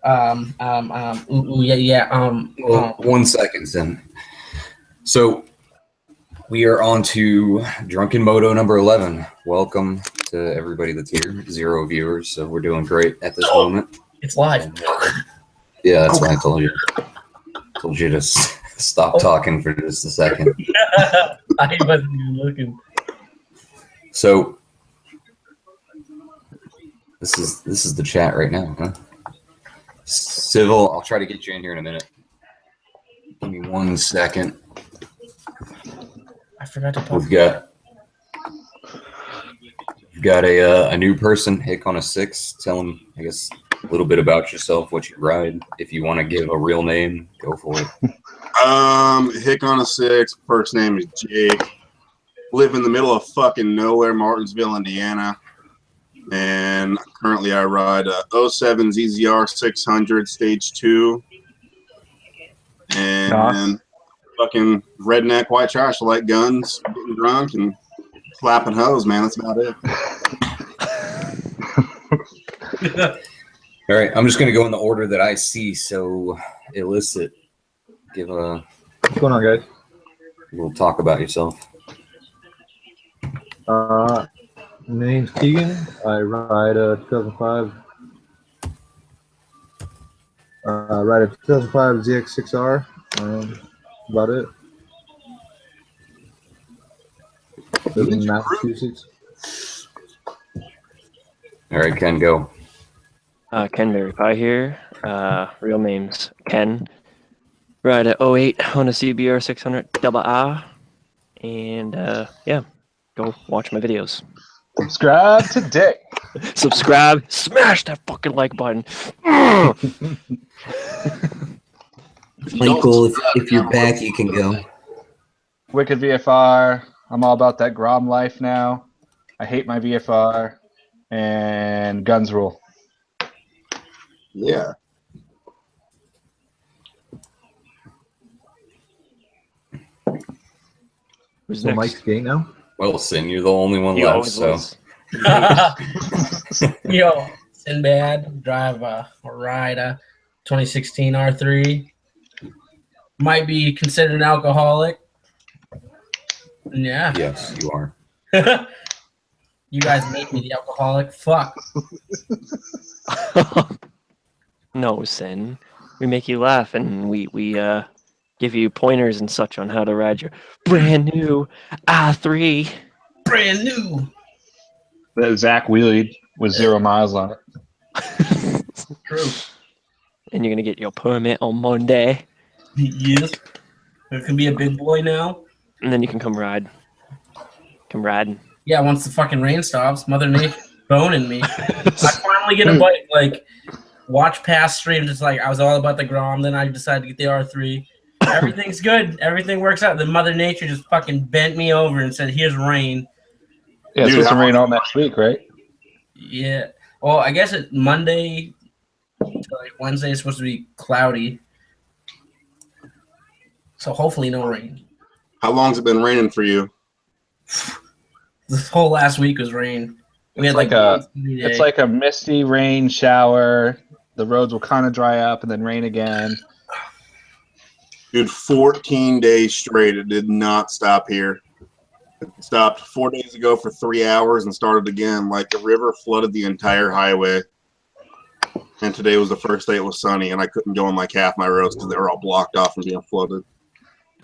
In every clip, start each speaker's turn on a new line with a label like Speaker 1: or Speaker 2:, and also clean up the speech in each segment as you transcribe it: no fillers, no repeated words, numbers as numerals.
Speaker 1: Yeah, yeah.
Speaker 2: Well, 1 second, then. So we are on to Drunken Moto number 11. Welcome to everybody that's here. 0 viewers, so we're doing great at this moment.
Speaker 1: It's live.
Speaker 2: And, yeah, that's why I told you. Told you to stop talking for just a second.
Speaker 1: I wasn't even looking.
Speaker 2: So this is the chat right now, huh? Civil, I'll try to get you in here in a minute. Give me 1 second.
Speaker 1: I forgot to put.
Speaker 2: We've got a new person, Hick on a 6. Tell him, I guess, a little bit about yourself, what you ride. If you want to give a real name, go for it.
Speaker 3: Hick on a 6. First name is Jake. Live in the middle of fucking nowhere, Martinsville, Indiana. And currently I ride a 07 ZZR 600 Stage 2. And fucking redneck white trash. I like guns, getting drunk, and slapping hoes, man. That's about it.
Speaker 2: All right, I'm just going to go in the order that I see. So, Illicit, give a...
Speaker 4: What's going on, guys?
Speaker 2: We'll talk about yourself.
Speaker 4: My name's Keegan. I ride a 2005. Ride a 2005 ZX6R. About it. Live in Massachusetts.
Speaker 2: All right, Ken, go.
Speaker 5: Ken Berry Pie here. Real name's Ken. Ride a 08 Honda CBR 600 R. And yeah, go watch my videos.
Speaker 6: Subscribe today.
Speaker 5: Subscribe. Smash that fucking like button.
Speaker 2: Michael, if you're back, you can go.
Speaker 6: Wicked VFR. I'm all about that Grom life now. I hate my VFR. And guns rule.
Speaker 3: Yeah.
Speaker 5: Who's
Speaker 4: So
Speaker 5: next?
Speaker 4: Mike's gay now?
Speaker 2: Well, Sin, you're the only one
Speaker 5: He
Speaker 2: left,
Speaker 5: always
Speaker 2: so...
Speaker 5: was.
Speaker 1: Yo, Sinbad, ride a 2016 R3. Might be considered an alcoholic. Yeah.
Speaker 2: Yes, you are.
Speaker 1: You guys make me the alcoholic. Fuck.
Speaker 5: No, Sin. We make you laugh, and we give you pointers and such on how to ride your brand new R3.
Speaker 1: Brand new.
Speaker 6: That Zach wheelied with 0 miles on it.
Speaker 1: True.
Speaker 5: And you're gonna get your permit on Monday,
Speaker 1: Yes. It can be a big boy now.
Speaker 5: and then you can come ride. Come riding.
Speaker 1: Yeah, once the fucking rain stops, Mother Nature boning me. I finally get a bike, like, watch past stream, just like, I was all about the Grom, then I decided to get the R3. Everything's good. Everything works out. Then Mother Nature just fucking bent me over and said, here's rain.
Speaker 6: Yeah, it's
Speaker 3: Dude,
Speaker 6: supposed to rain all next week, right?
Speaker 1: Yeah. Well, I guess Monday to like Wednesday is supposed to be cloudy. So hopefully no rain.
Speaker 3: How long's it been raining for you?
Speaker 1: This whole last week was rain. We had
Speaker 6: It's like a misty rain shower. The roads will kind of dry up and then rain again.
Speaker 3: Dude, 14 days straight. It did not stop here. It stopped 4 days ago for 3 hours and started again. Like the river flooded the entire highway. And today was the first day it was sunny, and I couldn't go on like half my roads because they were all blocked off from being flooded.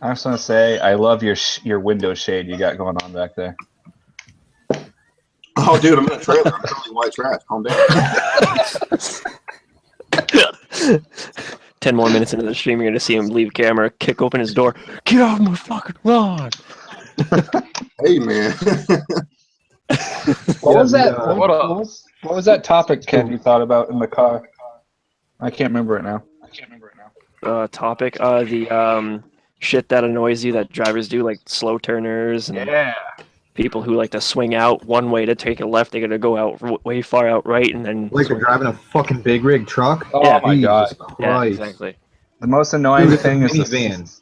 Speaker 6: I just want to say, I love your window shade you got going on back there.
Speaker 3: Oh, dude, I'm in a trailer. I'm totally white trash. Calm down.
Speaker 5: 10 more minutes into the stream, you're gonna see him leave camera, kick open his door. Get off my fucking lawn!
Speaker 3: Hey, man.
Speaker 6: What was that?
Speaker 4: Yeah,
Speaker 6: What was that topic, Ken, you thought about in the car? I can't remember it now.
Speaker 5: Topic, the shit that annoys you that drivers do, like slow turners and people who like to swing out one way to take a left, they're gonna go out way far out right and then
Speaker 4: Like they're driving a fucking big rig truck?
Speaker 6: Oh
Speaker 5: Yeah.
Speaker 6: my god.
Speaker 4: Jesus
Speaker 5: yeah,
Speaker 4: Christ.
Speaker 5: exactly.
Speaker 6: The most annoying
Speaker 4: Dude,
Speaker 6: thing is
Speaker 4: minivans.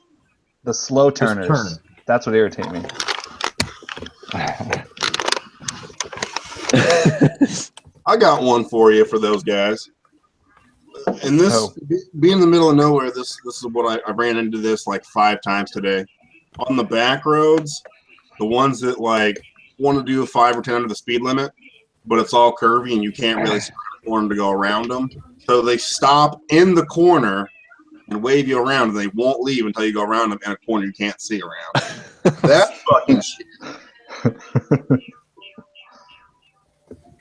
Speaker 6: the slow
Speaker 4: Just
Speaker 6: turners.
Speaker 4: turn.
Speaker 6: That's what irritates me.
Speaker 3: I got one for you for those guys. And this,
Speaker 6: Oh.
Speaker 3: being in the middle of nowhere, this is what I ran into this like 5 times today. On the back roads, the ones that like want to do a 5 or 10 under the speed limit, but it's all curvy and you can't really start a corner to go around them. So they stop in the corner and wave you around, and they won't leave until you go around them in a corner you can't see around. That's fucking shit.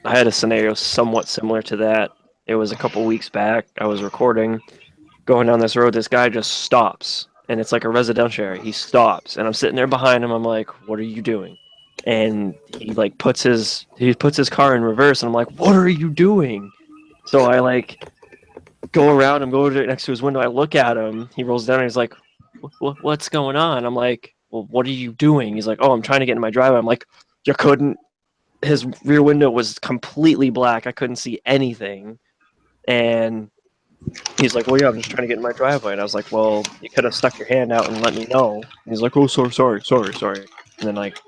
Speaker 5: I had a scenario somewhat similar to that. It was a couple weeks back. I was recording, going down this road. This guy just stops, and it's like a residential area. He stops, and I'm sitting there behind him. I'm like, "What are you doing?" And he like puts his car in reverse, and I'm like, "What are you doing?" So I like go around him, go next to his window. I look at him. He rolls down, and he's like, "What's going on?" I'm like, "Well, what are you doing?" He's like, "Oh, I'm trying to get in my driveway." I'm like, "You couldn't." His rear window was completely black. I couldn't see anything. And he's like, "Well, yeah, I'm just trying to get in my driveway." And I was like, "Well, you could have stuck your hand out and let me know." And he's like, "Oh, sorry. And then, like,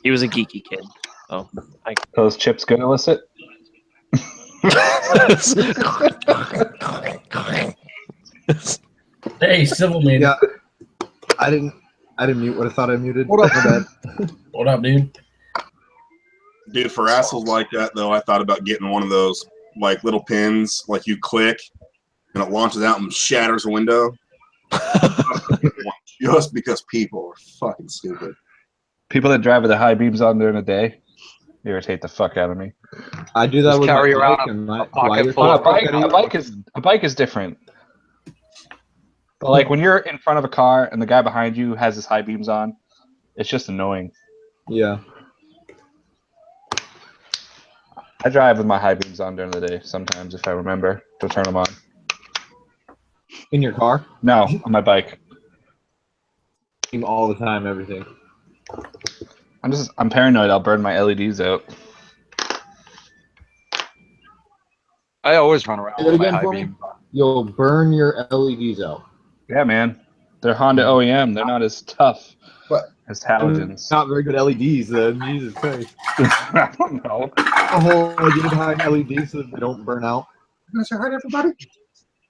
Speaker 5: he was a geeky kid. So,
Speaker 6: Those chips good, illicit?
Speaker 1: Hey, Civil made
Speaker 4: Yeah. I didn't mute what I thought I muted.
Speaker 6: What up?
Speaker 4: My bad.
Speaker 1: What up, dude?
Speaker 3: Dude, for assholes like that, though, I thought about getting one of those like little pins, like you click, and it launches out and shatters a window. Just because people are fucking stupid.
Speaker 6: People that drive with the high beams on during the day irritate the fuck out of me.
Speaker 4: I do that
Speaker 7: Just
Speaker 4: with
Speaker 7: carry
Speaker 4: my
Speaker 7: around
Speaker 4: bike and my
Speaker 7: pocket
Speaker 6: Well,
Speaker 7: full
Speaker 6: a bike is different. But like when you're in front of a car and the guy behind you has his high beams on, it's just annoying.
Speaker 4: Yeah.
Speaker 6: I drive with my high beams on during the day sometimes if I remember to turn them on.
Speaker 4: In your car?
Speaker 6: No, on my bike.
Speaker 4: All the time, everything.
Speaker 6: I'm paranoid I'll burn my LEDs out.
Speaker 7: I always run around
Speaker 4: Say that
Speaker 7: with my
Speaker 4: again
Speaker 7: high
Speaker 4: for me?
Speaker 7: beam.
Speaker 4: You'll burn your LEDs out.
Speaker 6: Yeah, man. They're Honda OEM. They're not as tough
Speaker 3: What?
Speaker 6: as halogens.
Speaker 4: Not very good LEDs then. Jesus Christ.
Speaker 6: I don't know.
Speaker 4: The whole idea behind LEDs so that they don't burn out.
Speaker 3: You gonna say hi to everybody?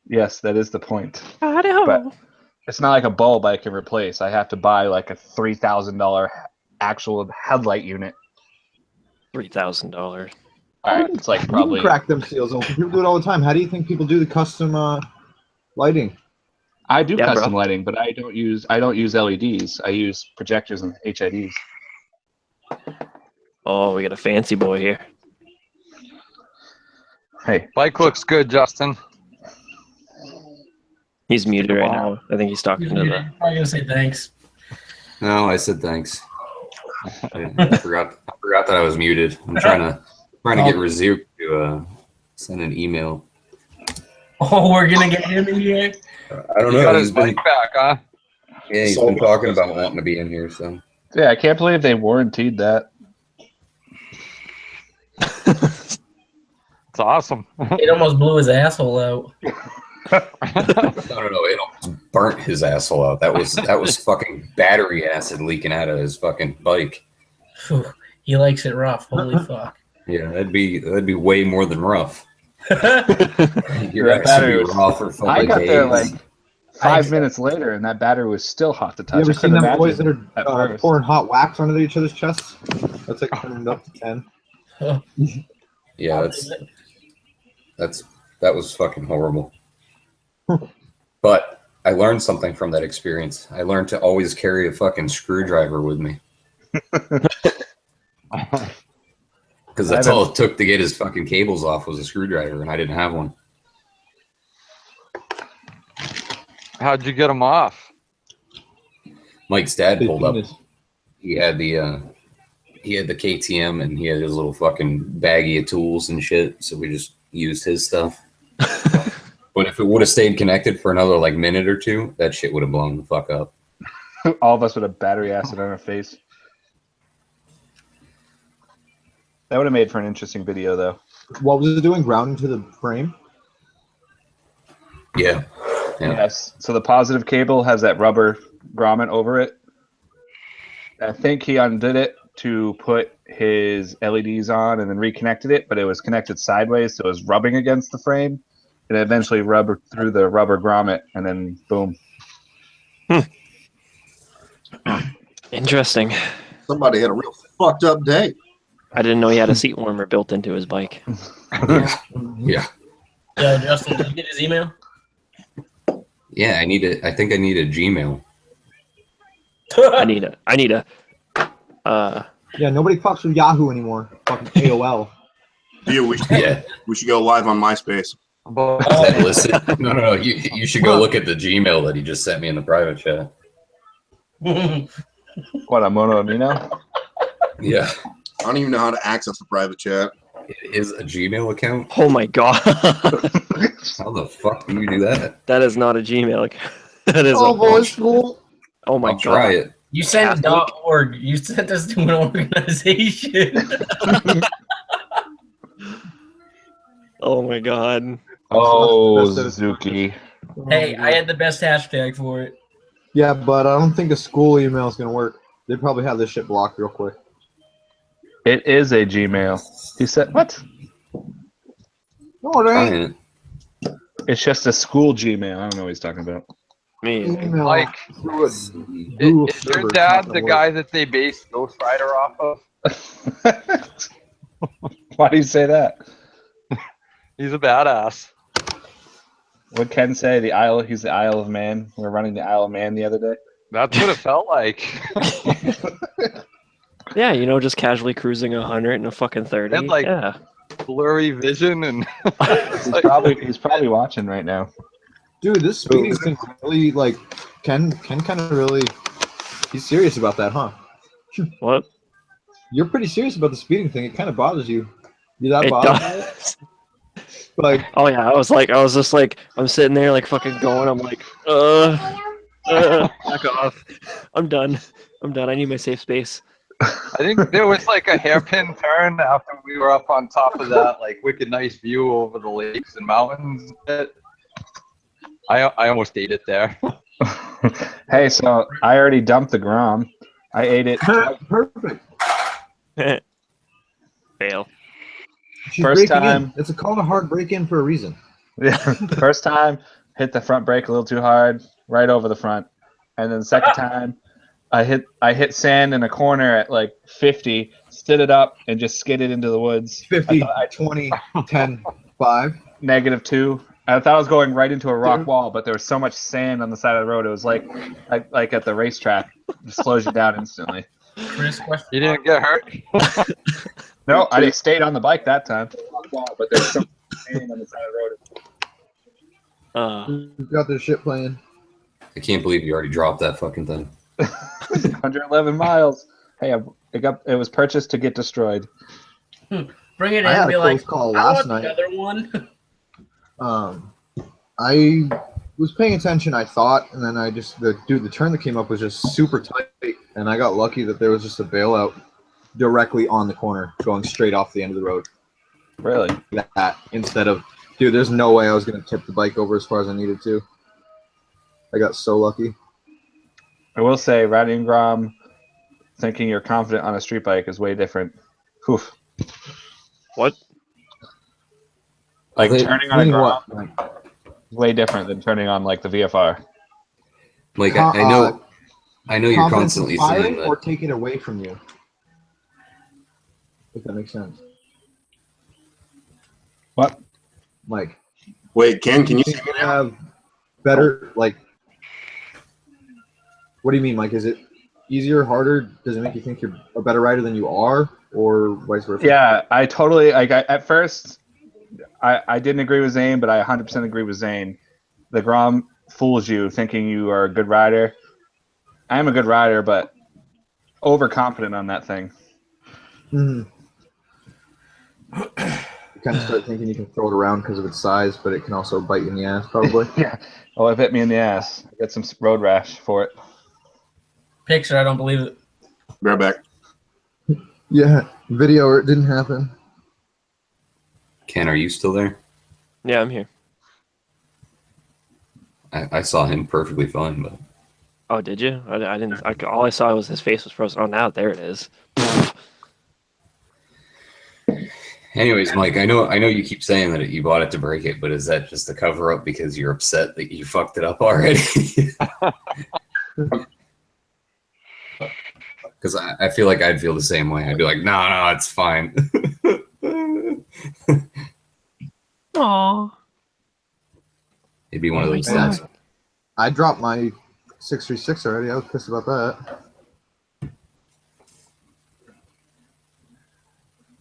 Speaker 6: Yes, that is the point. But it's not like a bulb I can replace. I have to buy like a $3,000 actual headlight unit.
Speaker 5: $3,000.
Speaker 6: All right, it's like
Speaker 4: You
Speaker 6: probably.
Speaker 4: can crack them seals open. People do it all the time. How do you think people do the custom lighting?
Speaker 6: I do
Speaker 5: Yeah,
Speaker 6: custom
Speaker 5: bro.
Speaker 6: lighting, but I don't use LEDs. I use projectors and HIDs.
Speaker 5: Oh, we got a fancy boy here.
Speaker 6: Hey,
Speaker 7: Bike looks good, Justin.
Speaker 5: He's muted right now. I think he's talking to
Speaker 1: You're
Speaker 5: the.
Speaker 1: probably gonna say thanks.
Speaker 2: No, I said thanks. I forgot that I was muted. I'm trying to get Razuk to send an email.
Speaker 1: Oh, we're gonna get him in here.
Speaker 2: I don't
Speaker 7: You
Speaker 2: know.
Speaker 7: got
Speaker 2: He's
Speaker 7: his
Speaker 2: been
Speaker 7: bike back, huh?
Speaker 2: been talking about wanting to be in here. So
Speaker 6: yeah, I can't believe they warranted that.
Speaker 7: It's awesome.
Speaker 1: It almost blew his asshole out.
Speaker 2: no, it almost burnt his asshole out. That was fucking battery acid leaking out of his fucking bike.
Speaker 1: Whew, he likes it rough. Holy fuck.
Speaker 2: Yeah, that'd be way more than rough. Your
Speaker 6: That
Speaker 2: ass
Speaker 6: battery
Speaker 2: would be
Speaker 6: was-
Speaker 2: raw for fucking
Speaker 6: I got there
Speaker 2: days.
Speaker 6: like 5 minutes later, and that battery was still hot to touch.
Speaker 4: You ever
Speaker 6: I
Speaker 4: seen
Speaker 6: couldn't
Speaker 4: them boys that
Speaker 6: imagine at
Speaker 4: are
Speaker 6: first.
Speaker 4: pouring hot wax onto each other's chests? That's like turning it up to 10.
Speaker 2: Yeah, that was fucking horrible. But I learned something from that experience. I learned to always carry a fucking screwdriver with me. Because that's all it took to get his fucking cables off was a screwdriver, and I didn't have one.
Speaker 7: How'd you get them off?
Speaker 2: Mike's dad pulled up.
Speaker 4: Penis.
Speaker 2: He had the KTM, and he had his little fucking baggie of tools and shit. So we just used his stuff. But if it would have stayed connected for another like minute or two, that shit would have blown the fuck up.
Speaker 6: All of us with a battery acid on our face. That would have made for an interesting video, though.
Speaker 4: What was it doing? Grounding to the frame?
Speaker 2: Yeah. Yeah.
Speaker 6: Yes. So the positive cable has that rubber grommet over it. I think he undid it to put his LEDs on and then reconnected it, but it was connected sideways, so it was rubbing against the frame. and eventually rubber through the rubber grommet, and then boom.
Speaker 5: Interesting.
Speaker 3: Somebody had a real fucked up day.
Speaker 5: I didn't know he had a seat warmer built into his bike.
Speaker 2: Yeah. Yeah.
Speaker 1: Yeah, Justin, did you get his email?
Speaker 2: Yeah, I think I need a Gmail.
Speaker 5: I need a.
Speaker 8: Yeah, nobody fucks with Yahoo anymore. Fucking AOL.
Speaker 3: Dude, we should go live on MySpace.
Speaker 7: But
Speaker 2: Is that listed? No. You should go look at the Gmail that he just sent me in the private chat.
Speaker 6: What, a mono amino?
Speaker 2: Yeah.
Speaker 3: I don't even know how to access the private chat.
Speaker 2: It is a Gmail account?
Speaker 5: Oh my god.
Speaker 2: How the fuck do you do that?
Speaker 5: That is not a Gmail account. That is
Speaker 8: Oh,
Speaker 5: a
Speaker 8: boy, school.
Speaker 5: Oh my
Speaker 2: I'll
Speaker 5: god.
Speaker 2: try it.
Speaker 1: You sent .org. You sent us to an organization.
Speaker 5: Oh my god.
Speaker 6: Oh,
Speaker 8: That's-
Speaker 6: Zuki.
Speaker 1: Hey, I had the best hashtag for it.
Speaker 8: Yeah, but I don't think a school email is gonna work. They probably have this shit blocked real quick.
Speaker 6: It is a Gmail. He said, what?
Speaker 8: No, it ain't.
Speaker 2: Fine.
Speaker 6: It's just a school Gmail. I don't know what he's talking about.
Speaker 5: Me.
Speaker 8: Email
Speaker 7: Like,
Speaker 8: through a
Speaker 7: is
Speaker 8: Google
Speaker 7: your
Speaker 8: server, it's
Speaker 7: dad
Speaker 8: not
Speaker 7: the
Speaker 8: gonna
Speaker 7: guy
Speaker 8: work.
Speaker 7: that they based Ghost Rider off of?
Speaker 6: Why do you say that?
Speaker 7: He's a badass.
Speaker 6: What Ken say? He's the Isle of Man. We were running the Isle of Man the other day.
Speaker 7: That's what it felt like.
Speaker 5: Yeah, just casually cruising 100 and a fucking 30.
Speaker 7: And, like-
Speaker 5: yeah.
Speaker 7: Blurry vision and
Speaker 6: He's probably watching right now.
Speaker 8: Dude, this speeding thing really like Ken kind of really he's serious about that, huh?
Speaker 5: What?
Speaker 8: You're pretty serious about the speeding thing. It kind of bothers you. You that
Speaker 5: It
Speaker 8: bothered?
Speaker 5: does.
Speaker 8: Like,
Speaker 5: Oh yeah, I was just like, I'm sitting there like fucking going. I'm like, back off. I'm done. I need my safe space.
Speaker 7: I think there was like a hairpin turn after we were up on top of that like wicked nice view over the lakes and mountains. I almost ate it there.
Speaker 6: Hey, so I already dumped the Grom. I ate it.
Speaker 8: perfect.
Speaker 5: Fail.
Speaker 8: She's
Speaker 6: First
Speaker 8: breaking
Speaker 6: time.
Speaker 8: in. It's called a hard break in for a reason.
Speaker 6: Yeah, first time, hit the front brake a little too hard, right over the front. And then the second time, I hit sand in a corner at like 50, stood it up, and just skidded into the woods.
Speaker 8: 50, 20, 10, 5.
Speaker 6: -2. I thought I was going right into a rock wall, but there was so much sand on the side of the road. It was like at the racetrack, just slows you down instantly.
Speaker 1: Chris, question.
Speaker 7: You didn't get hurt?
Speaker 6: No, I stayed on the bike that time. But there's so much sand on the side of the road.
Speaker 8: We've got this shit playing.
Speaker 2: I can't believe you already dropped that fucking thing.
Speaker 6: 111 miles. Hey, it was purchased to get destroyed.
Speaker 1: Bring it in
Speaker 8: I had
Speaker 1: and be
Speaker 8: a
Speaker 1: like,
Speaker 8: close call
Speaker 1: I
Speaker 8: last
Speaker 1: want
Speaker 8: night.
Speaker 1: the other one.
Speaker 8: I was paying attention, I thought, and then the turn that came up was just super tight, and I got lucky that there was just a bailout directly on the corner, going straight off the end of the road.
Speaker 6: Really?
Speaker 8: That instead of, dude, there's no way I was gonna tip the bike over as far as I needed to. I got so lucky.
Speaker 6: I will say, riding Grom, thinking you're confident on a street bike is way different. Oof.
Speaker 5: What?
Speaker 6: Like
Speaker 2: They-
Speaker 6: turning on a
Speaker 8: Meaning
Speaker 6: Grom
Speaker 8: what?
Speaker 6: is way different than turning on like the VFR.
Speaker 2: Like I know you're
Speaker 8: Confidence in
Speaker 2: constantly
Speaker 8: firing
Speaker 2: saying
Speaker 8: or
Speaker 2: that.
Speaker 8: take it away from you. If that makes sense.
Speaker 6: What?
Speaker 8: Like,
Speaker 3: Wait, Ken, can you see
Speaker 8: think
Speaker 3: me
Speaker 8: you
Speaker 3: now?
Speaker 8: have better, like, what do you mean, Mike? Is it easier, harder? Does it make you think you're a better rider than you are, or vice versa?
Speaker 6: Yeah, I totally at first I didn't agree with Zane, but I 100% agree with Zane. The Grom fools you thinking you are a good rider. I am a good rider, but overconfident on that thing.
Speaker 8: Mhm. You kind of start thinking you can throw it around because of its size, but it can also bite you in the ass, probably.
Speaker 6: Yeah. Oh, it hit me in the ass. I got some road rash for it.
Speaker 1: Picture, I don't believe it.
Speaker 3: Be right back.
Speaker 8: Yeah, video or it didn't happen.
Speaker 2: Ken, are you still there?
Speaker 5: Yeah, I'm here.
Speaker 2: I saw him perfectly fine, but
Speaker 5: Oh, did you? I didn't. All I saw was his face was frozen. Oh, now there it is.
Speaker 2: Anyways, Mike, I know you keep saying that you bought it to break it, but is that just a cover up because you're upset that you fucked it up already? Because I feel like I'd feel the same way. I'd be like, no, it's fine.
Speaker 5: Aww.
Speaker 2: It'd be one of
Speaker 5: Oh my
Speaker 2: those
Speaker 5: God.
Speaker 2: things.
Speaker 8: I dropped my 636 already. I was pissed about that.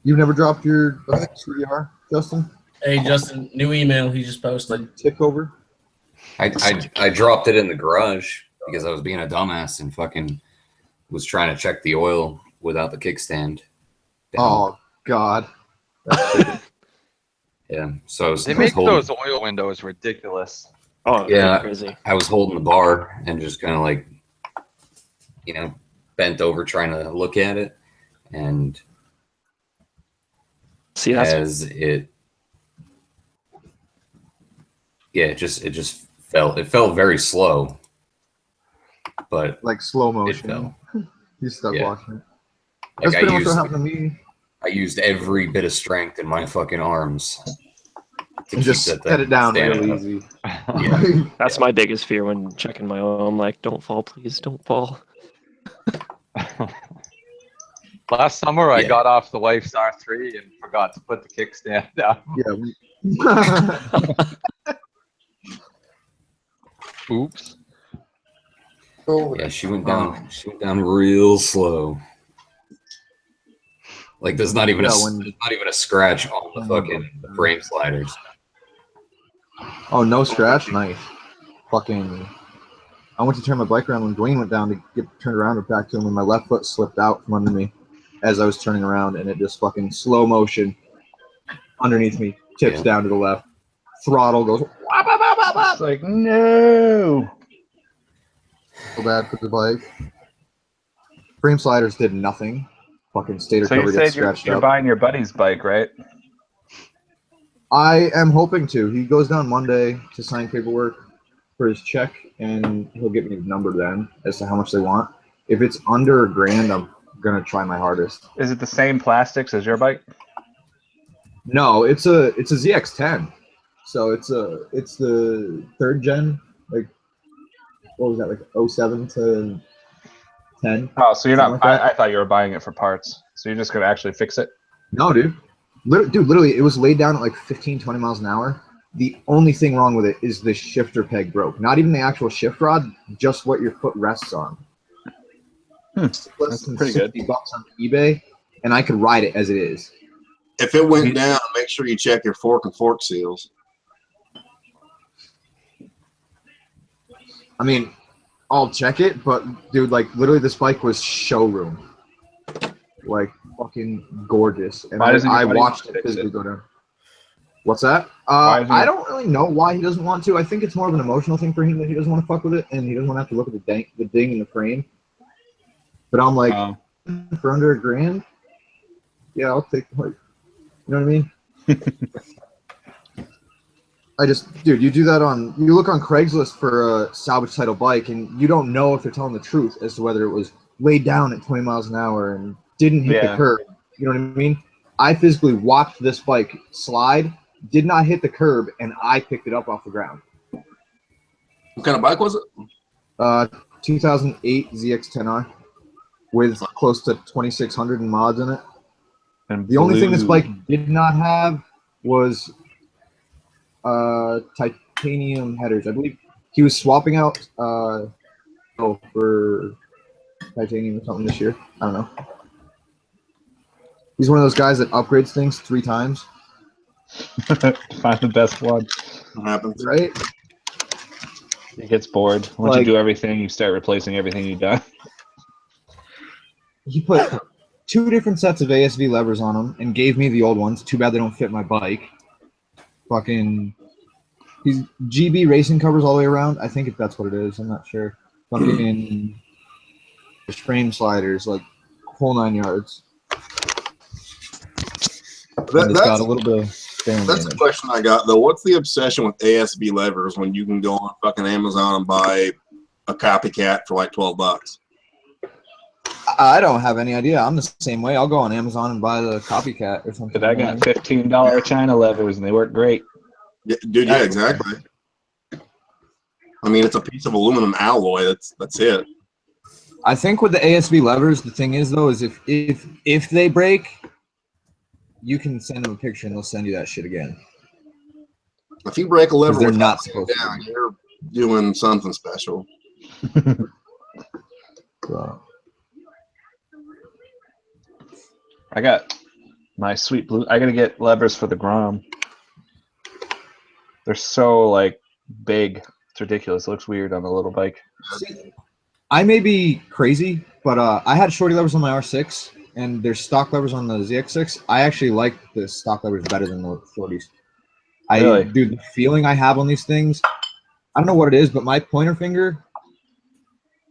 Speaker 8: You've never dropped your 3R, Justin?
Speaker 1: Hey, Justin, new email he just posted.
Speaker 8: Like tick over?
Speaker 2: I dropped it in the garage because I was being a dumbass and fucking was trying to check the oil without the kickstand down.
Speaker 8: Oh, God.
Speaker 2: Yeah, so I was,
Speaker 7: They
Speaker 2: I was
Speaker 7: make
Speaker 2: holding,
Speaker 7: those oil windows ridiculous.
Speaker 5: Oh,
Speaker 2: Yeah.
Speaker 5: crazy.
Speaker 2: I was holding the bar and just kind of like, bent over trying to look at it, and
Speaker 5: See, that's
Speaker 2: as it just fell. It fell very slow, but
Speaker 8: Like slow
Speaker 2: it
Speaker 8: motion.
Speaker 2: fell.
Speaker 8: You stuck
Speaker 2: Yeah.
Speaker 8: watching it. That's
Speaker 2: Like
Speaker 8: pretty much what happened to me.
Speaker 2: I used every bit of strength in my fucking arms to
Speaker 8: And just
Speaker 2: that
Speaker 8: set
Speaker 2: thing
Speaker 8: it down
Speaker 2: standing
Speaker 8: real
Speaker 2: up.
Speaker 8: easy.
Speaker 2: Yeah.
Speaker 5: that's my biggest fear when checking my oil. I'm like, don't fall, please, don't fall.
Speaker 7: Last summer, I
Speaker 2: Yeah.
Speaker 7: got off the wife's R3 and forgot to put the kickstand down.
Speaker 8: Yeah.
Speaker 7: Oops.
Speaker 2: Yeah, she went down. She went down real slow. Like there's not even
Speaker 8: Yeah, when-
Speaker 2: there's not even a scratch on the fucking frame sliders.
Speaker 8: Oh, no scratch? Nice. Fucking. I went to turn my bike around when Dwayne went down to get turned around and back to him, and my left foot slipped out from under me as I was turning around, and it just fucking slow motion underneath me, tips
Speaker 2: Yeah.
Speaker 8: down to the left, throttle goes wah, wah, wah, wah, wah.
Speaker 6: It's like, no.
Speaker 8: So bad for the bike. Frame sliders did nothing. Fucking stator
Speaker 6: So
Speaker 8: cover
Speaker 6: you
Speaker 8: gets
Speaker 6: said you're,
Speaker 8: scratched
Speaker 6: you're
Speaker 8: up.
Speaker 6: buying your buddy's bike, right?
Speaker 8: I am hoping to. He goes down Monday to sign paperwork for his check, and he'll get me the number then as to how much they want. If it's under $1,000, I'm gonna try my hardest.
Speaker 6: Is it the same plastics as your bike?
Speaker 8: No, it's a ZX10. So it's the 3rd gen, like what was that, like 07 to 10?
Speaker 6: Oh, so you're not.
Speaker 8: Something like that.
Speaker 6: I thought you were buying it for parts. So you're just gonna actually fix it.
Speaker 8: No, dude. Literally, it was laid down at like 15, 20 miles an hour. The only thing wrong with it is the shifter peg broke. Not even the actual shift rod, just what your foot rests on. Less
Speaker 6: That's
Speaker 8: than
Speaker 6: pretty good.
Speaker 8: $60 on eBay, and I could ride it as it is.
Speaker 3: If it went down, make sure you check your fork and fork seals.
Speaker 8: I mean, I'll check it, but dude, like literally, this bike was showroom, like fucking gorgeous, and
Speaker 6: Why doesn't your
Speaker 8: I
Speaker 6: buddy
Speaker 8: watched
Speaker 6: want to
Speaker 8: it
Speaker 6: fix
Speaker 8: physically
Speaker 6: it?
Speaker 8: go down. What's that?
Speaker 6: Why doesn't
Speaker 8: I
Speaker 6: your-
Speaker 8: don't really know why he doesn't want to. I think it's more of an emotional thing for him that he doesn't want to fuck with it, and he doesn't want to have to look at the ding in the frame. But I'm like, for under $1,000, yeah, I'll take like, you know what I mean? Dude, you do that you look on Craigslist for a salvage title bike, and you don't know if they're telling the truth as to whether it was laid down at 20 miles an hour and didn't hit the curb. You know what I mean? I physically watched this bike slide, did not hit the curb, and I picked it up off the ground.
Speaker 3: What kind of bike was it?
Speaker 8: 2008 ZX10R with close to 2,600 in mods in it.
Speaker 6: And
Speaker 8: The only thing this
Speaker 6: blue.
Speaker 8: bike did not have was titanium headers. I believe he was swapping out for titanium or something this year. I don't know. He's one of those guys that upgrades things 3 times,
Speaker 6: Find the best one.
Speaker 3: What happens?
Speaker 8: right?
Speaker 6: He gets bored. Once
Speaker 8: Like-
Speaker 6: you do everything, you start replacing everything you've done.
Speaker 8: He put 2 different sets of ASV levers on them and gave me the old ones. Too bad they don't fit my bike. Fucking, he's GB racing covers all the way around. I think if that's what it is, I'm not sure. Fucking frame sliders, like whole 9 yards. And it's got a little bit of fan
Speaker 3: That's a
Speaker 8: damage.
Speaker 3: question I got though. What's the obsession with ASB levers when you can go on fucking Amazon and buy a copycat for like $12?
Speaker 8: I don't have any idea. I'm the same way. I'll go on Amazon and buy the copycat or something.
Speaker 6: But I got $15 China levers, and they work great.
Speaker 3: Yeah, dude, yeah, exactly. I mean, it's a piece of aluminum alloy. That's it.
Speaker 8: I think with the ASV levers, the thing is though, is if they break, you can send them a picture and they'll send you that shit again.
Speaker 3: If you break a lever,
Speaker 8: they're not supposed to.
Speaker 3: You're doing something special.
Speaker 8: So,
Speaker 6: I got my sweet blue. I gotta get levers for the Grom. They're so like big. It's ridiculous. It looks weird on a little bike.
Speaker 8: see, I may be crazy, but I had shorty levers on my R6, and there's stock levers on the ZX6. I actually like the stock levers better than the shorties.
Speaker 6: Really?
Speaker 8: Dude, the feeling I have on these things, I don't know what it is, but my pointer finger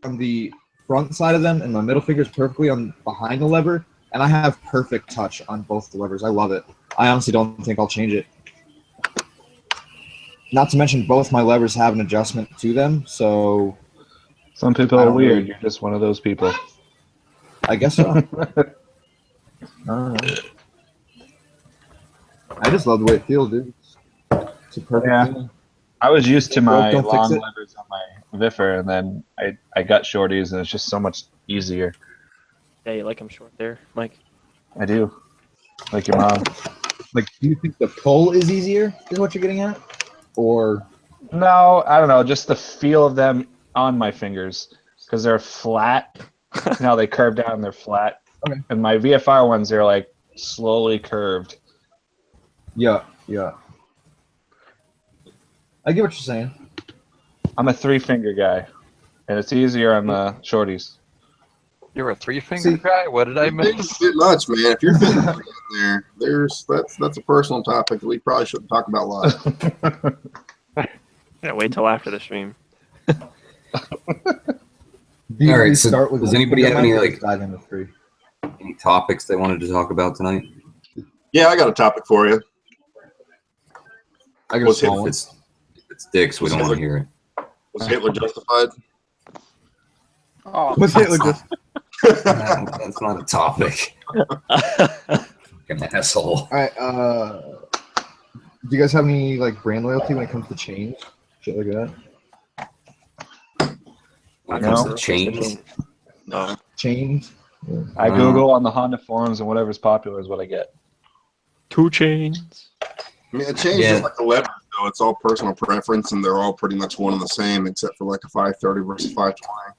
Speaker 8: from the front side of them and my middle finger is perfectly on behind the lever, and I have perfect touch on both the levers. I love it. I honestly don't think I'll change it. Not to mention both my levers have an adjustment to them, so
Speaker 6: Some people
Speaker 8: I
Speaker 6: are
Speaker 8: don't
Speaker 6: weird.
Speaker 8: really-
Speaker 6: You're just one of those people.
Speaker 8: I guess so. I don't know. I just love the way it feels, dude. It's a perfect
Speaker 6: Yeah.
Speaker 8: feeling.
Speaker 6: I was used to my
Speaker 8: Don't fix
Speaker 6: long
Speaker 8: it.
Speaker 6: levers on my Viffer, and then I got shorties, and it's just so much easier.
Speaker 5: Yeah, you like them short there, Mike.
Speaker 6: I do. Like your mom.
Speaker 8: Like, do you think the pull is easier, is what you're getting at? Or
Speaker 6: No, I don't know. Just the feel of them on my fingers, because they're flat. Now they curve down, and they're flat.
Speaker 8: Okay.
Speaker 6: And my VFR ones, they're like slowly curved.
Speaker 8: yeah. I get what you're saying.
Speaker 6: I'm a 3-finger guy, and it's easier on the shorties.
Speaker 7: You're a 3-finger
Speaker 8: See-
Speaker 7: guy? What did I miss?
Speaker 3: It's a bit much, man. If you're fitting in there, that's a personal topic that we probably shouldn't talk about live.
Speaker 5: Yeah, wait till after the stream.
Speaker 8: Do you
Speaker 2: All right,
Speaker 8: usually
Speaker 2: so
Speaker 8: start with
Speaker 2: does
Speaker 8: one
Speaker 2: anybody
Speaker 8: finger
Speaker 2: have any,
Speaker 8: or
Speaker 2: like-
Speaker 8: dive into three?
Speaker 2: Any topics they wanted to talk about tonight?
Speaker 3: Yeah, I got a topic for you.
Speaker 8: I got a
Speaker 3: What's
Speaker 8: small
Speaker 2: If
Speaker 8: one.
Speaker 2: it's dicks, we don't want to hear it.
Speaker 3: Was Hitler justified?
Speaker 9: Oh,
Speaker 8: What's Hitler just?
Speaker 2: That's not a topic. Fucking asshole.
Speaker 8: All right. Do you guys have any like brand loyalty when it comes to chains, shit like that?
Speaker 2: When it comes
Speaker 6: No.
Speaker 2: to chains,
Speaker 5: No.
Speaker 8: Chains.
Speaker 6: I Google on the Honda forums, and whatever's popular is what I get.
Speaker 5: 2 chains.
Speaker 3: I mean, it changes
Speaker 2: Yeah.
Speaker 3: like the levers, though. It's all personal preference, and they're all pretty much one and the same, except for like a 530 versus 520.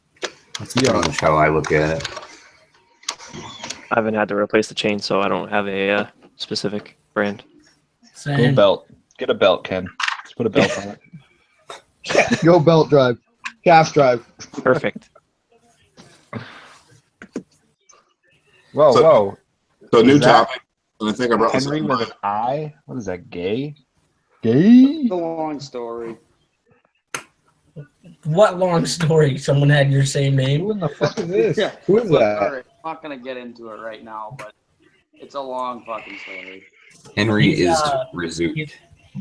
Speaker 2: that's pretty much how I look at it.
Speaker 5: I haven't had to replace the chain, so I don't have a specific brand.
Speaker 6: Go
Speaker 1: Same.
Speaker 6: belt. Get a belt, Ken. Just put a belt on it.
Speaker 8: Go belt drive, calf drive.
Speaker 5: Perfect.
Speaker 6: Whoa,
Speaker 3: So-
Speaker 6: whoa.
Speaker 3: So, new
Speaker 6: Is that
Speaker 3: topic, and I think I brought this up.
Speaker 6: Henry with an I? What is that, gay? Gay?
Speaker 9: the long story.
Speaker 1: What long story? Someone had your same name.
Speaker 8: Who in the fuck is this?
Speaker 9: Yeah.
Speaker 8: Who is
Speaker 9: All
Speaker 8: that?
Speaker 9: right, I'm not gonna get into it right now, but it's a long fucking story.
Speaker 2: Henry
Speaker 1: He's,
Speaker 2: is Rizoot.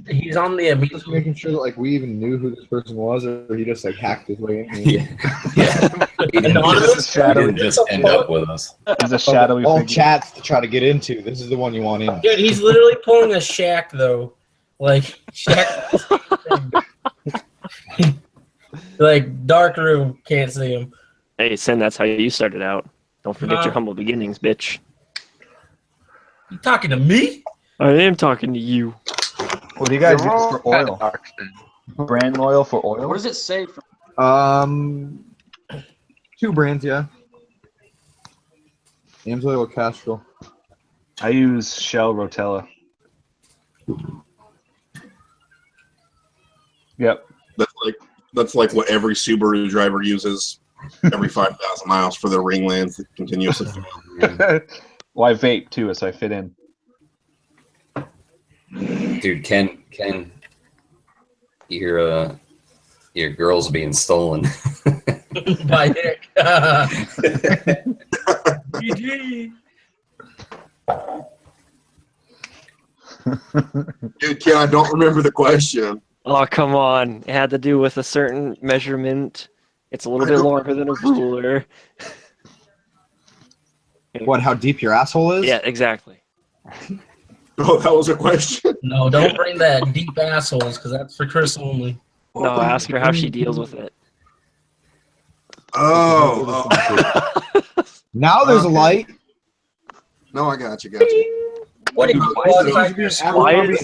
Speaker 1: He's on the
Speaker 8: Just making sure that like we even knew who this person was, or he just like hacked his way in.
Speaker 2: Yeah. Yeah. He didn't
Speaker 1: Anonymous?
Speaker 2: just, he didn't just end up with us.
Speaker 6: He's a shadowy
Speaker 8: All
Speaker 6: figure.
Speaker 8: chats to try to get into. This is the one you want in.
Speaker 1: Dude, he's literally pulling a Shaq though. Like Shaq. Like dark room, can't see him.
Speaker 5: Hey, Sin, that's how you started out. Don't forget your humble beginnings, bitch.
Speaker 1: You talking to me?
Speaker 5: I am talking to you.
Speaker 6: What do you guys
Speaker 7: You're
Speaker 6: use
Speaker 7: all
Speaker 6: for
Speaker 7: kinda
Speaker 6: oil?
Speaker 7: dark then.
Speaker 6: Brand loyal for
Speaker 9: What
Speaker 6: oil?
Speaker 9: does it say? For,
Speaker 8: 2 brands, yeah. Amsoil or Castrol.
Speaker 6: I use Shell Rotella. Yep.
Speaker 3: That's like what every Subaru driver uses every 5,000 miles for their ring lands continuously.
Speaker 6: Well, I vape too, so I fit in.
Speaker 2: Dude, Ken, your girl's being stolen.
Speaker 1: By Nick. GG.
Speaker 3: Dude, Ken, I don't remember the question.
Speaker 5: Oh, come on. It had to do with a certain measurement. It's a little
Speaker 3: I
Speaker 5: bit
Speaker 3: don't
Speaker 5: longer than a ruler.
Speaker 8: What? How deep your asshole is?
Speaker 5: Yeah, exactly.
Speaker 3: Oh, that was a question.
Speaker 1: No, don't bring that deep assholes because that's for Chris only.
Speaker 5: No, ask her how she deals with it.
Speaker 3: Oh,
Speaker 8: Now there's a
Speaker 3: Okay.
Speaker 8: light.
Speaker 3: no, I got you.
Speaker 1: What do you
Speaker 3: Why
Speaker 1: go
Speaker 3: is
Speaker 1: outside
Speaker 3: it-
Speaker 1: your
Speaker 5: Why
Speaker 1: school?
Speaker 5: is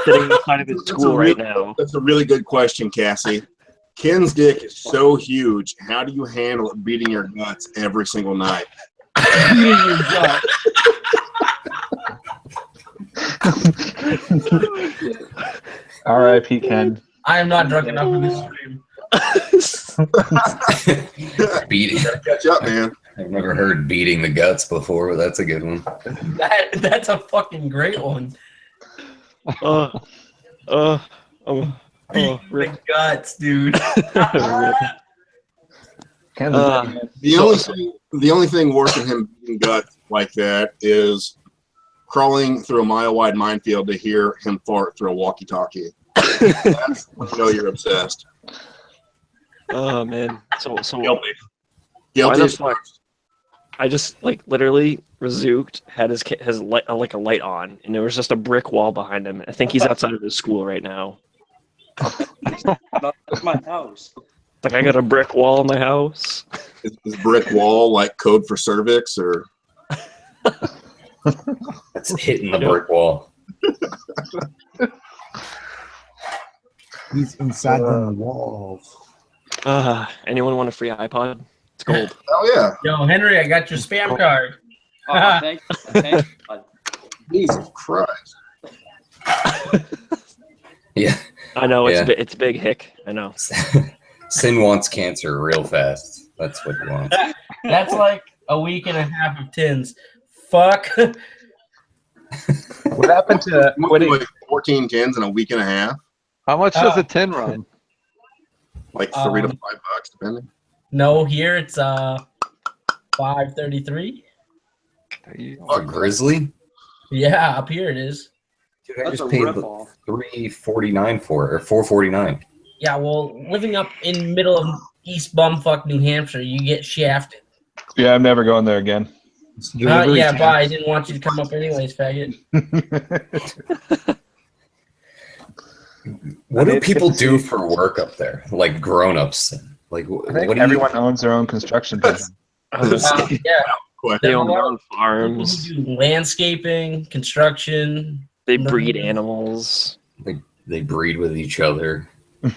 Speaker 5: sitting inside of his
Speaker 3: That's
Speaker 5: school
Speaker 3: a
Speaker 5: right
Speaker 3: real-
Speaker 5: now?
Speaker 3: That's a really good question, Cassie. Ken's dick is so huge. How do you handle it beating your nuts every single night?
Speaker 8: Beating your gut.
Speaker 6: R.I.P. Ken.
Speaker 1: I am not drunk enough for this stream.
Speaker 2: Beating.
Speaker 3: Gotta catch up, man.
Speaker 2: I've never heard beating the guts before, but that's a good one.
Speaker 1: That's a fucking great one.
Speaker 5: Rip.
Speaker 1: The guts, dude.
Speaker 6: Ken's
Speaker 3: The only thing worse than him beating guts like that is crawling through a mile-wide minefield to hear him fart through a walkie-talkie. That's when you know you're obsessed.
Speaker 5: Oh man. So
Speaker 3: Guilty.
Speaker 5: why
Speaker 3: Guilty.
Speaker 5: the fuck? I just like literally Razuked had his light like a light on, and there was just a brick wall behind him. I think he's outside of his school right now.
Speaker 9: That's my house.
Speaker 5: Like I got a brick wall in my house.
Speaker 3: Is brick wall like code for cervix or?
Speaker 2: That's hitting the brick wall.
Speaker 8: He's inside the walls.
Speaker 5: Anyone want a free iPod? It's gold.
Speaker 3: Oh yeah.
Speaker 1: Yo, Henry, I got your spam card.
Speaker 9: Oh, thank you.
Speaker 3: Jesus Christ.
Speaker 2: Yeah.
Speaker 5: I know
Speaker 2: Yeah.
Speaker 5: it's big hick. I know.
Speaker 2: Sin wants cancer real fast. That's what he wants.
Speaker 1: That's like a week and a half of tins. Fuck.
Speaker 6: What happened to quitting?
Speaker 3: Like 14 tins in a week and a half.
Speaker 7: How much does a tin run?
Speaker 3: Like $3 to $5, depending.
Speaker 1: No, here it's $5.33.
Speaker 2: A grizzly?
Speaker 1: Yeah, up here it is.
Speaker 2: Dude, I
Speaker 9: That's
Speaker 2: just
Speaker 9: a
Speaker 2: paid
Speaker 9: ripoff.
Speaker 2: $3.49 for it, or $4.49.
Speaker 1: Yeah, well, living up in middle of East Bumfuck, New Hampshire, you get shafted.
Speaker 6: Yeah, I'm never going there again.
Speaker 1: Yeah, bye. I didn't want you to come up anyways, faggot.
Speaker 2: What do people do for work up there? Like grown-ups? Like,
Speaker 6: I
Speaker 2: what
Speaker 6: think
Speaker 2: do you...
Speaker 6: everyone owns their own construction business.
Speaker 1: Yeah,
Speaker 5: They own their
Speaker 1: a
Speaker 5: own
Speaker 1: lot of
Speaker 5: farms.
Speaker 1: people who do landscaping, construction.
Speaker 5: They breed animals.
Speaker 2: They breed with each other.
Speaker 1: I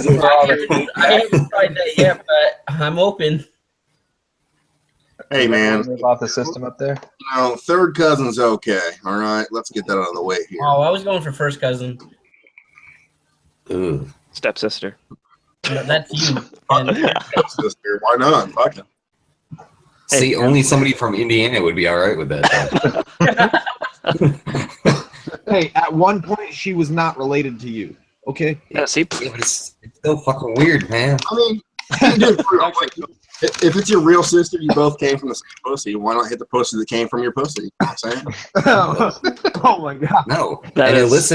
Speaker 1: haven't tried that yet, but I'm open.
Speaker 3: Hey man,
Speaker 6: Live off the system up there.
Speaker 3: you know, third cousin's okay. All right, let's get that out of the way here.
Speaker 1: Oh, I was going for first cousin.
Speaker 2: Ugh.
Speaker 5: Stepsister.
Speaker 1: No, that's you. And
Speaker 3: Sister, why not? Fuck it.
Speaker 2: See, only somebody from Indiana would be all right with that.
Speaker 8: Hey, at one point she was not related to you. Okay.
Speaker 5: Yeah, see,
Speaker 2: Yeah, but it's still fucking weird, man.
Speaker 3: I mean, dude, for real, like, if it's your real sister, you both came from the same pussy. Why not hit the pussy that came from your pussy? You know what I'm saying?
Speaker 8: Oh my god.
Speaker 2: No,
Speaker 5: That
Speaker 2: and
Speaker 5: is-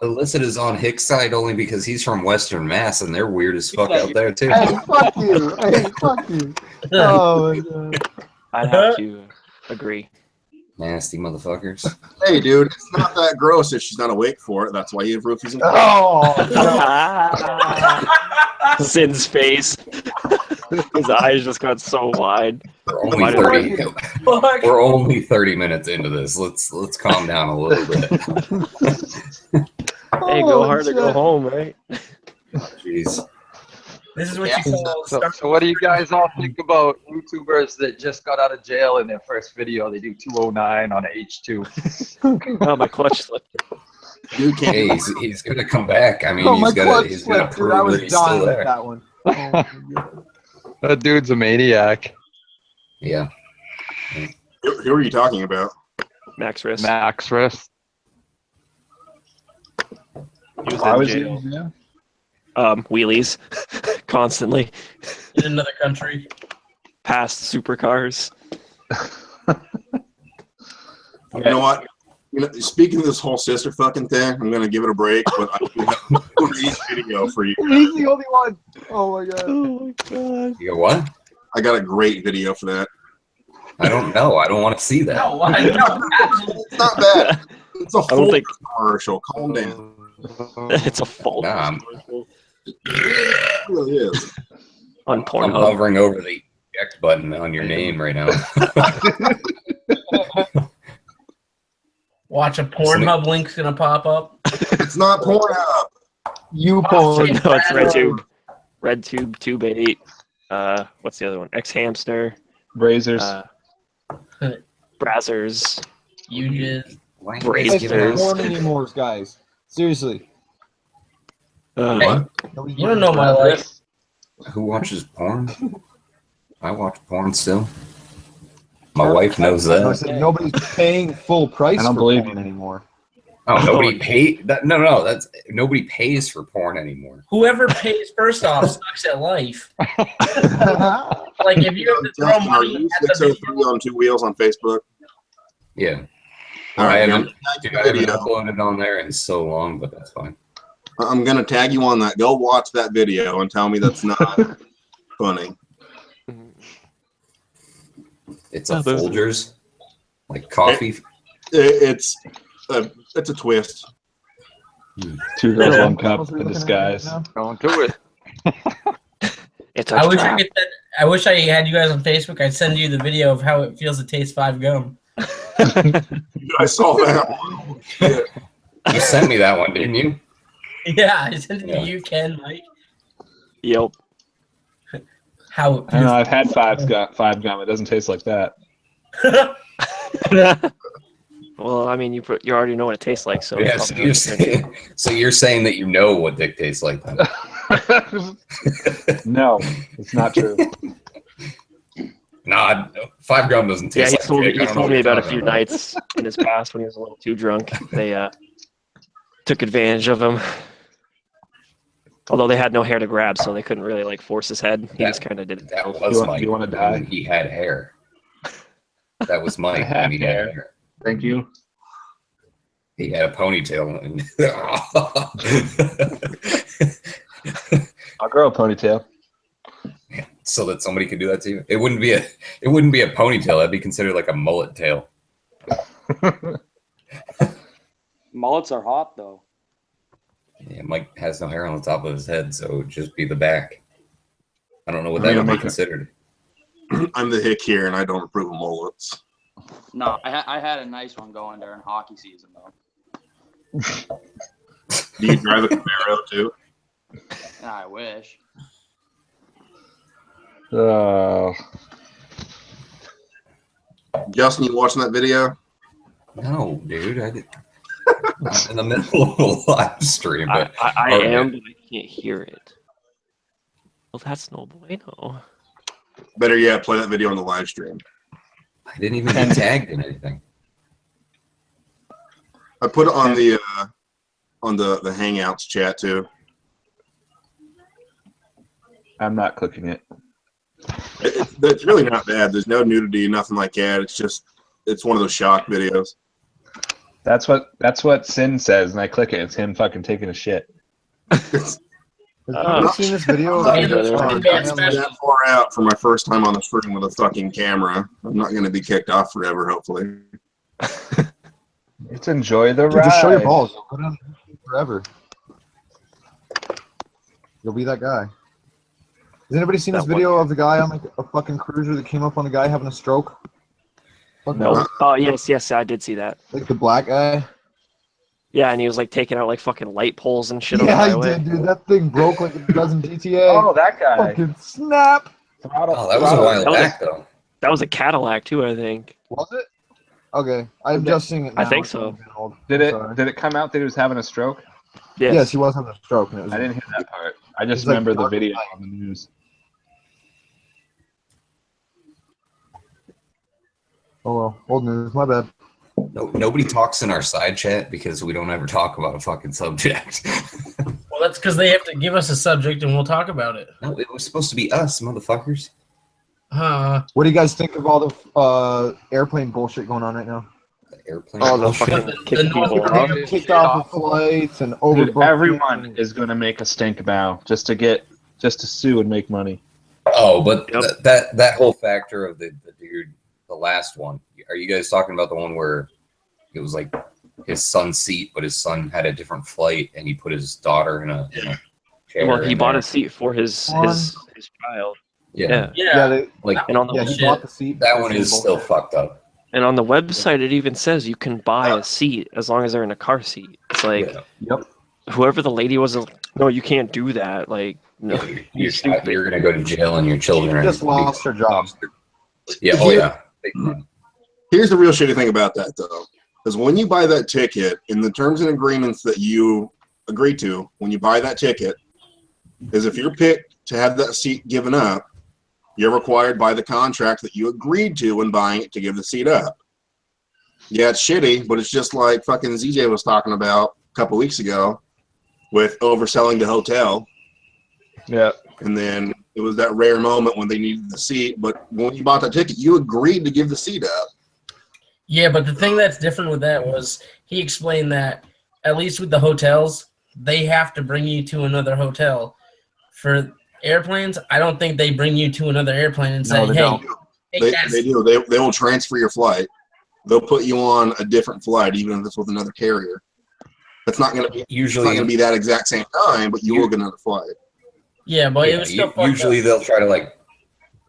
Speaker 2: Illicit is on Hick's side only because he's from Western Mass, and they're weird as fuck out there too.
Speaker 8: Hey, fuck you. Hey, fuck you. Oh my god.
Speaker 5: I'd have to agree.
Speaker 2: Nasty motherfuckers.
Speaker 3: Hey, dude, it's not that gross if she's not awake for it. That's why you have roofies and
Speaker 8: Oh.
Speaker 5: Sin's face. His eyes just got so wide.
Speaker 2: We're only
Speaker 5: Why did
Speaker 2: 30.
Speaker 1: fuck.
Speaker 2: We're only 30 minutes into this. Let's calm down a little bit.
Speaker 5: Hey, go hard or go home, right?
Speaker 2: Jeez.
Speaker 1: This is what
Speaker 7: Yeah.
Speaker 1: you call
Speaker 7: So what do you guys all think about YouTubers that just got out of jail in their first video? They do 209 on a H2.
Speaker 5: Oh, my clutch slipped.
Speaker 3: dude can't.
Speaker 2: Hey, he's gonna come back. I mean,
Speaker 8: Oh, my
Speaker 2: he's
Speaker 8: clutch
Speaker 2: gonna
Speaker 8: slipped, dude. I
Speaker 2: prove
Speaker 8: was
Speaker 2: that he's still
Speaker 8: dying with
Speaker 2: there.
Speaker 8: that one. Oh my god.
Speaker 7: That dude's a maniac.
Speaker 2: Yeah.
Speaker 3: Who are you talking about?
Speaker 5: Max wrist.
Speaker 7: Max wrist.
Speaker 5: He was
Speaker 6: Why
Speaker 5: in
Speaker 6: was he
Speaker 5: jail.
Speaker 6: in jail?
Speaker 5: Wheelies. Constantly.
Speaker 1: in another country.
Speaker 5: Past supercars.
Speaker 3: You know what? You know, speaking of this whole sister fucking thing, I'm gonna give it a break, but I do have a video for you.
Speaker 8: He's the only one. Oh my god.
Speaker 5: Oh, my God.
Speaker 2: You go what?
Speaker 3: I got a great video for that.
Speaker 2: I don't know. I don't want to see that.
Speaker 1: No, absolutely.
Speaker 3: It's not bad. It's a
Speaker 5: I don't
Speaker 3: full
Speaker 5: think
Speaker 3: commercial. Calm down.
Speaker 5: it's a fault
Speaker 2: Nah, I'm
Speaker 3: It really is.
Speaker 5: on Pornhub.
Speaker 2: hovering over the eject button on your name right now.
Speaker 1: Watch a Pornhub link's gonna pop up.
Speaker 3: It's not Pornhub.
Speaker 8: You
Speaker 1: Oh,
Speaker 8: porn.
Speaker 1: shit.
Speaker 5: No, it's RedTube. RedTube, Tube 8. What's the other one? X-Hamster.
Speaker 6: Brazers.
Speaker 5: Brazzers.
Speaker 1: You just
Speaker 2: Why
Speaker 8: Guys,
Speaker 5: Brazers.
Speaker 2: giving
Speaker 8: porn
Speaker 2: us-
Speaker 8: anymore, guys. Seriously.
Speaker 2: What?
Speaker 8: Nobody's
Speaker 1: you don't know my life.
Speaker 2: Who watches porn? I watch porn still. My wife knows
Speaker 8: No, I
Speaker 2: that.
Speaker 8: said nobody's paying full price
Speaker 6: I don't
Speaker 8: for
Speaker 6: believe
Speaker 8: porn
Speaker 6: you.
Speaker 8: anymore.
Speaker 2: Oh, nobody paid. No. That's nobody pays for porn anymore.
Speaker 1: Whoever pays first off sucks at life. Like if you have to throw
Speaker 3: Justin, are
Speaker 1: money
Speaker 3: you
Speaker 1: at the
Speaker 3: 603
Speaker 1: video,
Speaker 3: on 2 Wheels on Facebook?
Speaker 2: Yeah.
Speaker 3: All
Speaker 2: I
Speaker 3: right,
Speaker 2: haven't,
Speaker 3: I'm
Speaker 2: dude, I haven't uploaded on there in so long, but that's fine.
Speaker 3: going to tag you on that. Go watch that video and tell me that's not funny.
Speaker 2: It's a Folgers, like coffee.
Speaker 3: It's a twist.
Speaker 6: 2 girls, 1 cup in disguise.
Speaker 7: Don't do it.
Speaker 5: It's a
Speaker 1: I wish I
Speaker 5: trap.
Speaker 1: could. I wish I had you guys on Facebook. I'd send you the video of how it feels to taste 5 gum.
Speaker 3: I saw that one. Shit.
Speaker 2: You sent me that one, didn't you?
Speaker 1: Yeah, I sent it
Speaker 2: Yeah.
Speaker 1: to you, Ken, Mike.
Speaker 5: Yep.
Speaker 1: How it
Speaker 6: I don't know. I've had 5 gum. It doesn't taste like that.
Speaker 5: Well, I mean, you already know what it tastes like, so.
Speaker 2: Yeah.
Speaker 5: it's
Speaker 2: So
Speaker 5: probably
Speaker 2: you're saying that you know what dick tastes like. Then.
Speaker 6: No, it's not true.
Speaker 2: Nah, 5 gum doesn't
Speaker 5: Yeah,
Speaker 2: taste
Speaker 5: he
Speaker 2: like
Speaker 5: told,
Speaker 2: dick.
Speaker 5: he
Speaker 2: I don't know
Speaker 5: told
Speaker 2: what
Speaker 5: me
Speaker 2: you're
Speaker 5: about a
Speaker 2: talking
Speaker 5: few nights in his past when he was a little too drunk. They took advantage of him. Although they had no hair to grab, so they couldn't really like force his head. He just kind of did it.
Speaker 2: That was Mike.
Speaker 6: You want to die?
Speaker 2: when He had hair. That was Mike.
Speaker 6: I had
Speaker 2: when he
Speaker 6: hair.
Speaker 2: had hair.
Speaker 6: Thank you.
Speaker 2: He had a ponytail. And
Speaker 6: I'll grow a ponytail.
Speaker 2: so that somebody could do that to you. It wouldn't be a ponytail. That'd be considered like a mullet tail.
Speaker 9: Mullets are hot though.
Speaker 2: Yeah, Mike has no hair on the top of his head, so it would just be the back. I don't know what
Speaker 6: I'm
Speaker 2: that
Speaker 6: gonna
Speaker 2: would be
Speaker 6: make it.
Speaker 2: considered.
Speaker 3: I'm the hick here, and I don't approve of mullets.
Speaker 9: No, I had a nice one going during hockey season though.
Speaker 3: Do you drive a Camaro too?
Speaker 9: I wish.
Speaker 6: Oh,
Speaker 3: Justin, you watching that video?
Speaker 2: No, dude. I'm in the middle of a live stream. But
Speaker 5: I am, but I can't hear it. Well, that's no bueno.
Speaker 3: Better yet, play that video on the live stream.
Speaker 2: I didn't even get tagged in anything.
Speaker 3: I put it on the Hangouts chat too.
Speaker 6: I'm not clicking it.
Speaker 3: It's really not bad. There's no nudity, nothing like that. It's one of those shock videos.
Speaker 6: That's what Sin says, and I click it. It's him fucking taking a shit.
Speaker 8: Has anybody seen this video? of
Speaker 5: Sorry,
Speaker 8: the
Speaker 5: brother.
Speaker 8: guy on
Speaker 1: Advanced
Speaker 8: Cam?
Speaker 1: special.
Speaker 3: That far out for my first time on the screen with a fucking camera. I'm not going to be kicked off forever, hopefully.
Speaker 6: Let's enjoy the
Speaker 8: Dude,
Speaker 6: ride.
Speaker 8: just show your balls. You'll put it on forever. You'll be that guy. Has anybody seen this
Speaker 5: That one.
Speaker 8: video of the guy on like a fucking cruiser that came up on the guy having a stroke? Fucking
Speaker 6: No.
Speaker 5: Oh yes, I did see that.
Speaker 8: Like the black guy.
Speaker 5: Yeah, and he was like taking out like fucking light poles and shit on the
Speaker 8: Yeah, he
Speaker 5: highway.
Speaker 8: did, dude. That thing broke like it does in GTA.
Speaker 6: Oh, that guy.
Speaker 8: Fucking snap.
Speaker 6: Throttle-
Speaker 2: Oh, that was a
Speaker 6: throttle.
Speaker 2: while
Speaker 5: That was
Speaker 2: back, though.
Speaker 5: That was a Cadillac too, I think.
Speaker 8: Was it? Okay, I'm just seeing it now.
Speaker 5: I think
Speaker 8: It's
Speaker 5: so.
Speaker 8: been old.
Speaker 6: Did
Speaker 8: Sorry.
Speaker 6: it come out that he was having a stroke?
Speaker 8: Yes, he was having a stroke. And it was
Speaker 6: I didn't hear that part. I just
Speaker 8: It's like
Speaker 6: remember the
Speaker 8: dark
Speaker 6: video
Speaker 8: night.
Speaker 6: on the news.
Speaker 8: Oh well, old news. My bad.
Speaker 2: No, nobody talks in our side chat because we don't ever talk about a fucking subject.
Speaker 1: Well, that's because they have to give us a subject and we'll talk about it.
Speaker 2: No, it was supposed to be us, motherfuckers.
Speaker 8: What do you guys think of all the airplane bullshit going on right now?
Speaker 2: The airplane.
Speaker 5: Oh, the
Speaker 2: bullshit.
Speaker 5: fucking kicking
Speaker 1: normal
Speaker 5: people
Speaker 1: thing
Speaker 5: off.
Speaker 1: of
Speaker 8: Kicked off the flights and overbooked.
Speaker 6: Dude, everyone is going to make a stink bow just to sue and make money.
Speaker 2: Oh, but
Speaker 5: Yep.
Speaker 2: that whole factor of the dude, the last one. Are you guys talking about the one where it was like his son's seat, but his son had a different flight, and he put his daughter in a chair?
Speaker 5: Well, he
Speaker 2: in
Speaker 5: bought
Speaker 2: there?
Speaker 5: a seat for his child.
Speaker 2: Yeah,
Speaker 1: Yeah.
Speaker 2: like
Speaker 5: And on the
Speaker 8: he bought the seat.
Speaker 2: that
Speaker 8: for
Speaker 2: one
Speaker 8: some
Speaker 2: is still
Speaker 8: bullshit.
Speaker 2: fucked up.
Speaker 5: And on the website, it even says you can buy a seat as long as they're in a car seat. It's like,
Speaker 2: Yeah.
Speaker 8: Yep.
Speaker 5: whoever the lady was, no, you can't do that. Like, no,
Speaker 2: You're
Speaker 5: stupid.
Speaker 2: You're gonna go to jail, and your children are
Speaker 8: Just lost her job.
Speaker 2: Yeah. Oh yeah. Big time.
Speaker 3: Here's the real shitty thing about that, though, is when you buy that ticket, in the terms and agreements that you agree to, when you buy that ticket, is if you're picked to have that seat given up, you're required by the contract that you agreed to when buying it to give the seat up. Yeah, it's shitty, but it's just like fucking ZJ was talking about a couple weeks ago with overselling the hotel.
Speaker 6: Yeah.
Speaker 3: And then it was that rare moment when they needed the seat. But when you bought that ticket, you agreed to give the seat up.
Speaker 1: Yeah, but the thing that's different with that was he explained that at least with the hotels, they have to bring you to another hotel. For airplanes, I don't think they bring you to another airplane and say,
Speaker 8: they
Speaker 1: "Hey,
Speaker 8: don't.
Speaker 3: They do. They will transfer your flight. They'll put you on a different flight, even if it's with another carrier. It's not going to be
Speaker 2: Usually,
Speaker 3: that exact same time, but you will get another flight.
Speaker 1: Yeah, but it was still fucked
Speaker 2: usually
Speaker 1: up.
Speaker 2: they'll try to like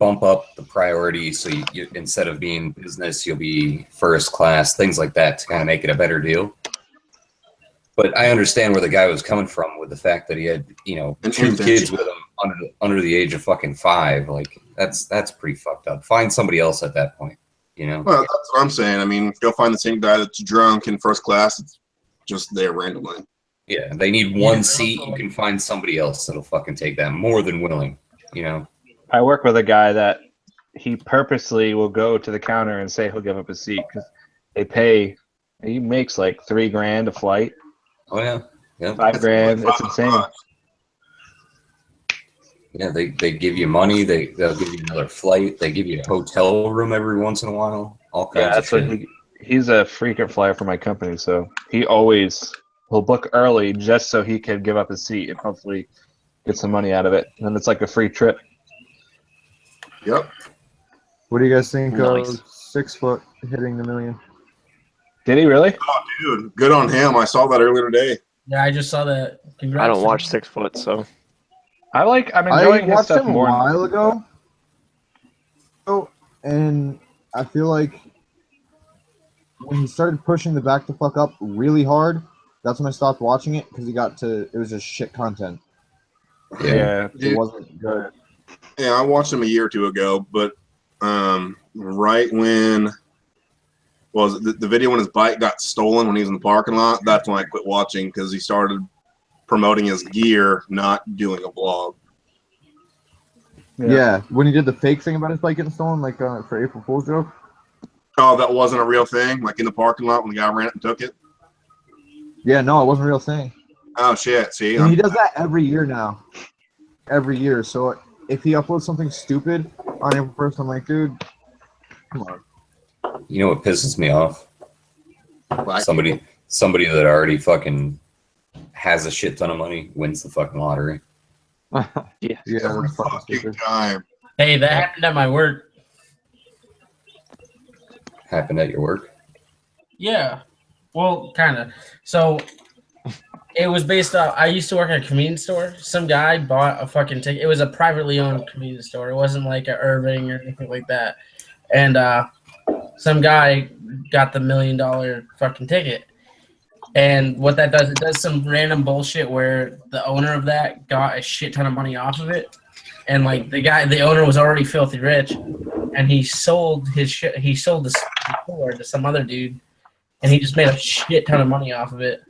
Speaker 2: bump up the priority, so you instead of being business, you'll be first class, things like that, to kind of make it a better deal. But I understand where the guy was coming from with the fact that he had, two kids with him under the age of fucking 5. Like that's pretty fucked up. Find somebody else at that point,
Speaker 3: Well, that's what I'm saying. I mean, go find the same guy that's drunk in first class. It's just there randomly.
Speaker 2: Yeah, they need one seat. You can find somebody else that'll fucking take that, more than willing.
Speaker 6: I work with a guy that he purposely will go to the counter and say he'll give up his seat because they pay. He makes like $3,000 a flight.
Speaker 2: Oh yeah, yeah.
Speaker 6: $5,000. It's insane.
Speaker 2: Yeah, they give you money. They'll give you another flight. They give you a hotel room every once in a while. All kinds
Speaker 6: Yeah,
Speaker 2: of
Speaker 6: that's what
Speaker 2: shit.
Speaker 6: he's a frequent flyer for my company, so he'll book early just so he can give up his seat and hopefully get some money out of it. And it's like a free trip.
Speaker 3: Yep.
Speaker 8: What do you guys think
Speaker 5: Nice.
Speaker 8: of 6 foot hitting the million?
Speaker 6: Did he really?
Speaker 3: Oh, dude, good on him. I saw that earlier today.
Speaker 1: Yeah, I just saw that. Congrats.
Speaker 5: I don't watch 6 foot, so
Speaker 6: I'm
Speaker 8: I
Speaker 6: enjoying his
Speaker 8: watched
Speaker 6: stuff
Speaker 8: him a
Speaker 6: more.
Speaker 8: while ago. Oh, and I feel like when he started pushing the back the fuck up really hard, that's when I stopped watching it because it was just shit content.
Speaker 6: Yeah.
Speaker 8: It wasn't good.
Speaker 3: Yeah, I watched him a year or two ago, but right when the video when his bike got stolen when he was in the parking lot, that's when I quit watching because he started promoting his gear, not doing a vlog.
Speaker 8: Yeah, when he did the fake thing about his bike getting stolen, like for April Fool's joke.
Speaker 3: Oh, that wasn't a real thing? Like in the parking lot when the guy ran up and took it?
Speaker 8: Yeah, no, it wasn't a real thing.
Speaker 3: Oh, shit. See?
Speaker 8: And he does that every year now. Every year. So if he uploads something stupid on April 1st, I'm like, dude, come on.
Speaker 2: You know what pisses me off?
Speaker 3: Like,
Speaker 2: Somebody that already fucking has a shit ton of money wins the fucking lottery.
Speaker 5: yeah.
Speaker 8: Yeah,
Speaker 3: every
Speaker 8: that's fucking
Speaker 3: fucking
Speaker 8: stupid.
Speaker 3: time.
Speaker 1: Hey, that happened at my work.
Speaker 2: Happened at your work?
Speaker 1: Yeah. Well, kind of. So it was based off. I used to work at a convenience store. Some guy bought a fucking ticket. It was a privately owned convenience store. It wasn't like a Irving or anything like that. And some guy got the $1 million fucking ticket. And what that does, it does some random bullshit where the owner of that got a shit ton of money off of it. And like the owner was already filthy rich, and he sold his shit. He sold the store to some other dude, and he just made a shit ton of money off of it.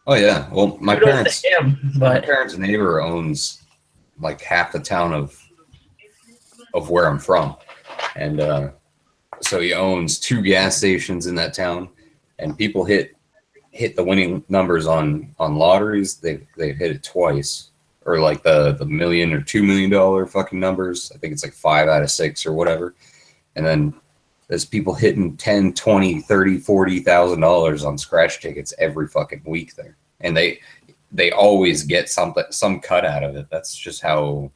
Speaker 2: Oh yeah. Well, my
Speaker 1: Kudos to him,
Speaker 2: my
Speaker 1: but
Speaker 2: parents' neighbor owns like half the town of where I'm from, and so he owns 2 gas stations in that town, and people hit the winning numbers on lotteries. They hit it twice. Or like the $1 million or $2 million fucking numbers. I think it's like 5 out of 6 or whatever. And then there's people hitting $10, $20, $30, $40,000 on scratch tickets every fucking week there. And they always get some cut out of it. That's just how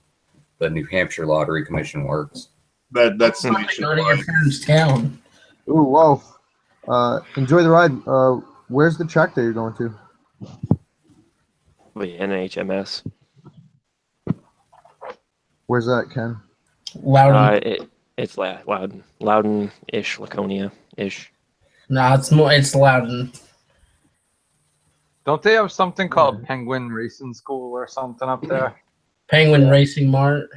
Speaker 2: the New Hampshire Lottery Commission works.
Speaker 3: That's
Speaker 1: Go to your friend's town.
Speaker 8: Ooh, whoa. Enjoy the ride. Where's the track that you're going to?
Speaker 5: The NHMS.
Speaker 8: Where's that, Ken?
Speaker 1: Loudon.
Speaker 5: It's Loudon-ish, Laconia-ish.
Speaker 1: No, it's Loudon.
Speaker 7: Don't they have something called Penguin Racing School or something up there?
Speaker 1: Penguin Racing Mart.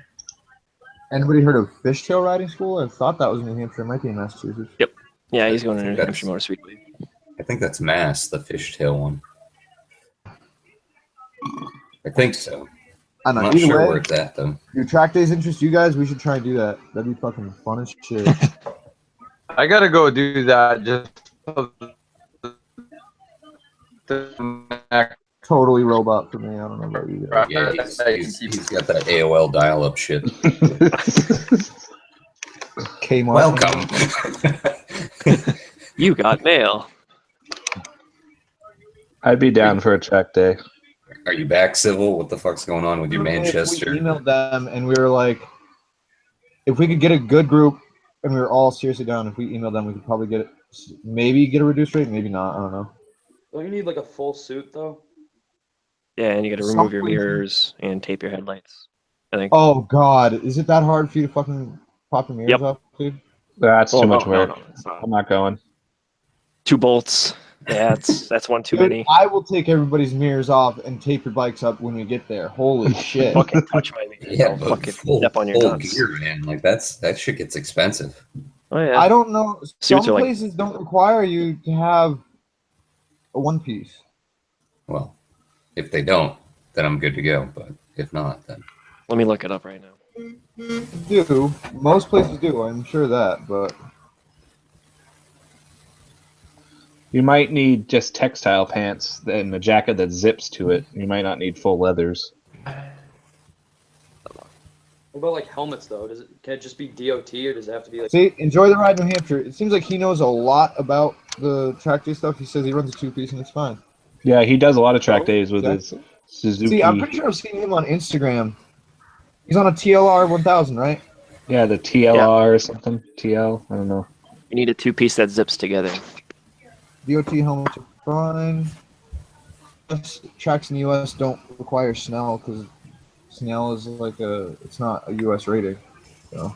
Speaker 8: Anybody heard of Fishtail Riding School? I thought that was New Hampshire. It might be in Massachusetts.
Speaker 5: Yep. Yeah, he's going to
Speaker 2: I
Speaker 5: New
Speaker 2: think
Speaker 5: Hampshire Motor Speedway.
Speaker 2: I think that's Mass, the fishtail one. I think so.
Speaker 8: I'm
Speaker 2: I'm not sure where it's at, though.
Speaker 8: Your track days interest you guys? We should try and do that. That'd be fucking fun as shit.
Speaker 7: I gotta go do that just for the
Speaker 8: Totally robot for me. I don't know about you guys.
Speaker 2: Yeah, he's got that AOL dial-up shit. Welcome.
Speaker 5: You got mail.
Speaker 6: I'd be down for a track day.
Speaker 2: Are you back, Civil? What the fuck's going on with you, Manchester?
Speaker 8: We emailed them and we were like, if we could get a good group and we were all seriously down, if we emailed them, we could probably get it, maybe get a reduced rate, maybe not. I don't know.
Speaker 9: Don't you need like a full suit though?
Speaker 5: Yeah, and you got to remove your mirrors and tape your headlights. I think.
Speaker 8: Oh God, is it that hard for you to fucking pop your mirrors off, dude?
Speaker 6: That's too much work.
Speaker 5: No, it's not.
Speaker 6: I'm not going.
Speaker 5: 2 bolts. Yeah, that's one too
Speaker 8: Dude,
Speaker 5: many.
Speaker 8: I will take everybody's mirrors off and tape your bikes up when we get there. Holy shit.
Speaker 5: Fucking touch my mirrors.
Speaker 2: Yeah,
Speaker 5: I'll
Speaker 2: but
Speaker 5: fucking
Speaker 2: full
Speaker 5: step on your nuts.
Speaker 2: gear, man. Like that shit gets expensive.
Speaker 5: Oh yeah.
Speaker 8: I don't know. Some
Speaker 5: Suits are like-
Speaker 8: places don't require you to have a one piece.
Speaker 2: Well, if they don't, then I'm good to go. But if not, then
Speaker 5: Let me look it up right now.
Speaker 8: Do most places do? I'm sure of that, but
Speaker 6: You might need just textile pants and a jacket that zips to it. You might not need full leathers.
Speaker 9: What about like helmets though? Can it just be DOT or does it have to be like?
Speaker 8: see, enjoy the ride, New Hampshire. It seems like he knows a lot about the track day stuff. He says he runs a 2-piece and it's fine.
Speaker 6: Yeah, he does a lot of track days with his Suzuki.
Speaker 8: See, I'm pretty sure I've seen him on Instagram. He's on a TLR 1000, right?
Speaker 6: Yeah, the TLR or something. TL, I don't know.
Speaker 5: You need a 2-piece that zips together.
Speaker 8: DOT helmets are fine. Tracks in the U.S. don't require Snell because Snell is like it's not a U.S. rating. So.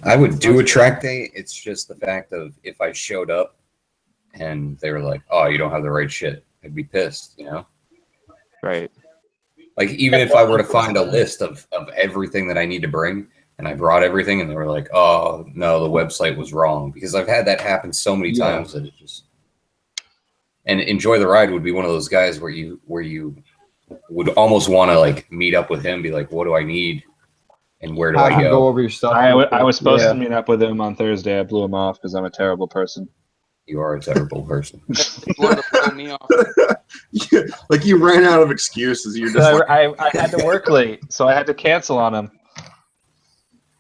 Speaker 2: I would do a track day. It's just the fact of if I showed up and they were like, "Oh, you don't have the right shit," I'd be pissed, you know?
Speaker 5: Right.
Speaker 2: Like even if I were to find a list of everything that I need to bring and I brought everything and they were like, "Oh, no, the website was wrong," because I've had that happen so many times that it just. And Enjoy the Ride would be one of those guys where you would almost want to like meet up with him, be like, "What do I need, and where do I
Speaker 8: go over your stuff?"
Speaker 6: I was supposed to meet up with him on Thursday. I blew him off because I'm a terrible person.
Speaker 2: You are a terrible person.
Speaker 9: Wanted to pull me off.
Speaker 3: Yeah, like you ran out of excuses. You're just like,
Speaker 6: I had to work late, so I had to cancel on him.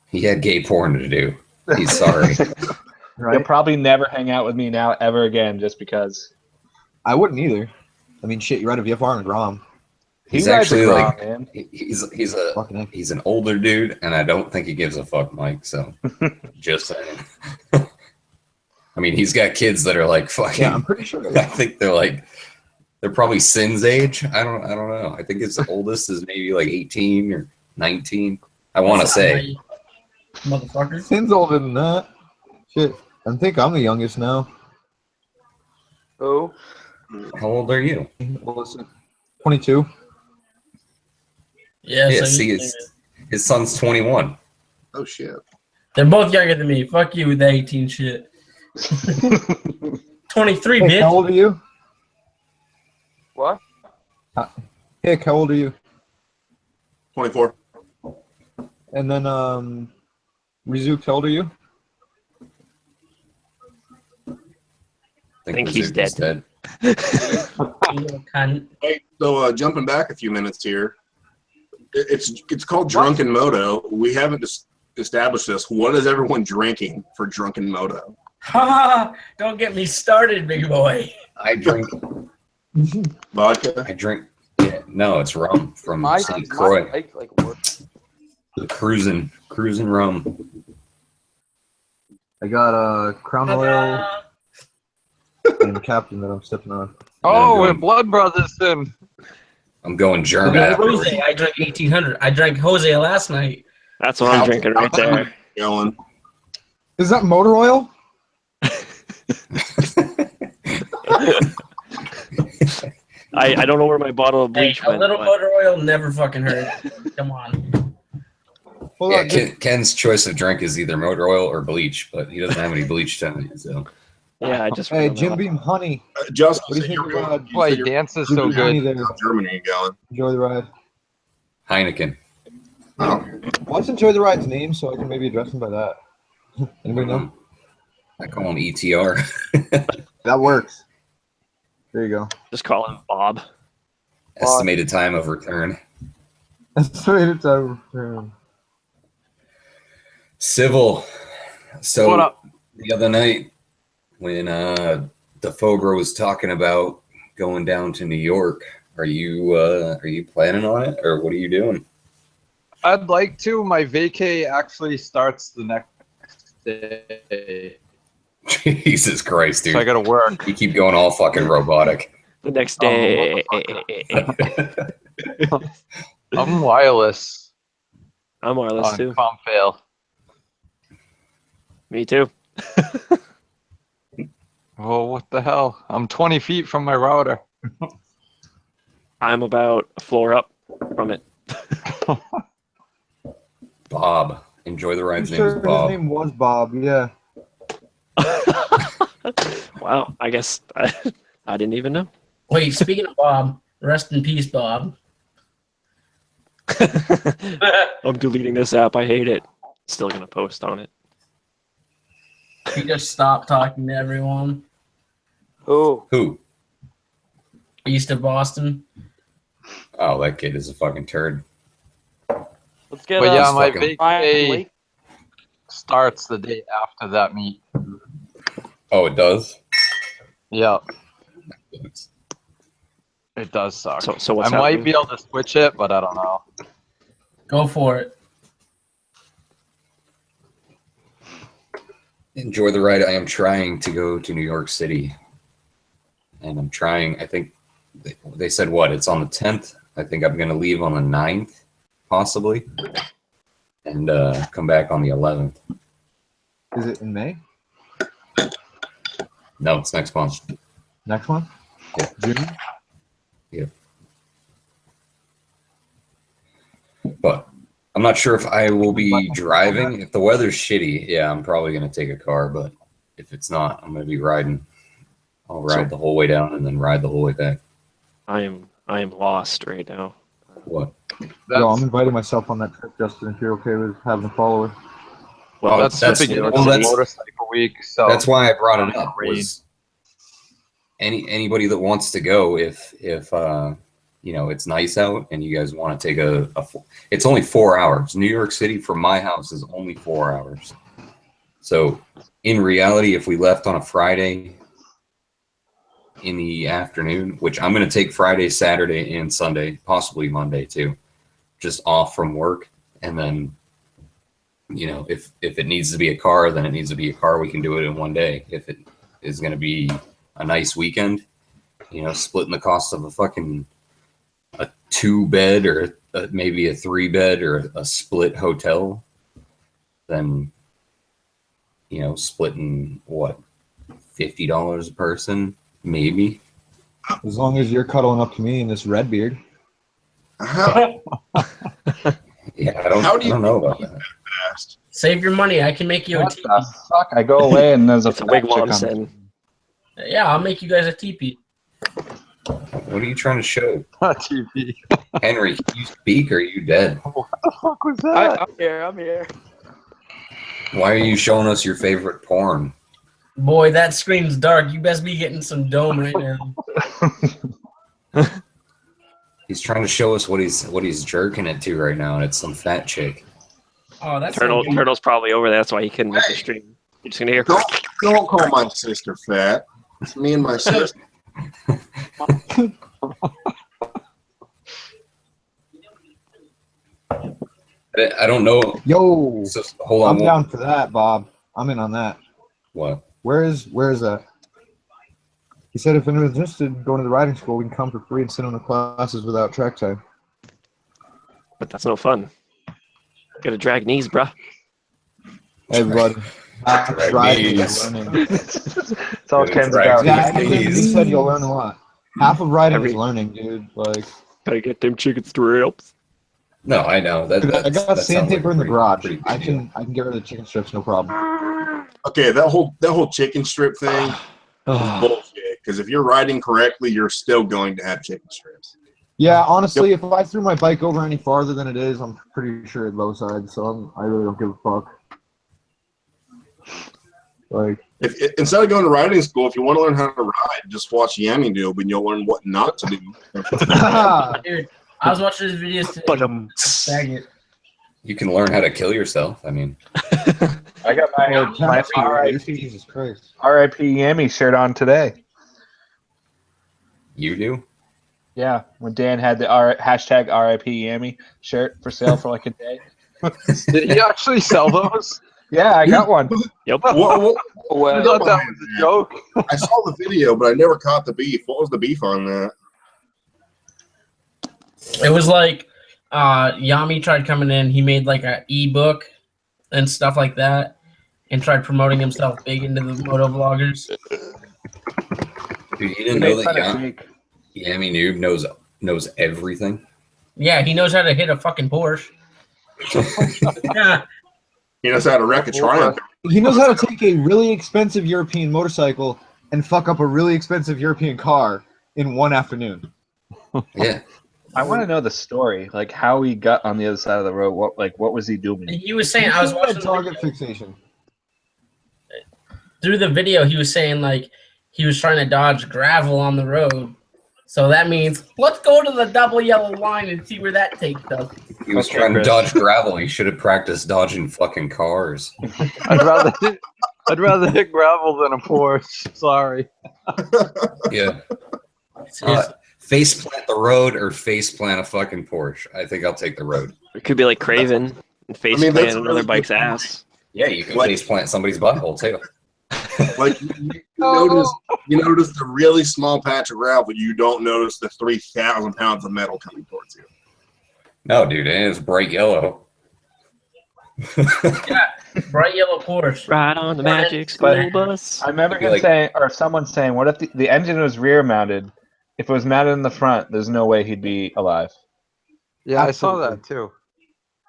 Speaker 2: He had gay porn to do. He's sorry.
Speaker 6: He'll probably never hang out with me now ever again just because.
Speaker 8: I wouldn't either. I mean, shit, you ride a VFR and a Grom.
Speaker 2: He's
Speaker 6: He rides a
Speaker 2: actually
Speaker 6: Grom,
Speaker 2: like
Speaker 6: man.
Speaker 2: he's an older dude, and I don't think he gives a fuck, Mike. So just saying. I mean, he's got kids that are like fucking.
Speaker 8: Yeah, I'm pretty sure.
Speaker 2: I think they're probably Sin's age. I don't know. I think his oldest is maybe like 18 or 19. I want to say.
Speaker 1: Motherfucker.
Speaker 8: Sin's older than that. Shit, I think I'm the youngest now.
Speaker 9: Oh.
Speaker 2: How old are you?
Speaker 8: 22.
Speaker 1: Yeah.
Speaker 2: Yeah.
Speaker 1: So
Speaker 2: See, his son's 21.
Speaker 3: oh shit.
Speaker 1: they're both younger than me. Fuck you with the 18 shit. 23,
Speaker 8: Hey,
Speaker 1: bitch.
Speaker 8: how old are you?
Speaker 9: What?
Speaker 8: Hick, how old are you?
Speaker 3: 24.
Speaker 8: And then, Rizook, how old are you?
Speaker 2: I
Speaker 5: think he's dead.
Speaker 1: You little cunt.
Speaker 3: Hey, so jumping back a few minutes here, it's called Drunken Moto. We haven't established this. What is everyone drinking for Drunken Moto?
Speaker 1: Ha! Don't get me started, big boy.
Speaker 2: I drink.
Speaker 3: Vodka.
Speaker 2: I drink. Yeah, no, it's rum from
Speaker 9: My
Speaker 2: St. Croix.
Speaker 9: bike like works.
Speaker 2: Cruising rum.
Speaker 8: I got a Crown Royal and Captain that I'm sipping on.
Speaker 7: Oh, we're blood brothers then.
Speaker 2: I'm going German.
Speaker 1: Jose, I drank 1800. I drank Jose last night.
Speaker 5: That's what I'm drinking right there.
Speaker 3: Going.
Speaker 8: Is that motor oil?
Speaker 5: I don't know where my bottle of bleach
Speaker 1: A
Speaker 5: went.
Speaker 1: little
Speaker 5: but-
Speaker 1: motor oil never fucking hurt. Come on.
Speaker 8: Hold
Speaker 2: Yeah,
Speaker 8: on, just-
Speaker 2: Ken's choice of drink is either motor oil or bleach, but he doesn't have any bleach tonight. So
Speaker 5: Yeah, I just.
Speaker 8: Hey, Jim Beam Honey.
Speaker 3: Justin,
Speaker 8: What do you
Speaker 3: said
Speaker 8: think
Speaker 3: you're
Speaker 8: of
Speaker 3: going. You
Speaker 7: Boy,
Speaker 3: said you're
Speaker 7: dance is
Speaker 8: Jim
Speaker 7: so
Speaker 8: Beam Honey
Speaker 7: good.
Speaker 8: there?
Speaker 3: Germany going.
Speaker 8: Enjoy the ride.
Speaker 2: Heineken.
Speaker 3: Oh,
Speaker 8: What's Enjoy the Ride's name so I can maybe address him by that? Anybody know?
Speaker 2: I call him ETR.
Speaker 8: That works. There you go.
Speaker 5: Just call him Bob.
Speaker 2: Estimated time of return.
Speaker 8: Estimated time.
Speaker 2: Civil. So
Speaker 7: What up?
Speaker 2: the other night when DeFogra was talking about going down to New York, are you planning on it or what are you doing?
Speaker 7: I'd like to. My vacay actually starts the next day.
Speaker 2: Jesus Christ, dude.
Speaker 7: So I gotta work.
Speaker 2: You keep going all fucking robotic.
Speaker 5: The next day.
Speaker 7: I'm wireless
Speaker 5: I'm wireless
Speaker 7: on
Speaker 5: too.
Speaker 7: Comfail.
Speaker 5: Me too.
Speaker 7: Oh, what the hell? I'm 20 feet from my router.
Speaker 5: I'm about a floor up from it.
Speaker 2: Bob. Enjoy the ride's
Speaker 8: I'm
Speaker 2: name is
Speaker 8: sure
Speaker 2: Bob.
Speaker 8: his name was Bob, yeah.
Speaker 5: Wow, I guess I didn't even know.
Speaker 1: Wait, speaking of Bob, rest in peace, Bob.
Speaker 5: I'm deleting this app. I hate it. Still gonna post on it.
Speaker 1: He just stopped talking to everyone.
Speaker 2: Who?
Speaker 1: East of Boston.
Speaker 2: Oh, that kid is a fucking turd.
Speaker 10: Let's get
Speaker 7: But yeah, my
Speaker 2: fucking-
Speaker 7: vacay starts the day after that meet.
Speaker 2: Oh, it does?
Speaker 7: Yeah, it does suck.
Speaker 5: So what's
Speaker 7: I might
Speaker 5: happening?
Speaker 7: be able to switch it, but I don't know.
Speaker 1: Go for it.
Speaker 2: Enjoy the ride. I am trying to go to New York City. And I'm trying, I think, they said what? It's on the 10th. I think I'm going to leave on the 9th, possibly. And come back on the 11th.
Speaker 8: Is it in May?
Speaker 2: No, it's next month.
Speaker 8: Next one?
Speaker 2: Yeah.
Speaker 8: June?
Speaker 2: Yeah. But I'm not sure if I will be driving. If the weather's shitty, yeah, I'm probably going to take a car. But if it's not, I'm going to be riding. I'll ride the whole way down and then ride the whole way back.
Speaker 5: I am lost right now.
Speaker 2: What?
Speaker 8: No, I'm inviting myself on that trip, Justin, if you're okay with having a follower.
Speaker 5: Well,
Speaker 2: Oh,
Speaker 7: That's the beginning of the motorcycle week. So
Speaker 2: That's why I brought it up.
Speaker 7: Great.
Speaker 2: Was anybody that wants to go, if you know it's nice out and you guys want to take it's only 4 hours. New York City from my house is only 4 hours. So in reality, if we left on a Friday in the afternoon, which I'm going to take Friday, Saturday, and Sunday, possibly Monday too, just off from work, and then. You know, if it needs to be a car, then it needs to be a car. We can do it in one day. If it is going to be a nice weekend, you know, splitting the cost of a 2-bed or maybe a 3-bed or a split hotel, then, you know, splitting what, $50 a person, maybe.
Speaker 8: As long as you're cuddling up to me in this red beard.
Speaker 3: How,
Speaker 2: Yeah, I don't know about that.
Speaker 3: fast?
Speaker 1: Save your money. I can make you a
Speaker 6: What
Speaker 1: teepee.
Speaker 6: the fuck? I go away and there's a
Speaker 5: It's a
Speaker 6: fat
Speaker 5: wigwam
Speaker 6: chick on-
Speaker 5: sin.
Speaker 1: Yeah, I'll make you guys a teepee.
Speaker 2: What are you trying to show?
Speaker 7: TV.
Speaker 2: Henry, can you speak or are you dead?
Speaker 7: What the fuck was that?
Speaker 10: I'm here.
Speaker 2: Why are you showing us your favorite porn?
Speaker 1: Boy, that screen's dark. You best be getting some dome right now.
Speaker 2: He's trying to show us what he's jerking it to right now, and it's some fat chick.
Speaker 1: Oh, that's
Speaker 5: Turtle's probably over there. That's why he couldn't make the stream. You're just gonna hear.
Speaker 3: Don't call my sister fat. It's me and my sister.
Speaker 2: I don't know.
Speaker 8: Yo,
Speaker 2: So, hold on.
Speaker 8: I'm down for that, Bob. I'm in on that.
Speaker 2: What?
Speaker 8: Where is that? He said if anyone's interested in going to the riding school, we can come for free and sit on the classes without track time.
Speaker 5: But that's no fun. Gotta drag knees, bruh.
Speaker 8: Hey, everybody.
Speaker 2: Drag
Speaker 8: Riding
Speaker 2: knees.
Speaker 8: is learning.
Speaker 6: It's all Ken's
Speaker 2: Drag
Speaker 6: about.
Speaker 8: Yeah,
Speaker 2: knees.
Speaker 8: he said you'll learn a lot. Half of riding is
Speaker 5: Every-
Speaker 8: learning, dude. Like,
Speaker 5: Gotta get them chicken strips.
Speaker 2: No, I know that.
Speaker 8: I got
Speaker 2: that sounds like
Speaker 8: sandpaper
Speaker 2: a
Speaker 8: in the
Speaker 2: pretty-
Speaker 8: garage.
Speaker 2: pretty
Speaker 8: I
Speaker 2: big deal.
Speaker 8: can get rid of the chicken strips, no problem.
Speaker 3: Okay, that whole chicken strip thing is bullshit. Because if you're riding correctly, you're still going to have chicken strips.
Speaker 8: Yeah, honestly, if I threw my bike over any farther than it is, I'm pretty sure it's low side. So I really don't give a fuck. Like,
Speaker 3: Instead of going to riding school, if you want to learn how to ride, just watch Yami do, and you'll learn what not to do.
Speaker 1: Dude, I was watching his videos today.
Speaker 5: But
Speaker 1: Faggot.
Speaker 2: You can learn how to kill yourself. I mean,
Speaker 6: I got my
Speaker 8: Jesus Christ.
Speaker 6: RIP Yami shirt on today.
Speaker 2: you do.
Speaker 6: Yeah, when Dan had the hashtag RIP Yami shirt for sale for like a day.
Speaker 7: Did he actually sell those?
Speaker 6: Yeah, I got one.
Speaker 5: Yep.
Speaker 3: What,
Speaker 7: I thought that was a joke.
Speaker 3: I saw the video, but I never caught the beef. What was the beef on that?
Speaker 1: It was like Yami tried coming in. He made like an ebook and stuff like that, and tried promoting himself big into the moto vloggers.
Speaker 2: Dude, you didn't know that Yami Noob knows everything.
Speaker 1: Yeah, he knows how to hit a fucking Porsche. Yeah.
Speaker 3: He knows how to wreck a Triumph.
Speaker 8: He knows how to take a really expensive European motorcycle and fuck up a really expensive European car in one afternoon.
Speaker 2: Yeah.
Speaker 6: I want to know the story, like how he got on the other side of the road. What was he doing?
Speaker 1: He was saying, I was watching the
Speaker 8: target
Speaker 1: video.
Speaker 8: fixation.
Speaker 1: Through the video, he was saying like he was trying to dodge gravel on the road. So that means let's go to the double yellow line and see where that takes us.
Speaker 2: He was trying to dodge gravel. He should have practiced dodging fucking cars.
Speaker 7: I'd rather hit gravel than a Porsche. Sorry.
Speaker 2: Yeah. Face plant the road or face plant a fucking Porsche. I think I'll take the road.
Speaker 5: It could be like Craven and face
Speaker 3: that's
Speaker 5: plant
Speaker 3: a
Speaker 5: another
Speaker 3: really
Speaker 5: bike's
Speaker 3: good point.
Speaker 5: ass.
Speaker 2: Yeah, you can face plant somebody's butthole too.
Speaker 3: Like you notice the really small patch of gravel. You don't notice the 3,000 pounds of metal coming towards you.
Speaker 2: No, dude, and it's bright yellow.
Speaker 1: Yeah, bright yellow Porsche.
Speaker 5: Ride on the magic school bus.
Speaker 6: I remember
Speaker 2: It'd be
Speaker 6: him
Speaker 2: like-
Speaker 6: saying, or someone saying, what if the engine was rear mounted? If it was mounted in the front, there's no way he'd be alive.
Speaker 7: Yeah, I
Speaker 8: Absolutely.
Speaker 7: saw that too.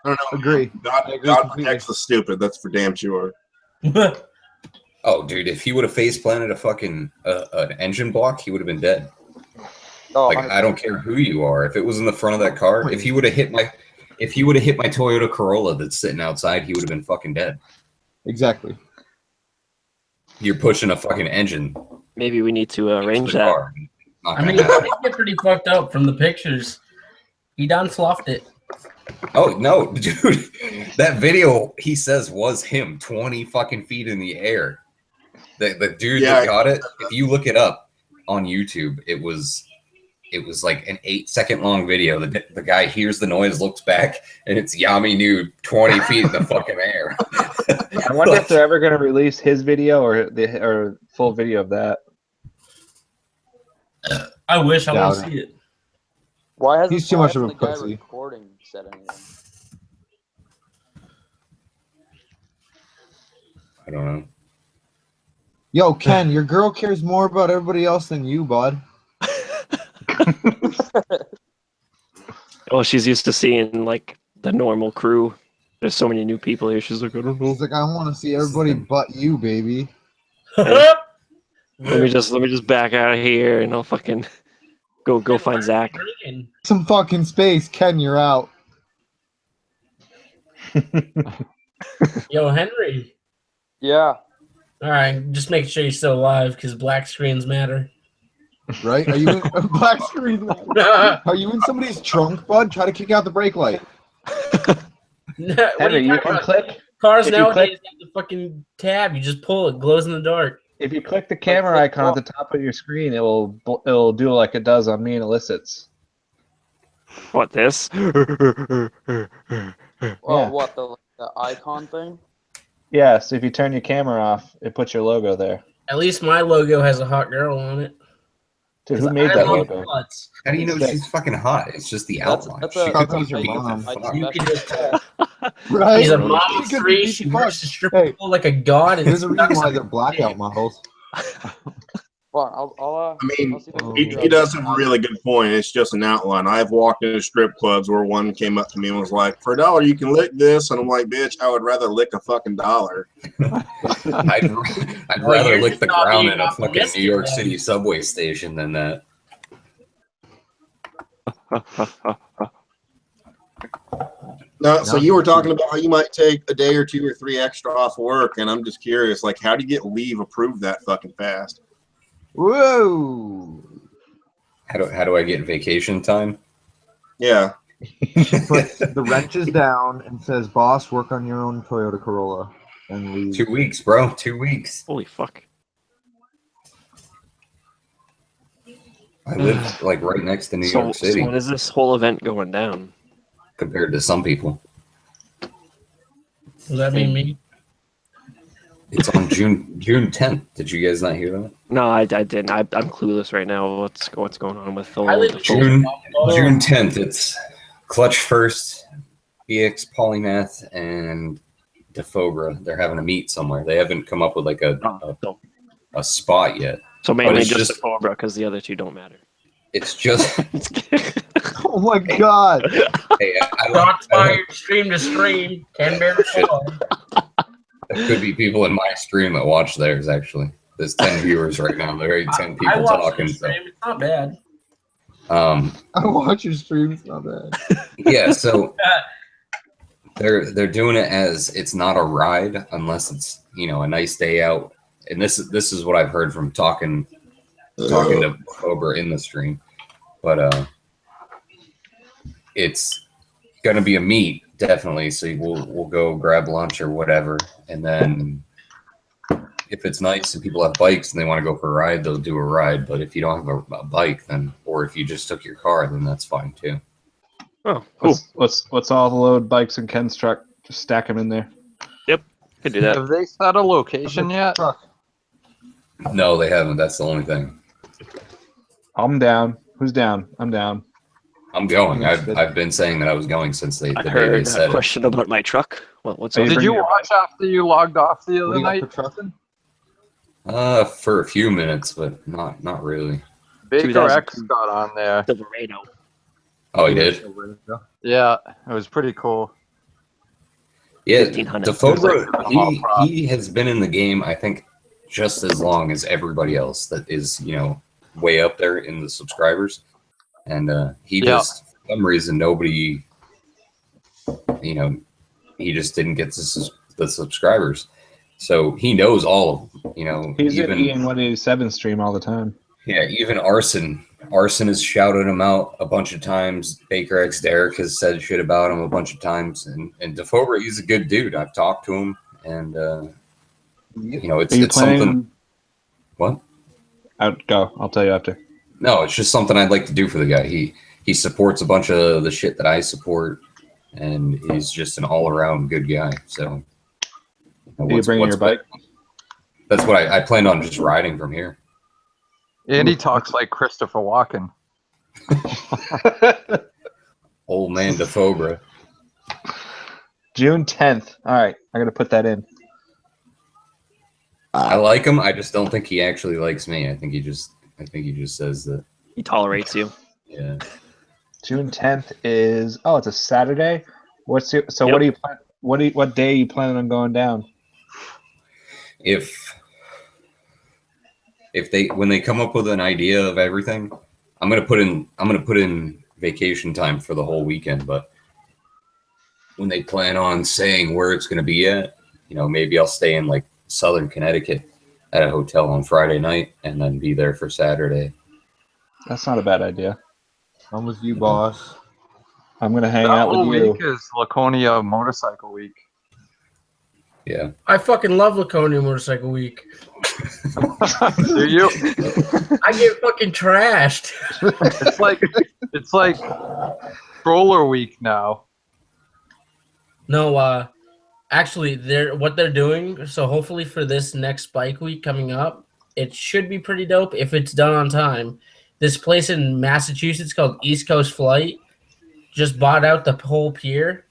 Speaker 3: I don't know.
Speaker 8: Agree.
Speaker 3: God,
Speaker 8: I agree
Speaker 3: God
Speaker 8: completely.
Speaker 3: protects the stupid. That's for damn sure.
Speaker 2: Oh, dude, if he would have face planted a fucking an engine block, he would have been dead.
Speaker 7: Oh,
Speaker 2: Like I don't care who you are. If it was in the front of that car, if he would have hit my Toyota Corolla that's sitting outside, he would have been fucking dead.
Speaker 8: Exactly.
Speaker 2: You're pushing a fucking engine.
Speaker 5: Maybe we need to
Speaker 2: into
Speaker 5: arrange
Speaker 2: the
Speaker 5: that.
Speaker 2: car. Not
Speaker 1: I mean,
Speaker 2: gonna
Speaker 1: he
Speaker 2: happen.
Speaker 1: did get pretty fucked up from the pictures. He done fluffed it.
Speaker 2: Oh no, dude! That video he says was him, 20 fucking feet in the air. The dude
Speaker 3: Yeah.
Speaker 2: that got it. If you look it up on YouTube, it was like an 8-second long video. The guy hears the noise, looks back, and it's Yami Noob 20 feet in the fucking air.
Speaker 6: I wonder if they're ever going to release his video or full video of that.
Speaker 1: I wish I want to
Speaker 8: Doubt
Speaker 1: see it.
Speaker 10: Why hasn't,
Speaker 8: He's too
Speaker 10: why
Speaker 8: much of
Speaker 10: hasn't
Speaker 8: a
Speaker 10: the guy
Speaker 8: pussy.
Speaker 10: recording said anything?
Speaker 2: I don't know.
Speaker 8: Yo, Ken, your girl cares more about everybody else than you, bud.
Speaker 5: Oh, she's used to seeing like the normal crew. There's so many new people here. She's like, I don't know.
Speaker 8: He's like, I want to see everybody but you, baby.
Speaker 5: Let me just back out of here and I'll fucking go find Zach.
Speaker 8: Some fucking space, Ken, you're out.
Speaker 1: Yo, Henry.
Speaker 10: Yeah.
Speaker 1: All right, just make sure you're still alive because black screens matter.
Speaker 8: Right? Are you in black screen? Are you in somebody's trunk, bud? Try to kick out the brake light.
Speaker 1: What are
Speaker 6: Henry, you
Speaker 1: talking
Speaker 6: can
Speaker 1: about?
Speaker 6: click.
Speaker 1: Cars
Speaker 6: if you
Speaker 1: nowadays have the fucking tab. You just pull it, glows in the dark.
Speaker 6: If you click the camera icon at the top of your screen, it'll do like it does on me and illicits.
Speaker 5: What, this?
Speaker 10: Well,
Speaker 6: Yeah.
Speaker 10: what the icon thing?
Speaker 6: Yeah, so if you turn your camera off, it puts your logo there.
Speaker 1: At least my logo has a hot girl on it.
Speaker 6: Dude, who
Speaker 1: 'Cause
Speaker 6: made
Speaker 1: I
Speaker 6: that
Speaker 1: love
Speaker 6: logo?
Speaker 1: butts.
Speaker 2: How do you know
Speaker 6: Sick.
Speaker 2: she's fucking hot? It's just the
Speaker 10: That's
Speaker 2: outline.
Speaker 10: that's
Speaker 2: She
Speaker 10: a
Speaker 2: could
Speaker 8: That's
Speaker 2: be
Speaker 8: your
Speaker 2: big as
Speaker 8: mom.
Speaker 2: fuck.
Speaker 1: You can just tell.
Speaker 8: Right?
Speaker 1: She's a
Speaker 5: Really?
Speaker 1: mom of
Speaker 8: She could
Speaker 1: three.
Speaker 8: be
Speaker 1: She
Speaker 8: beefy
Speaker 1: works
Speaker 8: fuck.
Speaker 1: the strip
Speaker 8: Hey,
Speaker 1: club like a god. And
Speaker 8: There's a reason
Speaker 1: sucks
Speaker 8: why
Speaker 1: at
Speaker 8: they're
Speaker 1: it.
Speaker 8: blackout models.
Speaker 10: Fine, I'll
Speaker 3: I mean,
Speaker 10: see if I can
Speaker 8: Oh.
Speaker 10: figure
Speaker 3: he
Speaker 10: out
Speaker 3: does
Speaker 10: the
Speaker 3: have a really good point. It's just an outline. I've walked into strip clubs where one came up to me and was like, "For $1, you can lick this," and I'm like, "Bitch, I would rather lick a fucking dollar."
Speaker 2: I'd
Speaker 1: Well,
Speaker 2: rather
Speaker 1: you're
Speaker 2: lick
Speaker 1: just
Speaker 2: the
Speaker 1: not
Speaker 2: ground
Speaker 1: being
Speaker 2: in a fucking
Speaker 1: optimistic,
Speaker 2: New York
Speaker 1: then.
Speaker 2: City subway station than that.
Speaker 3: No, so you were talking about how you might take a day or 2 or 3 extra off work, and I'm just curious, like, how do you get leave approved that fucking fast?
Speaker 8: Whoa!
Speaker 2: How do I get vacation time?
Speaker 3: Yeah.
Speaker 8: She puts the wrenches down and says, "Boss, work on your own Toyota Corolla," and leaves.
Speaker 2: 2 weeks, bro. 2 weeks.
Speaker 5: Holy fuck.
Speaker 2: I live like right next to New
Speaker 5: So,
Speaker 2: York City
Speaker 5: so when is this whole event going down?
Speaker 2: compared to some people.
Speaker 1: Does that mean me?
Speaker 2: It's on June 10th. Did you guys not hear that?
Speaker 5: No, I didn't. I'm clueless right now. What's going on with the
Speaker 1: I live in
Speaker 2: June 10th. It's Clutch First, BX Polymath, and Defobra. They're having a meet somewhere. They haven't come up with like a spot yet.
Speaker 5: So mainly
Speaker 2: it's
Speaker 5: just the Cobra because the other two don't matter.
Speaker 2: It's just
Speaker 8: Oh my god!
Speaker 2: hey,
Speaker 1: Shots fired, stream to stream. Can bear fall.
Speaker 2: there could be people in my stream that watch theirs actually. There's 10 viewers right now. There ain't 10
Speaker 1: I
Speaker 2: people
Speaker 1: watch
Speaker 2: talking.
Speaker 1: the stream. It's not bad.
Speaker 8: I watch your stream. It's not bad.
Speaker 2: Yeah, so they're doing it as it's not a ride unless it's a nice day out. And this is what I've heard from talking to Cobra in the stream, but it's gonna be a meet definitely. So we'll go grab lunch or whatever, and then if it's nice and people have bikes and they want to go for a ride, they'll do a ride. But if you don't have a bike, then or if you just took your car, then that's fine too.
Speaker 5: Oh, cool.
Speaker 6: Let's all load bikes in Ken's truck. Just stack them in there.
Speaker 5: Yep, could do that.
Speaker 7: Have they set a location yet?
Speaker 2: No, they haven't. That's the only thing.
Speaker 6: I'm down. Who's down? I'm down.
Speaker 2: I'm going. I've been saying that I was going since the
Speaker 5: I
Speaker 2: day they
Speaker 5: heard
Speaker 2: said
Speaker 5: a
Speaker 2: it.
Speaker 5: question about my truck. What's
Speaker 6: Are
Speaker 5: up?
Speaker 6: you
Speaker 7: Did you
Speaker 6: bringing your
Speaker 7: watch after you logged off the
Speaker 8: What
Speaker 7: other
Speaker 8: do you got
Speaker 7: night?
Speaker 8: for trucking?
Speaker 2: For a few minutes, but not really.
Speaker 7: Baker
Speaker 5: 2000.
Speaker 7: X got on there.
Speaker 5: Silverado.
Speaker 2: Oh, he did.
Speaker 7: Yeah, it was pretty cool.
Speaker 2: Yeah,
Speaker 5: 1500.
Speaker 2: Defobra, he has been in the game, I think, just as long as everybody else that is, way up there in the subscribers. And he just, for some reason, nobody, he just didn't get the subscribers. So he knows all of them,
Speaker 6: He's
Speaker 2: even
Speaker 6: in Ian 187 stream all the time.
Speaker 2: Yeah, even Arson has shouted him out a bunch of times. Baker X Derek has said shit about him a bunch of times, and Defobra, he's a good dude. I've talked to him, and it's something. What?
Speaker 6: I'll tell you after.
Speaker 2: No, it's just something I'd like to do for the guy. He supports a bunch of the shit that I support, and he's just an all around good guy. So,
Speaker 6: Are you bringing your bike?
Speaker 2: That's what I planned on just riding from here.
Speaker 7: And he talks like Christopher Walken.
Speaker 2: Old man Defobra.
Speaker 6: June 10th. All right, I'm gonna put that in.
Speaker 2: I like him. I just don't think he actually likes me. I think he just says that
Speaker 5: He tolerates you.
Speaker 2: Yeah.
Speaker 6: June 10th is it's a Saturday. What day are you planning on going down?
Speaker 2: When they come up with an idea of everything, I'm gonna put in vacation time for the whole weekend. But when they plan on saying where it's gonna be at, maybe I'll stay in like Southern Connecticut at a hotel on Friday night and then be there for Saturday.
Speaker 6: That's not a bad idea.
Speaker 8: I'm with you, boss.
Speaker 6: I'm gonna hang
Speaker 7: That
Speaker 6: out
Speaker 7: whole
Speaker 6: with you.
Speaker 7: week is Laconia Motorcycle Week.
Speaker 2: Yeah.
Speaker 1: I fucking love Laconia Motorcycle Week.
Speaker 7: Do you?
Speaker 1: I get fucking trashed.
Speaker 7: It's like stroller week now.
Speaker 1: No, actually, what they're doing. So hopefully for this next bike week coming up, it should be pretty dope if it's done on time. This place in Massachusetts called East Coast Flight just bought out the whole pier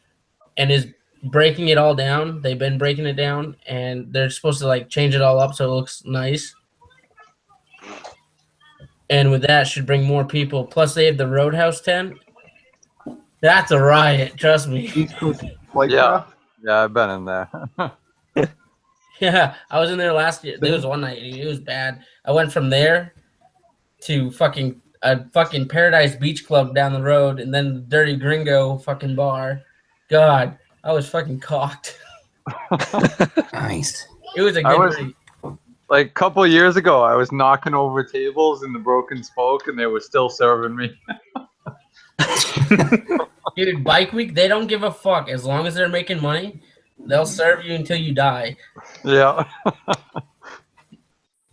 Speaker 1: and is breaking it all down. They've been breaking it down, and they're supposed to like change it all up so it looks nice. And with that, should bring more people. Plus, they have the Roadhouse tent. That's a riot, trust me.
Speaker 8: East Coast Flight
Speaker 7: Yeah.
Speaker 8: Craft?
Speaker 7: Yeah, I've been in there.
Speaker 1: Yeah, I was in there last year. There was one night. It was bad. I went from there to fucking Paradise Beach Club down the road, and then Dirty Gringo fucking bar. God, I was fucking cocked.
Speaker 2: Nice.
Speaker 1: It was a
Speaker 7: I
Speaker 1: good
Speaker 7: was-
Speaker 1: night.
Speaker 7: Like a couple of years ago, I was knocking over tables in the Broken Spoke, and they were still serving me.
Speaker 1: Dude, Bike Week, they don't give a fuck. As long as they're making money, they'll serve you until you die.
Speaker 7: Yeah.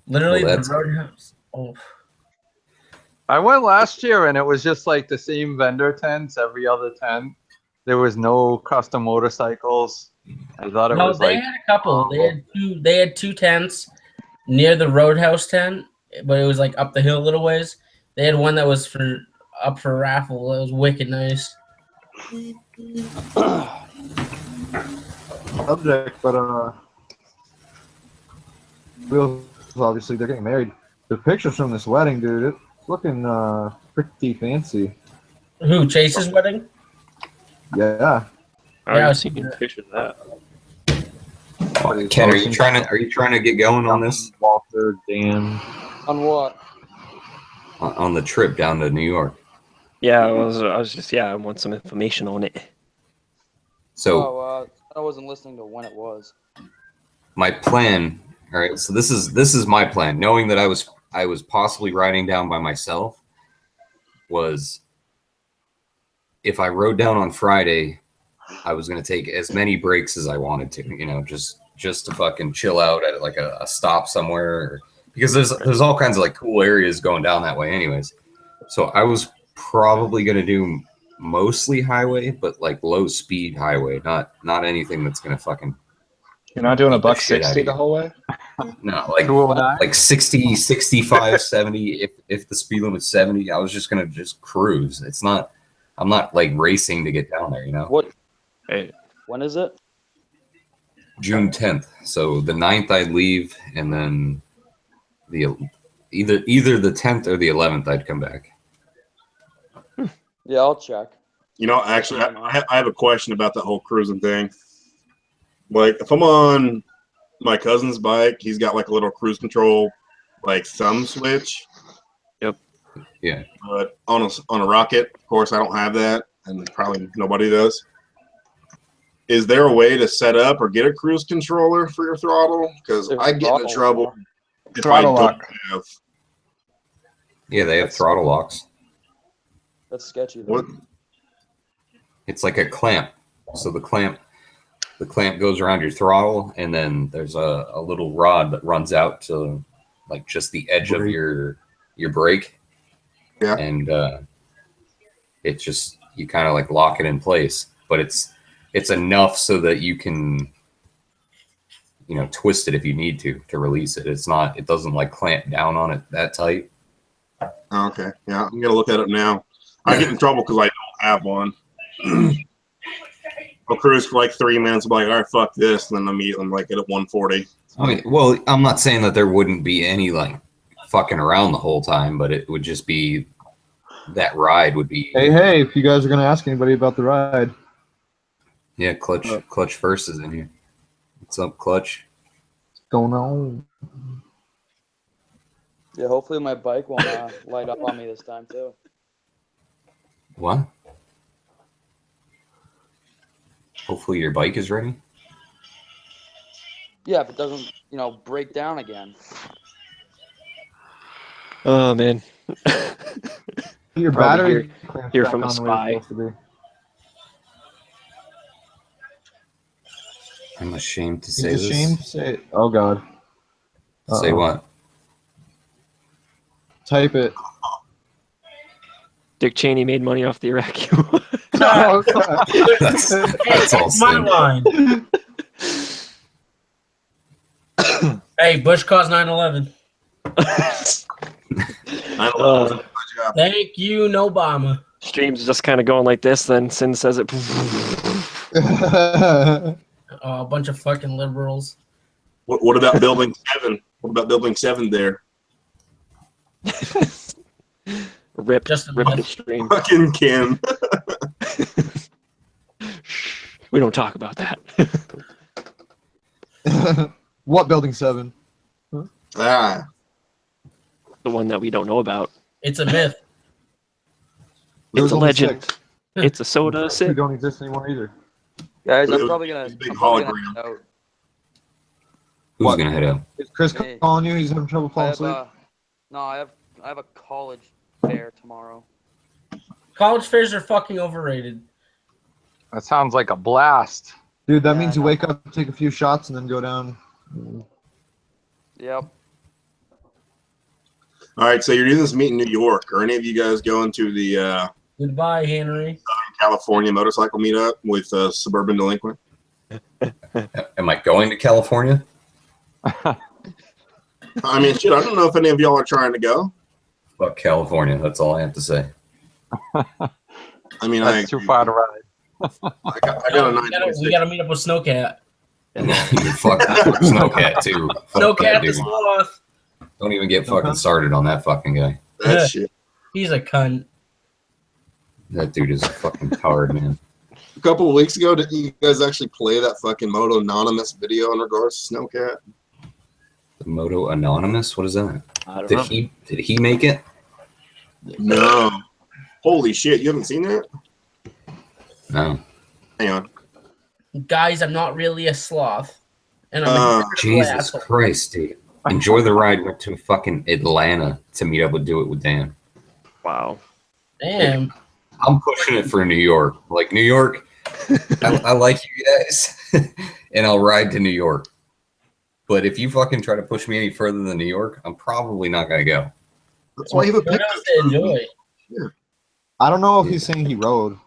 Speaker 1: Literally,
Speaker 2: Well,
Speaker 1: the Roadhouse. Oh,
Speaker 7: I went last year, and it was just like the same vendor tents every other tent. There was no custom motorcycles. I thought it
Speaker 1: no,
Speaker 7: was
Speaker 1: they
Speaker 7: like
Speaker 1: had a couple. They had two tents near the Roadhouse tent, but it was like up the hill a little ways. They had one that was up for raffle. It was wicked nice.
Speaker 8: Subject, but Wheels, obviously they're getting married. The pictures from this wedding, dude, it's looking pretty fancy.
Speaker 1: Who, Chase's wedding?
Speaker 8: Yeah.
Speaker 5: I
Speaker 1: Yeah,
Speaker 5: was seeing a picture of that.
Speaker 2: Ken, are you trying to get going on this?
Speaker 8: Walter, Dan.
Speaker 10: On what?
Speaker 2: On the trip down to New York.
Speaker 5: Yeah, I want some information on it.
Speaker 2: So
Speaker 10: I wasn't listening to when it was.
Speaker 2: my plan, all right, so this is my plan, knowing that I was possibly riding down by myself, was if I rode down on Friday, I was going to take as many breaks as I wanted to, you know, just to fucking chill out at like a stop somewhere, because there's all kinds of like cool areas going down that way anyways. So I was probably going to do mostly highway, but like low speed highway, not anything that's going to fucking.
Speaker 6: You're not doing a
Speaker 2: beat the
Speaker 6: buck
Speaker 2: shit out of
Speaker 6: 60
Speaker 2: you.
Speaker 6: the whole way?
Speaker 2: No, like
Speaker 6: 209?
Speaker 2: like 60, 65, 70. If the speed limit's 70, I was just gonna just cruise. I'm not like racing to get down there, you know.
Speaker 10: What?
Speaker 5: Hey,
Speaker 10: When is it?
Speaker 2: June 10th. So the 9th I'd leave, and then either the 10th or the 11th I'd come back.
Speaker 10: Yeah, I'll check.
Speaker 3: You know, actually, I have a question about that whole cruising thing. Like, if I'm on my cousin's bike, he's got like a little cruise control, like thumb switch.
Speaker 5: Yep.
Speaker 2: Yeah.
Speaker 3: But on a rocket, of course, I don't have that, and probably nobody does. Is there a way to set up or get a cruise controller for your throttle? Because
Speaker 10: There's
Speaker 3: I get into
Speaker 10: throttle
Speaker 3: trouble
Speaker 10: lock.
Speaker 3: if
Speaker 6: Throttle
Speaker 3: I don't
Speaker 6: lock.
Speaker 3: have.
Speaker 2: Yeah, they have throttle locks.
Speaker 10: That's sketchy. Though.
Speaker 3: What?
Speaker 2: It's like a clamp. So the clamp goes around your throttle, and then there's a little rod that runs out to like just the edge of your brake.
Speaker 3: Yeah.
Speaker 2: And it just, you kind of like lock it in place, but it's enough so that you can, you know, twist it if you need to release it. It doesn't like clamp down on it that tight.
Speaker 3: Oh, okay. Yeah, I'm gonna look at it now. I get in trouble because I don't have one. I'll cruise for like 3 minutes. I'm like, all right, fuck this, and then I'm like at 140.
Speaker 2: I mean, well, I'm not saying that there wouldn't be any like fucking around the whole time, but it would just be that ride would be.
Speaker 8: Hey, if you guys are gonna ask anybody about the ride.
Speaker 2: Yeah, Clutch First is in here. What's up, Clutch?
Speaker 8: What's going on?
Speaker 10: Yeah, hopefully my bike won't light up on me this time too.
Speaker 2: What? Hopefully your bike is ready.
Speaker 10: Yeah, if it doesn't, break down again.
Speaker 5: oh man.
Speaker 8: Your
Speaker 5: Probably
Speaker 8: battery.
Speaker 5: hear from a spy.
Speaker 2: I'm ashamed to say
Speaker 8: He's
Speaker 2: this.
Speaker 8: ashamed to say it. Oh God.
Speaker 2: Say what?
Speaker 8: Type it.
Speaker 5: Dick Cheney made money off the Iraqi war.
Speaker 2: That's all
Speaker 1: my
Speaker 2: sin.
Speaker 1: line. Hey, Bush caused 9/11. Thank you, Obama.
Speaker 5: Stream's just kind of going like this, then Sin says it.
Speaker 1: Oh, a bunch of fucking liberals.
Speaker 3: What about Building 7? What about Building 7 there?
Speaker 5: Rip
Speaker 1: Just
Speaker 5: the stream.
Speaker 3: Fucking Kim.
Speaker 5: We don't talk about that.
Speaker 8: What Building 7?
Speaker 3: Ah.
Speaker 5: The one that we don't know about.
Speaker 1: It's a myth.
Speaker 5: It's a
Speaker 8: only
Speaker 5: legend.
Speaker 8: 6.
Speaker 5: It's a soda
Speaker 8: They
Speaker 5: sip.
Speaker 8: don't exist anymore either.
Speaker 10: Guys,
Speaker 3: It
Speaker 10: I'm
Speaker 3: was
Speaker 10: probably gonna.
Speaker 3: a big
Speaker 10: I'm probably gonna
Speaker 3: hologram.
Speaker 10: head out.
Speaker 2: Who's
Speaker 8: What?
Speaker 2: gonna head out?
Speaker 8: Is Chris
Speaker 10: Me.
Speaker 8: calling you? He's having trouble
Speaker 10: I
Speaker 8: falling
Speaker 10: have
Speaker 8: asleep?
Speaker 10: no, I have a college fair tomorrow.
Speaker 1: College fairs are fucking overrated.
Speaker 7: That sounds like a blast.
Speaker 8: Dude, that
Speaker 10: Yeah,
Speaker 8: means you
Speaker 10: no.
Speaker 8: wake up, take a few shots, and then go down.
Speaker 10: Yep.
Speaker 3: All right, so you're doing this meet in New York. Are any of you guys going to the
Speaker 1: Goodbye, Henry.
Speaker 3: California motorcycle meetup with Suburban Delinquent?
Speaker 2: Am I going to California?
Speaker 3: I mean, shit, I don't know if any of y'all are trying to go.
Speaker 2: Fuck California. That's all I have to say.
Speaker 3: I mean,
Speaker 7: That's too far to ride.
Speaker 3: I got a
Speaker 1: We
Speaker 3: 926.
Speaker 1: gotta meet up with Snowcat.
Speaker 2: You fucking Snowcat too. Fuck that
Speaker 1: Snowcat the
Speaker 2: dude.
Speaker 1: sloth.
Speaker 2: Don't even get fucking started on that fucking guy.
Speaker 3: That shit.
Speaker 1: He's a cunt.
Speaker 2: That dude is a fucking coward, man.
Speaker 3: A couple of weeks ago, did you guys actually play that fucking Moto Anonymous video in regards to Snowcat?
Speaker 2: The Moto Anonymous? What is that?
Speaker 5: I don't know.
Speaker 2: Did he make it?
Speaker 3: No. Holy shit, you haven't seen that?
Speaker 2: No.
Speaker 3: Hang on.
Speaker 1: Guys, I'm not really a sloth. And I'm a
Speaker 2: Jesus
Speaker 1: asshole.
Speaker 2: Christ, dude. Enjoy the ride. Went to fucking Atlanta to meet up with Do It with Dan.
Speaker 5: Wow.
Speaker 1: Damn.
Speaker 2: I'm pushing it for New York. Like, New York, I like you guys, and I'll ride to New York. But if you fucking try to push me any further than New York, I'm probably not going to go.
Speaker 3: That's why you have a
Speaker 1: You're
Speaker 3: picture.
Speaker 1: gonna enjoy.
Speaker 8: I don't know if he's saying he rode.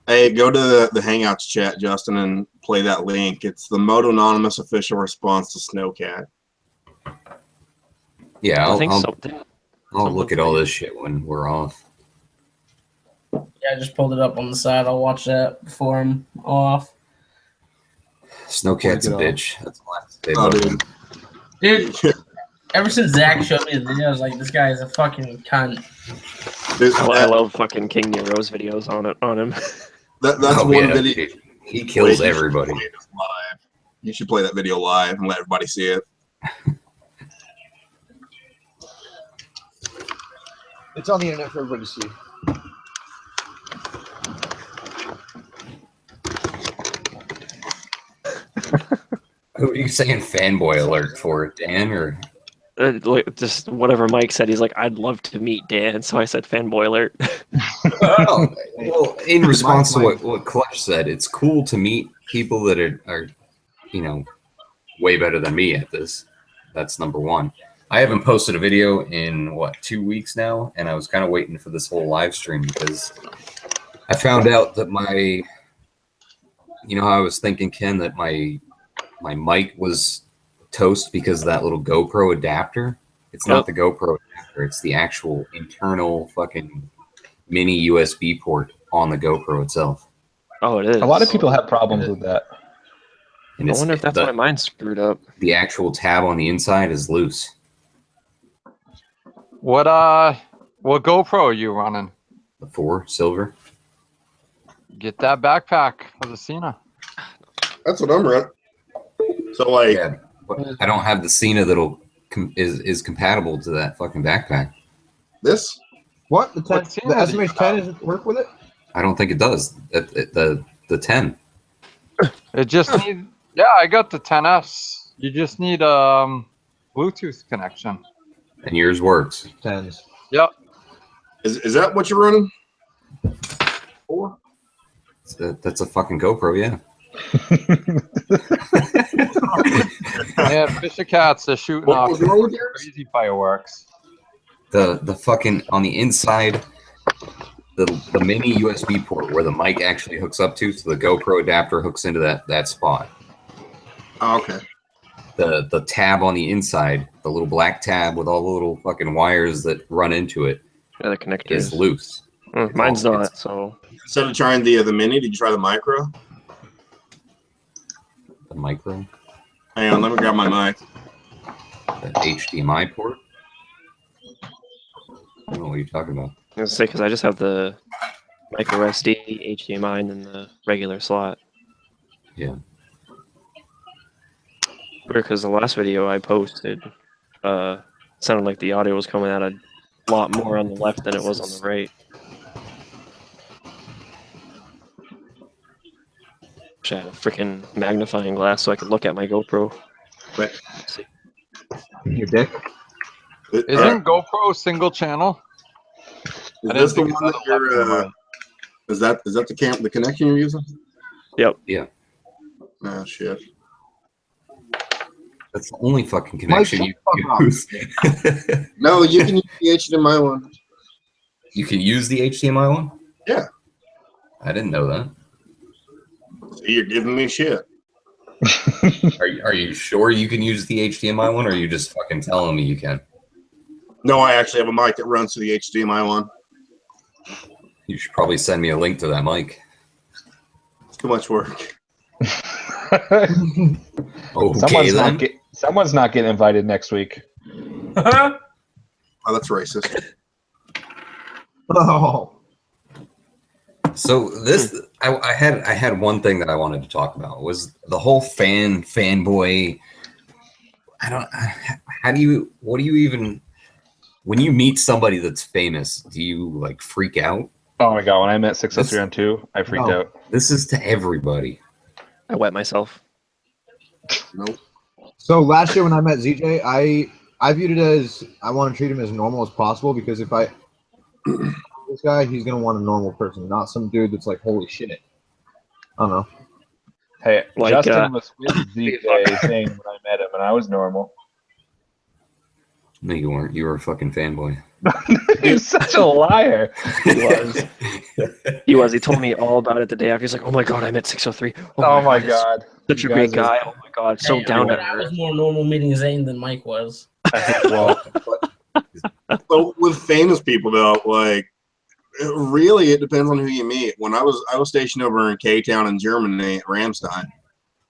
Speaker 3: Hey, go to the Hangouts chat, Justin, and play that link. It's the Moto Anonymous official response to Snowcat.
Speaker 2: Yeah,
Speaker 5: I
Speaker 2: I'll,
Speaker 5: think
Speaker 2: I'll,
Speaker 5: something.
Speaker 2: I'll look at all this shit when we're off.
Speaker 1: Yeah, I just pulled it up on the side. I'll watch that before I'm off.
Speaker 2: Snowcat's a
Speaker 8: Look it up.
Speaker 2: bitch. That's all I have to say
Speaker 3: Oh,
Speaker 2: about
Speaker 3: dude.
Speaker 2: him.
Speaker 1: Dude, ever since Zach showed me the video, I was like, this guy is a fucking cunt.
Speaker 5: I love fucking King Nero's videos on him.
Speaker 3: That's
Speaker 2: Oh,
Speaker 3: one
Speaker 2: yeah,
Speaker 3: video.
Speaker 2: dude. He kills
Speaker 3: Wait, you should
Speaker 2: everybody.
Speaker 3: play this live. You should play that video live and let everybody see it.
Speaker 8: It's on the internet for everybody to see.
Speaker 2: Who are you saying fanboy alert for, Dan? Or
Speaker 5: Like, just whatever Mike said, he's like, I'd love to meet Dan, so I said fanboy alert.
Speaker 2: oh, well, in response to
Speaker 8: Mike.
Speaker 2: what Clutch said, it's cool to meet people that are, you know, way better than me at this. That's number one. I haven't posted a video in, 2 weeks now, and I was kind of waiting for this whole live stream because I found out that my, you know how I was thinking, Ken, that my mic was toast because of that little GoPro adapter. It's not the GoPro adapter, it's the actual internal fucking mini USB port on the GoPro itself.
Speaker 5: Oh, it is.
Speaker 6: A lot of people have problems with that.
Speaker 2: And
Speaker 5: I
Speaker 2: it's
Speaker 5: wonder if that's why mine's screwed up.
Speaker 2: the actual tab on the inside is loose.
Speaker 7: What GoPro are you running?
Speaker 2: The 4 silver.
Speaker 7: Get that backpack of the Cena.
Speaker 3: That's what I'm running. So, like,
Speaker 2: Yeah, but I don't have the Cena that'll is compatible to that fucking backpack.
Speaker 3: this?
Speaker 8: What? The 10,
Speaker 7: What scene
Speaker 8: the
Speaker 7: is it?
Speaker 8: SMH 10 doesn't work with it?
Speaker 2: I don't think it does. The 10.
Speaker 7: It just need. Yeah, I got the 10s. You just need Bluetooth connection.
Speaker 2: And yours works.
Speaker 8: 10s.
Speaker 7: Yep.
Speaker 3: Is that what you're running? 4?
Speaker 2: That's a fucking GoPro, yeah.
Speaker 7: Yeah, Fisher Cats, they're shooting
Speaker 3: What
Speaker 7: off
Speaker 3: was wrong with yours?
Speaker 7: crazy fireworks.
Speaker 2: The fucking on the inside the mini USB port where the mic actually hooks up to, so the GoPro adapter hooks into that spot.
Speaker 3: Oh, okay.
Speaker 2: The tab on the inside, the little black tab with all the little fucking wires that run into it,
Speaker 5: Yeah, the connector
Speaker 2: is loose.
Speaker 5: Mine's not. So
Speaker 3: instead of trying the mini, did you try the micro?
Speaker 2: The micro.
Speaker 3: Hang on, let me grab my mic.
Speaker 2: The HDMI port. I don't know what you're talking about.
Speaker 5: I was gonna say because I just have the micro SD, HDMI, and then the regular slot.
Speaker 2: Yeah.
Speaker 5: Because the last video I posted, sounded like the audio was coming out a lot more on the left than it was on the right. Wish I had a freaking magnifying glass so I could look at my GoPro.
Speaker 3: But
Speaker 8: Your dick.
Speaker 7: Isn't GoPro single channel?
Speaker 3: Is this the one that you're? Is that the connection you're using?
Speaker 5: Yep.
Speaker 2: Yeah.
Speaker 3: Oh shit.
Speaker 2: That's the only fucking connection you can use.
Speaker 3: No, you can use the HDMI one.
Speaker 2: You can use the HDMI one?
Speaker 3: Yeah.
Speaker 2: I didn't know that.
Speaker 3: See, you're giving me shit.
Speaker 2: Are you sure you can use the HDMI one, or are you just fucking telling me you can?
Speaker 3: No, I actually have a mic that runs to the HDMI one.
Speaker 2: You should probably send me a link to that mic.
Speaker 3: It's too much work.
Speaker 2: Okay,
Speaker 6: someone's not getting invited next week.
Speaker 3: Oh, that's racist.
Speaker 8: Oh.
Speaker 2: So this, I had one thing that I wanted to talk about was the whole fanboy. What do you even, when you meet somebody that's famous, do you like freak out?
Speaker 6: Oh my god, when I met 603 on 2, I freaked out.
Speaker 2: This is to everybody.
Speaker 5: I wet myself.
Speaker 3: Nope.
Speaker 8: So last year when I met ZJ, I viewed it as I want to treat him as normal as possible, because if I this guy, he's gonna want a normal person, not some dude that's like, holy shit. I don't know.
Speaker 6: Hey,
Speaker 5: Like,
Speaker 6: Justin was with ZJ saying when I met him, and I was normal.
Speaker 2: No, you weren't. You were a fucking fanboy.
Speaker 6: He's such a liar.
Speaker 5: He was. He was. He told me all about it the day after. He's like, "Oh my god, I met 603.
Speaker 6: Oh my god,
Speaker 5: such a great guy. Oh my god, so down to
Speaker 1: I was
Speaker 5: earth."
Speaker 1: more normal meeting Zane than Mike was.
Speaker 3: Well, so with famous people though, like really, it depends on who you meet. When I was stationed over in K-Town in Germany at Ramstein,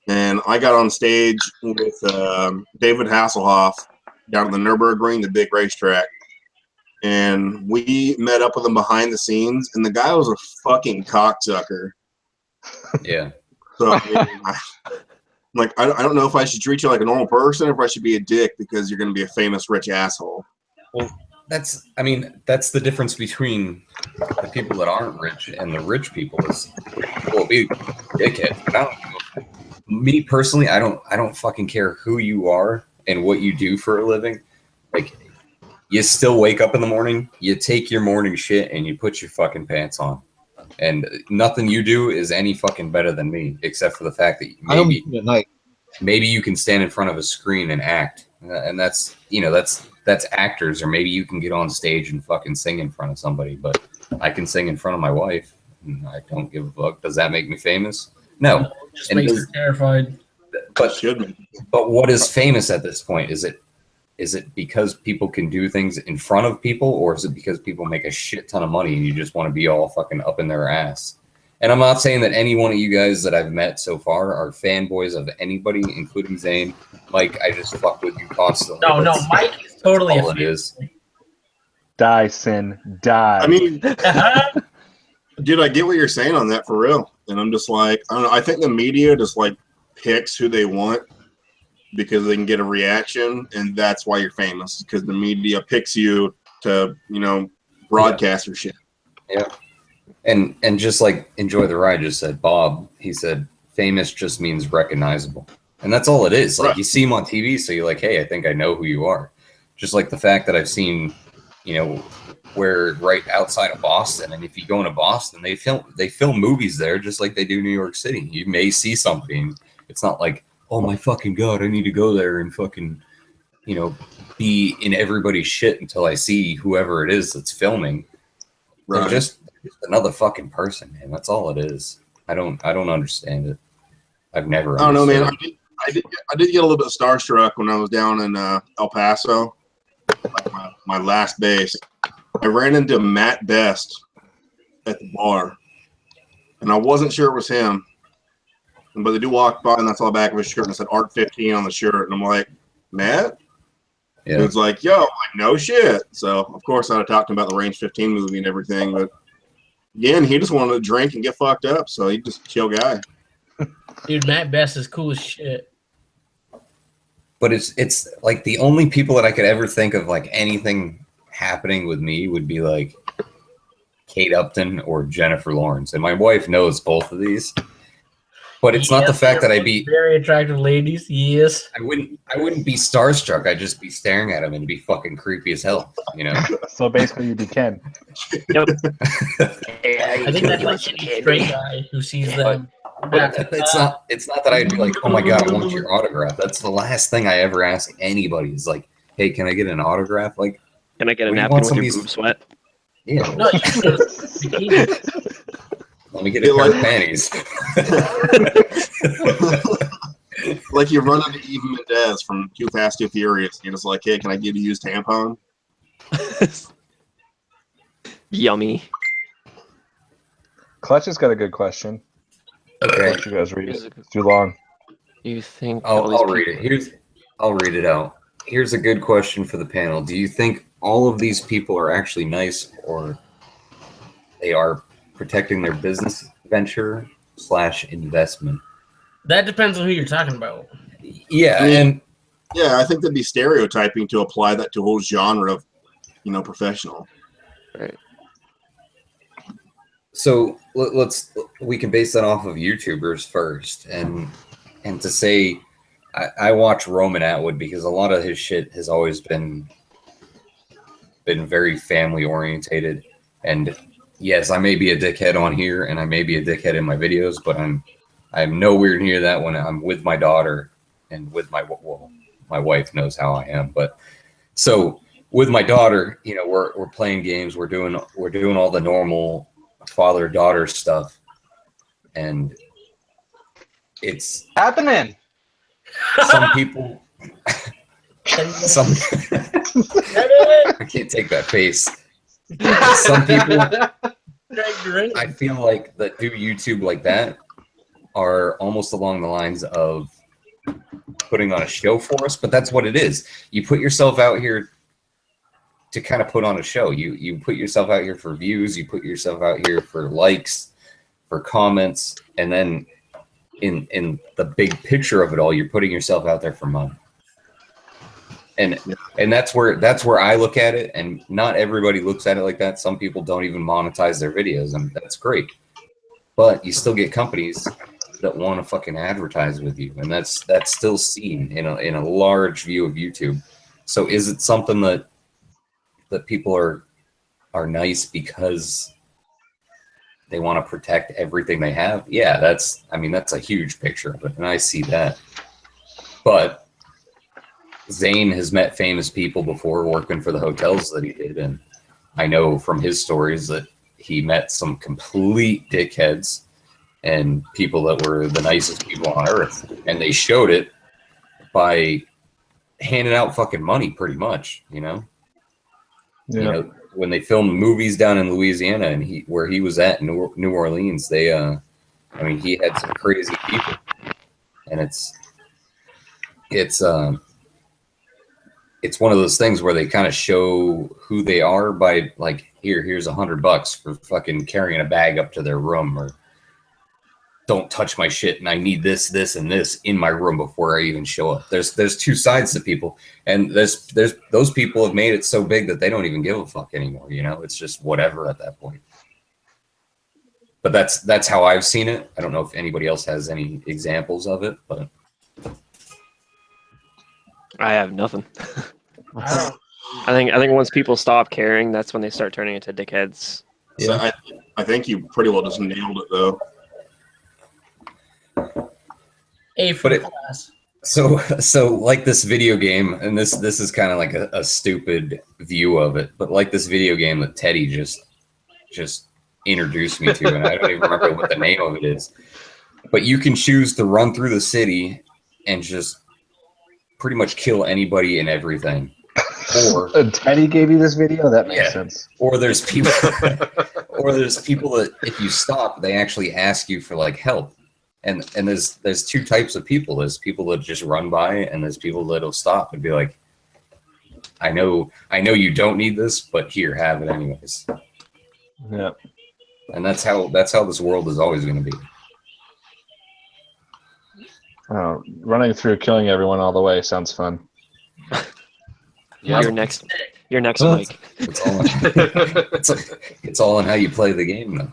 Speaker 3: and I got on stage with David Hasselhoff down at the Nürburgring, the big racetrack. And we met up with him behind the scenes, and the guy was a fucking cocksucker.
Speaker 2: Yeah.
Speaker 3: So, I don't know if I should treat you like a normal person or if I should be a dick because you're going to be a famous rich asshole.
Speaker 2: Well, that's the difference between the people that aren't rich and the rich people is, well, be dickhead. But me personally, I don't fucking care who you are and what you do for a living. Like, you still wake up in the morning, you take your morning shit, and you put your fucking pants on. And nothing you do is any fucking better than me, except for the fact that maybe you can stand in front of a screen and act. And that's actors, or maybe you can get on stage and fucking sing in front of somebody. But I can sing in front of my wife, and I don't give a fuck. Does that make me famous? No.
Speaker 1: It just makes me terrified.
Speaker 2: But what is famous at this point? Is it because people can do things in front of people, or is it because people make a shit ton of money and you just want to be all fucking up in their ass? And I'm not saying that any one of you guys that I've met so far are fanboys of anybody, including Zane. Mike, I just fuck with you constantly.
Speaker 1: No, Mike is totally
Speaker 2: all it is.
Speaker 6: Die, Sin, die.
Speaker 3: I mean, dude, I get what you're saying on that for real. And I'm just like, I don't know. I think the media just like picks who they want because they can get a reaction, and that's why you're famous, because the media picks you to, broadcast your shit.
Speaker 2: Yeah. And just like Enjoy the Ride just said, Bob, he said, famous just means recognizable. And that's all it is. Like, you see him on TV, so you're like, hey, I think I know who you are. Just like the fact that I've seen, where right outside of Boston, and if you go into Boston, they film movies there just like they do New York City. You may see something. It's not like, oh my fucking god, I need to go there and fucking, be in everybody's shit until I see whoever it is that's filming. Right. They're just another fucking person, man. That's all it is. I don't understand it. I've never.
Speaker 3: I don't know, man.
Speaker 2: understood
Speaker 3: I did get a little bit starstruck when I was down in El Paso, like my last base. I ran into Matt Best at the bar, and I wasn't sure it was him. But they do walk by, and that's on the back of his shirt, and it said Art 15 on the shirt. And I'm like, Matt?
Speaker 2: Yeah.
Speaker 3: It's like, yo, I'm like, no shit. So, of course, I talked about the Range 15 movie and everything. But, again, he just wanted to drink and get fucked up. So, he's just a chill guy.
Speaker 1: Dude, Matt Best is cool as shit.
Speaker 2: But it's like the only people that I could ever think of like anything happening with me would be like Kate Upton or Jennifer Lawrence. And my wife knows both of these. But it's not the fact that I'd be
Speaker 1: very attractive ladies. Yes,
Speaker 2: I wouldn't be starstruck. I'd just be staring at them and be fucking creepy as hell. You know.
Speaker 6: So basically, you'd be Ken.
Speaker 5: Yep.
Speaker 1: I think that's like any straight guy who sees them.
Speaker 2: But it's not that I'd be like, oh my god, I want your autograph. That's the last thing I ever ask anybody is like, hey, can I get an autograph? Like,
Speaker 5: can I get a napkin with your boob sweat?
Speaker 2: Yeah.
Speaker 1: No,
Speaker 2: let me get a pair of panties.
Speaker 3: Like you run into Eva Mendes from Too Fast, Too Furious. You're just like, hey, can I get a used tampon?
Speaker 5: Yummy.
Speaker 6: Clutch has got a good question.
Speaker 2: Okay.
Speaker 6: Let you guys read it. It's too long.
Speaker 5: You think
Speaker 2: I'll read it. I'll read it out. Here's a good question for the panel. Do you think all of these people are actually nice, or they are protecting their business venture / investment?
Speaker 1: That depends on who you're talking about.
Speaker 2: Yeah,
Speaker 3: I think that'd be stereotyping to apply that to a whole genre of, professional.
Speaker 5: Right.
Speaker 2: So we can base that off of YouTubers first, and to say I watch Roman Atwood because a lot of his shit has always been very family orientated, and yes, I may be a dickhead on here and I may be a dickhead in my videos, but I'm nowhere near that when I'm with my daughter and with my wife knows how I am. But so with my daughter, we're playing games, we're doing all the normal father-daughter stuff, and it's
Speaker 7: happening.
Speaker 2: Some people I can't take that face. Some people, I feel like, that do YouTube like that are almost along the lines of putting on a show for us, but that's what it is. You put yourself out here to kind of put on a show. You put yourself out here for views, you put yourself out here for likes, for comments, and then in the big picture of it all, you're putting yourself out there for money. And that's where I look at it, and not everybody looks at it like that. Some people don't even monetize their videos, and that's great. But you still get companies that want to fucking advertise with you, and that's still seen in a large view of YouTube. So is it something that people are nice because they want to protect everything they have? Yeah, that's a huge picture of it, and I see that. But Zane has met famous people before working for the hotels that he did, and I know from his stories that he met some complete dickheads and people that were the nicest people on earth, and they showed it by handing out fucking money, pretty much.
Speaker 6: Yeah.
Speaker 2: When they filmed movies down in Louisiana and where he was at in New Orleans, they he had some crazy people, and it's one of those things where they kind of show who they are by like, here's $100 for fucking carrying a bag up to their room, or don't touch my shit and I need this, and this in my room before I even show up. There's two sides to people, and there's those people have made it so big that they don't even give a fuck anymore. It's just whatever at that point. But that's how I've seen it. I don't know if anybody else has any examples of it, but
Speaker 5: I have nothing. I think once people stop caring, that's when they start turning into dickheads.
Speaker 3: So I think you pretty well just nailed it, though.
Speaker 1: A for class.
Speaker 2: So like this video game, and this is kind of like a stupid view of it, but like this video game that Teddy just introduced me to, and I don't even remember what the name of it is. But you can choose to run through the city and just pretty much kill anybody and everything. Or
Speaker 6: Teddy gave you this video? That makes sense.
Speaker 2: Or there's people that if you stop, they actually ask you for like help. And there's two types of people. There's people that just run by, and there's people that'll stop and be like, I know you don't need this, but here, have it anyways.
Speaker 6: Yeah.
Speaker 2: And that's how this world is always going to be.
Speaker 6: Running through killing everyone all the way sounds fun.
Speaker 5: Yeah, you're next, Mike.
Speaker 2: It's all on how you play the game, though.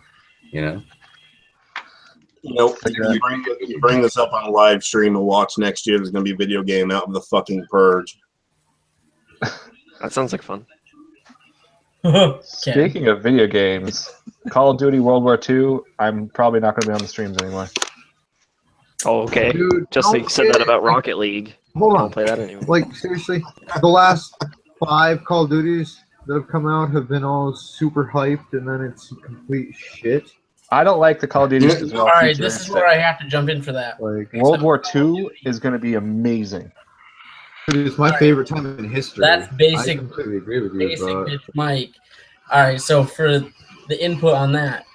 Speaker 2: You know.
Speaker 3: You bring this up on a live stream and watch next year. There's going to be a video game out of the fucking Purge.
Speaker 5: That sounds like fun.
Speaker 6: Speaking of video games, Call of Duty World War II, I'm probably not going to be on the streams anymore.
Speaker 5: Oh, okay.
Speaker 8: Dude,
Speaker 5: just like you said that about Rocket League.
Speaker 8: Hold on.
Speaker 5: I don't play that anymore.
Speaker 8: Like, seriously, the last 5 Call of Duties that have come out have been all super hyped, and then it's complete shit.
Speaker 6: I don't like the Call of Duty as well.
Speaker 1: All right, this is where I have to jump in for that.
Speaker 8: Like,
Speaker 6: World War II is going to be amazing.
Speaker 8: It's my favorite time in history.
Speaker 1: That's basic.
Speaker 8: I completely agree with you,
Speaker 1: Basic
Speaker 8: but
Speaker 1: bitch Mike. All right, so for the input on that,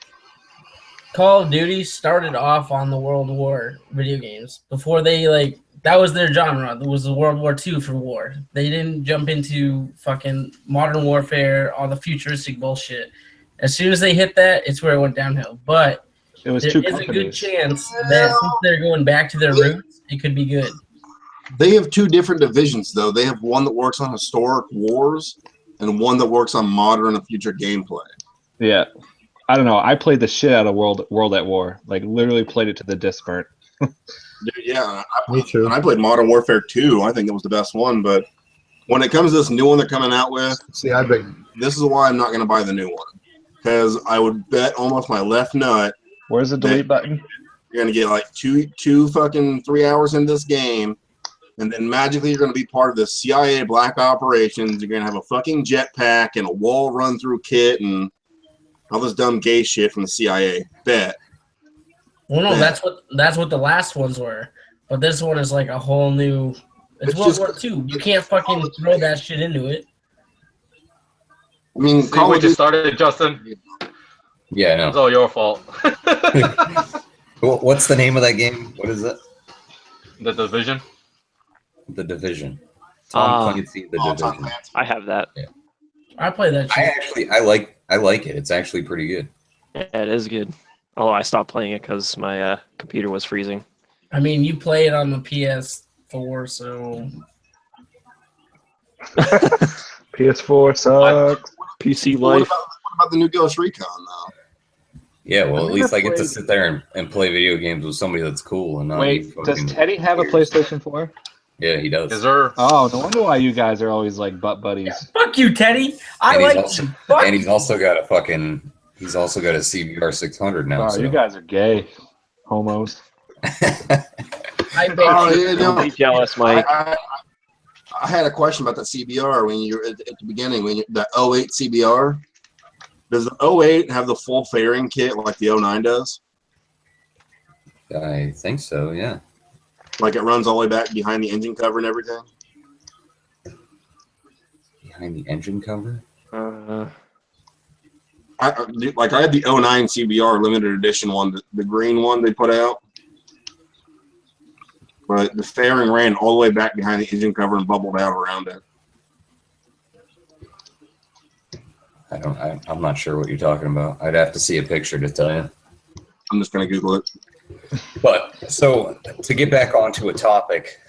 Speaker 1: Call of Duty started off on the World War video games before they that was their genre. It was the World War II for war. They didn't jump into fucking modern warfare, all the futuristic bullshit. As soon as they hit that, it's where it went downhill. But
Speaker 6: it was
Speaker 1: there is a good chance that since they're going back to their roots, it could be good.
Speaker 3: They have 2 different divisions, though. They have one that works on historic wars and one that works on modern and future gameplay.
Speaker 6: Yeah. I don't know. I played the shit out of World at War. Like, literally played it to the disc burnt.
Speaker 3: Dude, yeah.
Speaker 8: Me too.
Speaker 3: And I played Modern Warfare 2. I think it was the best one. But when it comes to this new one they're coming out with, this is why I'm not going to buy the new one. Because I would bet almost my left nut.
Speaker 6: Where's the delete button?
Speaker 3: You're going to get like two fucking 3 hours in this game. And then magically you're going to be part of the CIA black operations. You're going to have a fucking jetpack and a wall run through kit and all this dumb gay shit from the CIA. Bet.
Speaker 1: Well, no, that's what the last ones were. But this one is like a whole new. It's World War II. You can't fucking throw that shit into it.
Speaker 3: I mean,
Speaker 11: see what you started, Justin.
Speaker 2: Yeah, I know.
Speaker 11: It's all your fault.
Speaker 2: What's the name of that game? What is it?
Speaker 11: The Division.
Speaker 2: The Division. Tom Clancy, The Division.
Speaker 5: I have that.
Speaker 2: Yeah.
Speaker 1: I play that shit.
Speaker 2: I like it. It's actually pretty good.
Speaker 5: Yeah, it is good. Although I stopped playing it because my computer was freezing.
Speaker 1: I mean, you play it on the PS4, so.
Speaker 6: PS4 sucks.
Speaker 5: PC
Speaker 3: What
Speaker 5: life.
Speaker 3: about the new Ghost Recon, though?
Speaker 2: Yeah, well, at least I get to sit there and play video games with somebody that's cool and not.
Speaker 6: Wait, does Teddy have a PlayStation 4?
Speaker 2: Yeah, he does.
Speaker 11: Is there?
Speaker 6: Oh, no wonder why you guys are always like butt buddies.
Speaker 1: Fuck you, Teddy.
Speaker 2: And he's also got a fucking. He's also got a CBR 600 now.
Speaker 6: Oh,
Speaker 2: so.
Speaker 6: you guys are gay, homos.
Speaker 5: Don't be jealous, Mike.
Speaker 3: I had a question about the CBR when you're at the beginning, when the 08 CBR. Does the 08 have the full fairing kit like the 09 does?
Speaker 2: I think so, yeah.
Speaker 3: Like it runs all the way back behind the engine cover and everything?
Speaker 2: Behind the engine cover?
Speaker 3: I had the 09 CBR limited edition one, the green one they put out. But the fairing ran all the way back behind the engine cover and bubbled out around it.
Speaker 2: I'm not sure what you're talking about. I'd have to see a picture to tell you.
Speaker 3: I'm just going to Google it.
Speaker 2: But so to get back onto a topic,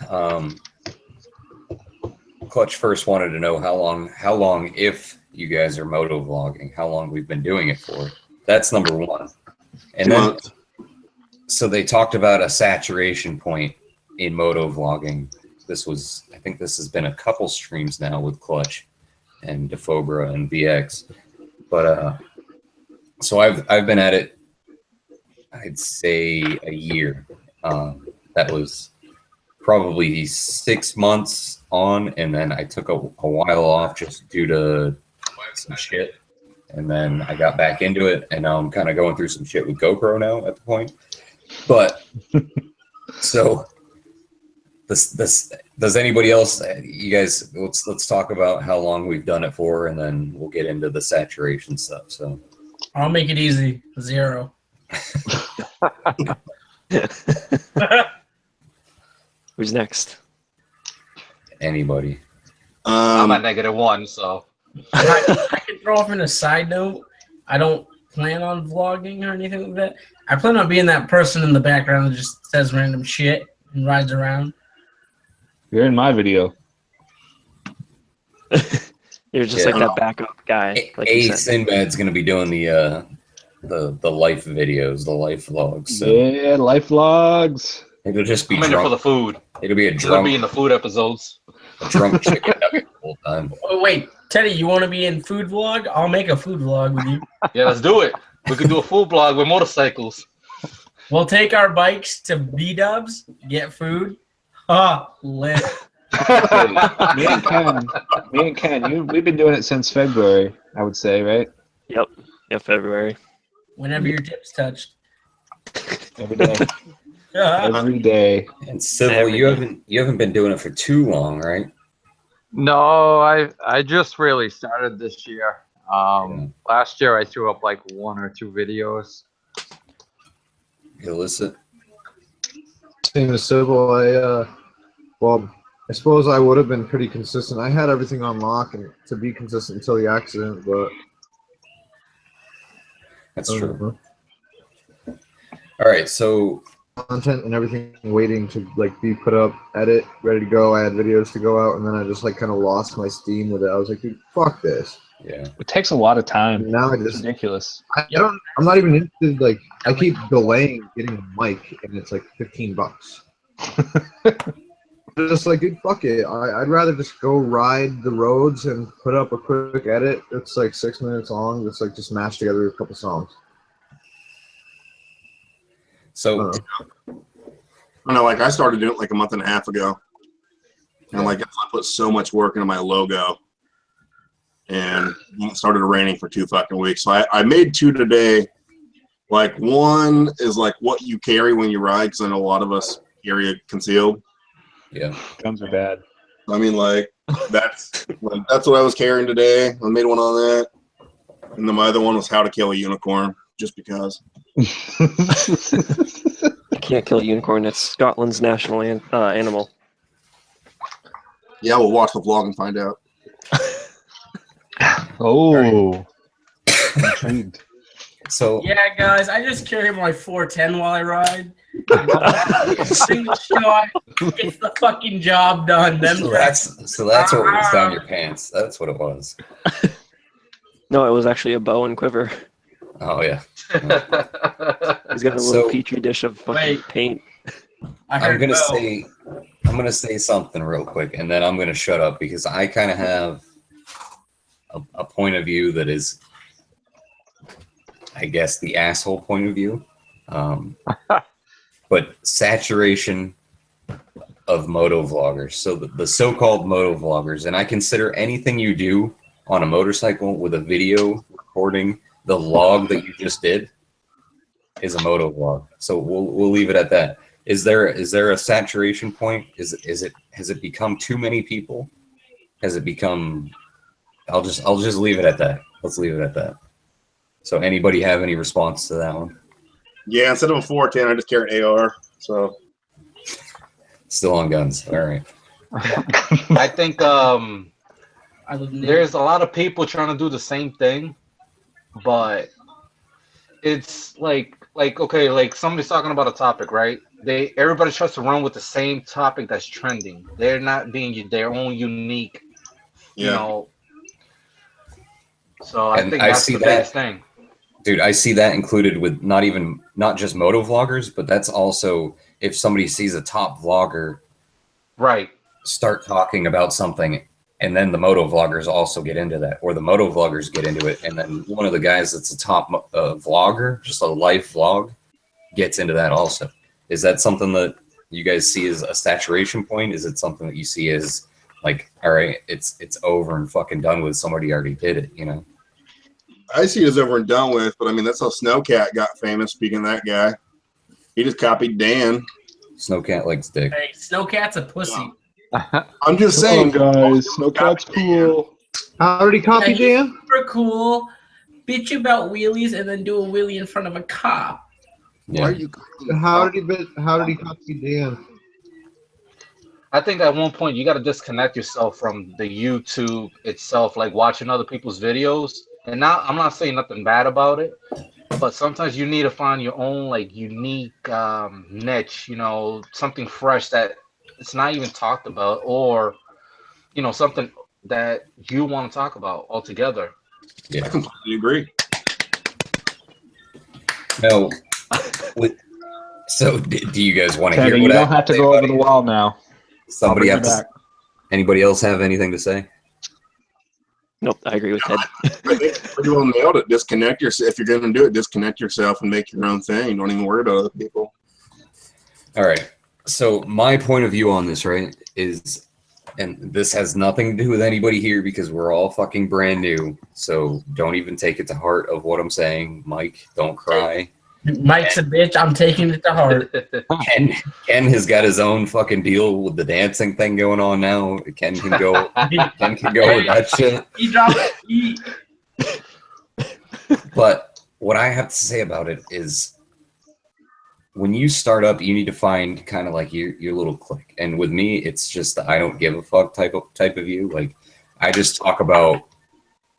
Speaker 2: Clutch first wanted to know how long, if you guys are moto vlogging, how long we've been doing it for. That's number one. And then, so they talked about a saturation point in moto vlogging. I think this has been a couple streams now with Clutch and Defobra and VX. But so I've been at it, I'd say a year. That was probably 6 months on, and then I took a while off just due to some shit. and then I got back into it, and now I'm kind of going through some shit with GoPro now at the point. But so this does anybody else? You guys, let's talk about how long we've done it for, and then we'll get into the saturation stuff. So
Speaker 1: I'll make it easy. 0.
Speaker 5: Who's next?
Speaker 2: Anybody?
Speaker 11: I'm at -1, so.
Speaker 1: I can throw off in a side note. I don't plan on vlogging or anything like that. I plan on being that person in the background that just says random shit and rides around.
Speaker 6: You're in my video.
Speaker 5: You're just like that backup guy. Like
Speaker 2: Sinbad's gonna be doing the life videos, the life vlogs. So.
Speaker 6: Yeah, life vlogs.
Speaker 2: It'll just be
Speaker 11: I'm in it for the food.
Speaker 2: It'll be a
Speaker 11: It'll
Speaker 2: drunk.
Speaker 11: be in the food episodes.
Speaker 2: A drunk chicken nugget the whole time.
Speaker 1: Oh wait, Teddy, you want to be in food vlog? I'll make a food vlog with you.
Speaker 11: Yeah, let's do it. We could do a food vlog with motorcycles.
Speaker 1: We'll take our bikes to B-dubs, get food. Lit.
Speaker 6: me and Ken, we've been doing it since February, I would say, right?
Speaker 5: Yep. Yeah, February.
Speaker 1: Whenever your tips touched.
Speaker 6: Every day. Every day.
Speaker 2: And Civil, you haven't been doing it for too long, right?
Speaker 7: No, I just really started this year. Last year I threw up like 1 or 2 videos.
Speaker 2: Illicit.
Speaker 8: Same as Sybil, I suppose I would have been pretty consistent. I had everything on lock and to be consistent until the accident, but
Speaker 2: that's true. All right, so
Speaker 8: content and everything waiting to like be put up, edit, ready to go. I had videos to go out, and then I just like kind of lost my steam with it. I was like, dude, fuck this.
Speaker 2: Yeah,
Speaker 6: it takes a lot of time.
Speaker 8: And now
Speaker 6: it's ridiculous.
Speaker 8: I'm not even interested. Like, I keep delaying getting a mic, and it's like $15. Just like, dude, fuck it. I'd rather just go ride the roads and put up a quick edit. It's like 6 minutes long. It's like just mash together a couple songs.
Speaker 2: So,
Speaker 3: I know, like I started doing it like a month and a half ago, and like I put so much work into my logo, and it started raining for 2 fucking weeks. So I made 2 today. Like, one is like what you carry when you ride, because I know a lot of us carry it concealed.
Speaker 2: Yeah,
Speaker 6: guns are bad.
Speaker 3: I mean, like that's what I was carrying today. I made one on that, and then my other one was how to kill a unicorn, just because.
Speaker 5: You can't kill a unicorn. That's Scotland's national animal.
Speaker 3: Yeah, we'll watch the vlog and find out.
Speaker 6: Oh, intrigued.
Speaker 2: So
Speaker 1: yeah, guys, I just carry my 410 while I ride. Single shot gets the fucking job done.
Speaker 2: So that's what was down your pants. That's what it was.
Speaker 5: No, it was actually a bow and quiver.
Speaker 2: Oh yeah.
Speaker 5: He's got a little petri dish of fucking paint.
Speaker 2: I'm gonna say something real quick, and then I'm gonna shut up because I kind of have a point of view that is, I guess, the asshole point of view. But saturation of moto vloggers. So the so-called moto vloggers, and I consider anything you do on a motorcycle with a video recording the log that you just did is a moto vlog. So we'll leave it at that. Is there a saturation point? Has it become too many people? Has it become? I'll just leave it at that. Let's leave it at that. So anybody have any response to that one?
Speaker 3: Yeah, instead of a 410, I just carry an AR. So
Speaker 2: still on guns. All right.
Speaker 11: I think there's a lot of people trying to do the same thing, but it's like okay, like somebody's talking about a topic, right? Everybody tries to run with the same topic that's trending. They're not being their own unique, you know. So I think that's the biggest thing.
Speaker 2: Dude, I see that included with not just moto vloggers, but that's also if somebody sees a top vlogger start talking about something, and then the moto vloggers also get into that, or the moto vloggers get into it, and then one of the guys that's a top vlogger, just a life vlog, gets into that also. Is that something that you guys see as a saturation point? Is it something that you see as like, all right, it's over and fucking done with, somebody already did it, you know?
Speaker 3: I see it as over and done with, but I mean, that's how Snowcat got famous. Speaking of that guy, he just copied Dan.
Speaker 2: Snowcat likes dick.
Speaker 1: Hey, Snowcat's a pussy.
Speaker 3: I'm just saying,
Speaker 6: Come on, guys. Snowcat's cool.
Speaker 8: How did he copy
Speaker 1: Yeah, he's
Speaker 8: Dan?
Speaker 1: super cool. Bitch about wheelies and then do a wheelie in front of a cop.
Speaker 2: Yeah.
Speaker 3: Why are you?
Speaker 8: How did he copy Dan?
Speaker 11: I think at one point you got to disconnect yourself from the YouTube itself, like watching other people's videos. And now I'm not saying nothing bad about it, but sometimes you need to find your own like unique niche, you know, something fresh that it's not even talked about, or you know, something that you want to talk about altogether.
Speaker 2: Yeah.
Speaker 3: I completely agree.
Speaker 2: No. So, do you guys want to hear
Speaker 6: Teddy,
Speaker 2: what
Speaker 6: you
Speaker 2: I
Speaker 6: don't have to go over the wall now.
Speaker 2: Somebody
Speaker 6: I'll
Speaker 2: have
Speaker 6: bring
Speaker 2: to,
Speaker 6: you back.
Speaker 2: anybody else have anything to say?
Speaker 5: Nope, I agree with Ted.
Speaker 3: I think pretty well nailed it. Disconnect yourself. If you're going to do it, disconnect yourself and make your own thing. Don't even worry about other people.
Speaker 2: All right. So my point of view on this, right, is, and this has nothing to do with anybody here because we're all fucking brand new. So don't even take it to heart of what I'm saying. Mike, don't cry.
Speaker 1: Mike's a bitch. I'm taking it to heart.
Speaker 2: Ken has got his own fucking deal with the dancing thing going on now. Ken can go with that shit.
Speaker 1: He dropped he
Speaker 2: But what I have to say about it is when you start up, you need to find kind of like your little clique. And with me, it's just the I don't give a fuck type of you. Like I just talk about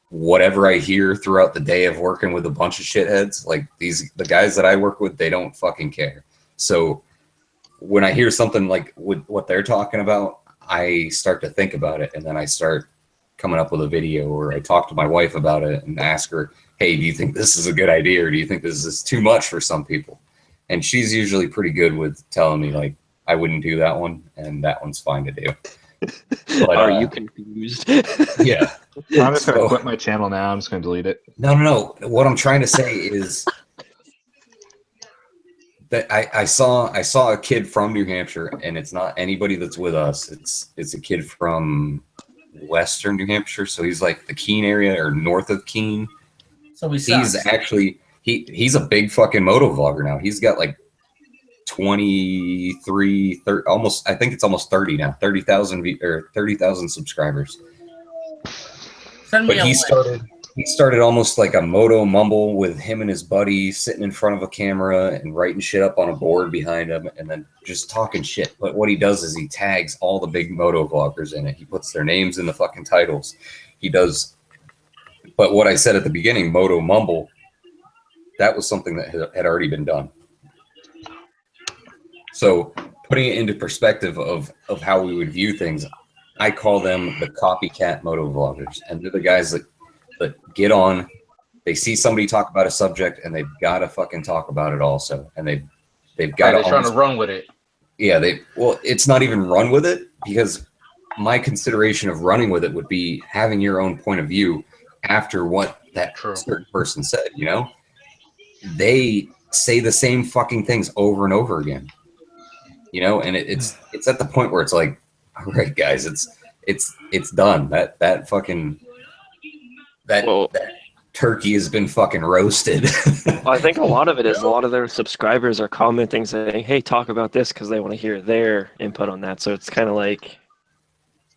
Speaker 2: whatever I hear throughout the day of working with a bunch of shitheads. Like the guys that I work with, they don't fucking care. So when I hear something like with what they're talking about, I start to think about it, and then I start coming up with a video, or I talk to my wife about it and ask her, hey, do you think this is a good idea, or do you think this is too much for some people? And she's usually pretty good with telling me, like, I wouldn't do that one, and that one's fine to do. But,
Speaker 5: Are you confused?
Speaker 2: Yeah.
Speaker 6: I'm just gonna quit my channel now. I'm just gonna delete it.
Speaker 2: No. What I'm trying to say is that I saw a kid from New Hampshire, and it's not anybody that's with us. It's a kid from Western New Hampshire, so he's like the Keene area or north of Keene.
Speaker 1: So
Speaker 2: he's actually he's a big fucking moto vlogger now. He's got like 23, 30, almost, I think it's almost 30 now, 30,000 subscribers. But he started almost like a moto mumble with him and his buddy sitting in front of a camera and writing shit up on a board behind him and then just talking shit. But what he does is he tags all the big moto vloggers in it. He puts their names in the fucking titles. He does. But what I said at the beginning, moto mumble, that was something that had already been done. So putting it into perspective of how we would view things, I call them the copycat moto vloggers. And they're the guys that get on, they see somebody talk about a subject and they've got to fucking talk about it also. And they've got to.
Speaker 11: They're trying to run with it.
Speaker 2: Yeah, it's not even run with it, because my consideration of running with it would be having your own point of view after what that certain person said, you know? They say the same fucking things over and over again. You know, and it's at the point where it's like, all right, guys, it's done. That turkey has been fucking roasted.
Speaker 5: I think a lot of it is a lot of their subscribers are commenting saying, hey, talk about this, because they want to hear their input on that. So it's kind of like,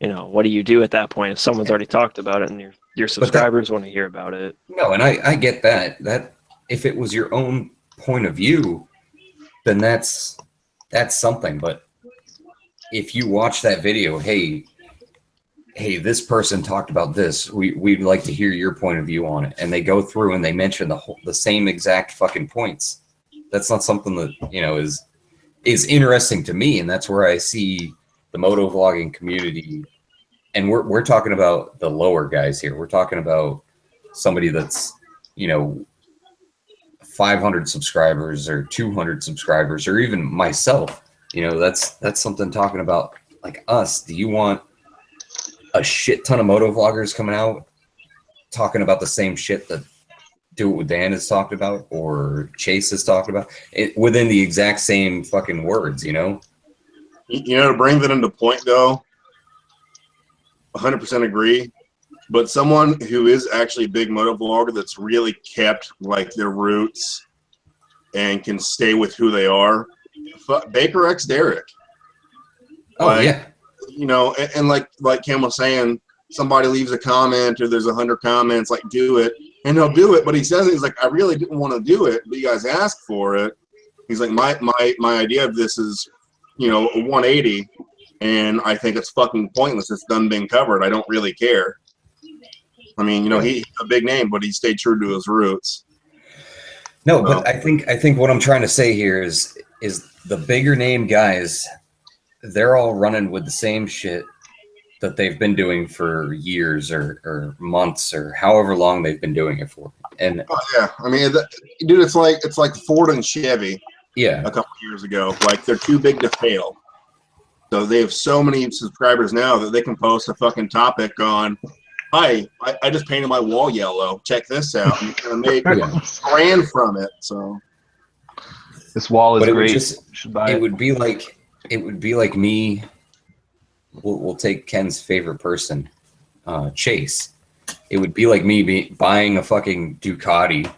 Speaker 5: you know, what do you do at that point if someone's already talked about it and your subscribers want to hear about it?
Speaker 2: No, and I get that if it was your own point of view, then that's something. But if you watch that video, hey, this person talked about this, we'd like to hear your point of view on it, and they go through and they mention the same exact fucking points, that's not something that, you know, is interesting to me. And that's where I see the moto vlogging community, and we're talking about the lower guys here. We're talking about somebody that's, you know, 500 subscribers or 200 subscribers, or even myself. You know, that's something talking about like us. Do you want a shit ton of moto vloggers coming out talking about the same shit that Do It With Dan has talked about, or Chase has talked about it within the exact same fucking words, you know?
Speaker 3: You know, to bring that into point though, 100% agree. But someone who is actually a big moto vlogger that's really kept like their roots and can stay with who they are, Baker X Derek.
Speaker 2: Oh,
Speaker 3: like,
Speaker 2: yeah.
Speaker 3: You know, and like Kim was saying, somebody leaves a comment or there's 100 comments, like, do it. And he'll do it, but he says, he's like, I really didn't want to do it, but you guys asked for it. He's like, my idea of this is, you know, a 180, and I think it's fucking pointless. It's done being covered. I don't really care. I mean, you know, he's a big name, but he stayed true to his roots.
Speaker 2: No, but I think what I'm trying to say here is the bigger name guys, they're all running with the same shit that they've been doing for years or months or however long they've been doing it for. And
Speaker 3: yeah, I mean, dude, it's like Ford and Chevy.
Speaker 2: Yeah,
Speaker 3: a couple years ago, like they're too big to fail. So they have so many subscribers now that they can post a fucking topic on, hi, I just painted my wall yellow. Check this out. And you're gonna make grand from it. So
Speaker 6: this wall is great.
Speaker 2: It would be like me. We'll take Ken's favorite person, Chase. It would be like me buying a fucking Ducati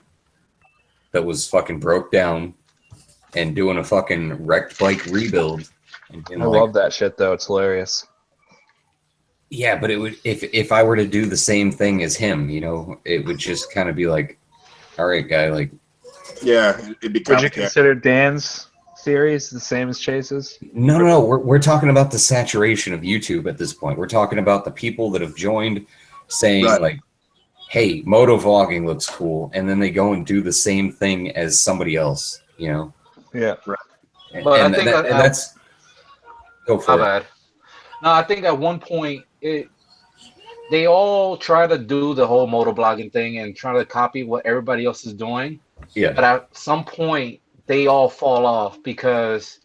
Speaker 2: that was fucking broke down and doing a fucking wrecked bike rebuild.
Speaker 6: I love that shit though. It's hilarious.
Speaker 2: Yeah, but it would if I were to do the same thing as him, you know, it would just kind of be like, all right, guy, like.
Speaker 3: Yeah, it'd be.
Speaker 6: Would you consider Dan's series the same as Chase's?
Speaker 2: No. We're talking about the saturation of YouTube at this point. We're talking about the people that have joined, saying like, "Hey, moto vlogging looks cool," and then they go and do the same thing as somebody else. You know.
Speaker 6: Yeah.
Speaker 11: Right. But I think
Speaker 2: that's go for it.
Speaker 11: Bad. No, I think at one point they all try to do the whole motovlogging thing and try to copy what everybody else is doing.
Speaker 2: Yeah.
Speaker 11: But at some point they all fall off because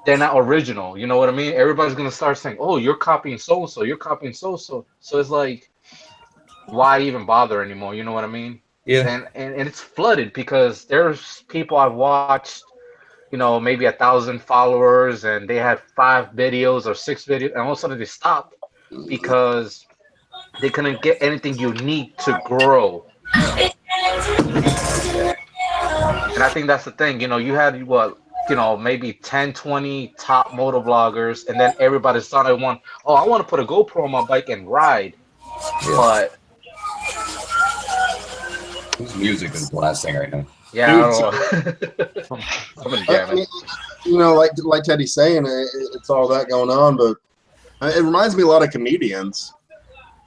Speaker 11: they're not original. You know what I mean? Everybody's gonna start saying, "Oh, you're copying so-so, you're copying so-so." So it's like, why even bother anymore? You know what I mean?
Speaker 2: Yeah.
Speaker 11: And it's flooded because there's people I've watched, you know, maybe 1,000 followers, and they had 5 videos or 6 videos, and all of a sudden they stopped because they couldn't get anything unique to grow. And I think that's the thing, you know, you had maybe 10, 20 top moto vloggers, and then everybody started I want to put a GoPro on my bike and ride.
Speaker 2: Yeah.
Speaker 11: But
Speaker 2: whose music is blasting right now?
Speaker 11: Yeah, I don't know.
Speaker 3: I mean, you know, like Teddy's saying, it's all that going on, but it reminds me a lot of comedians.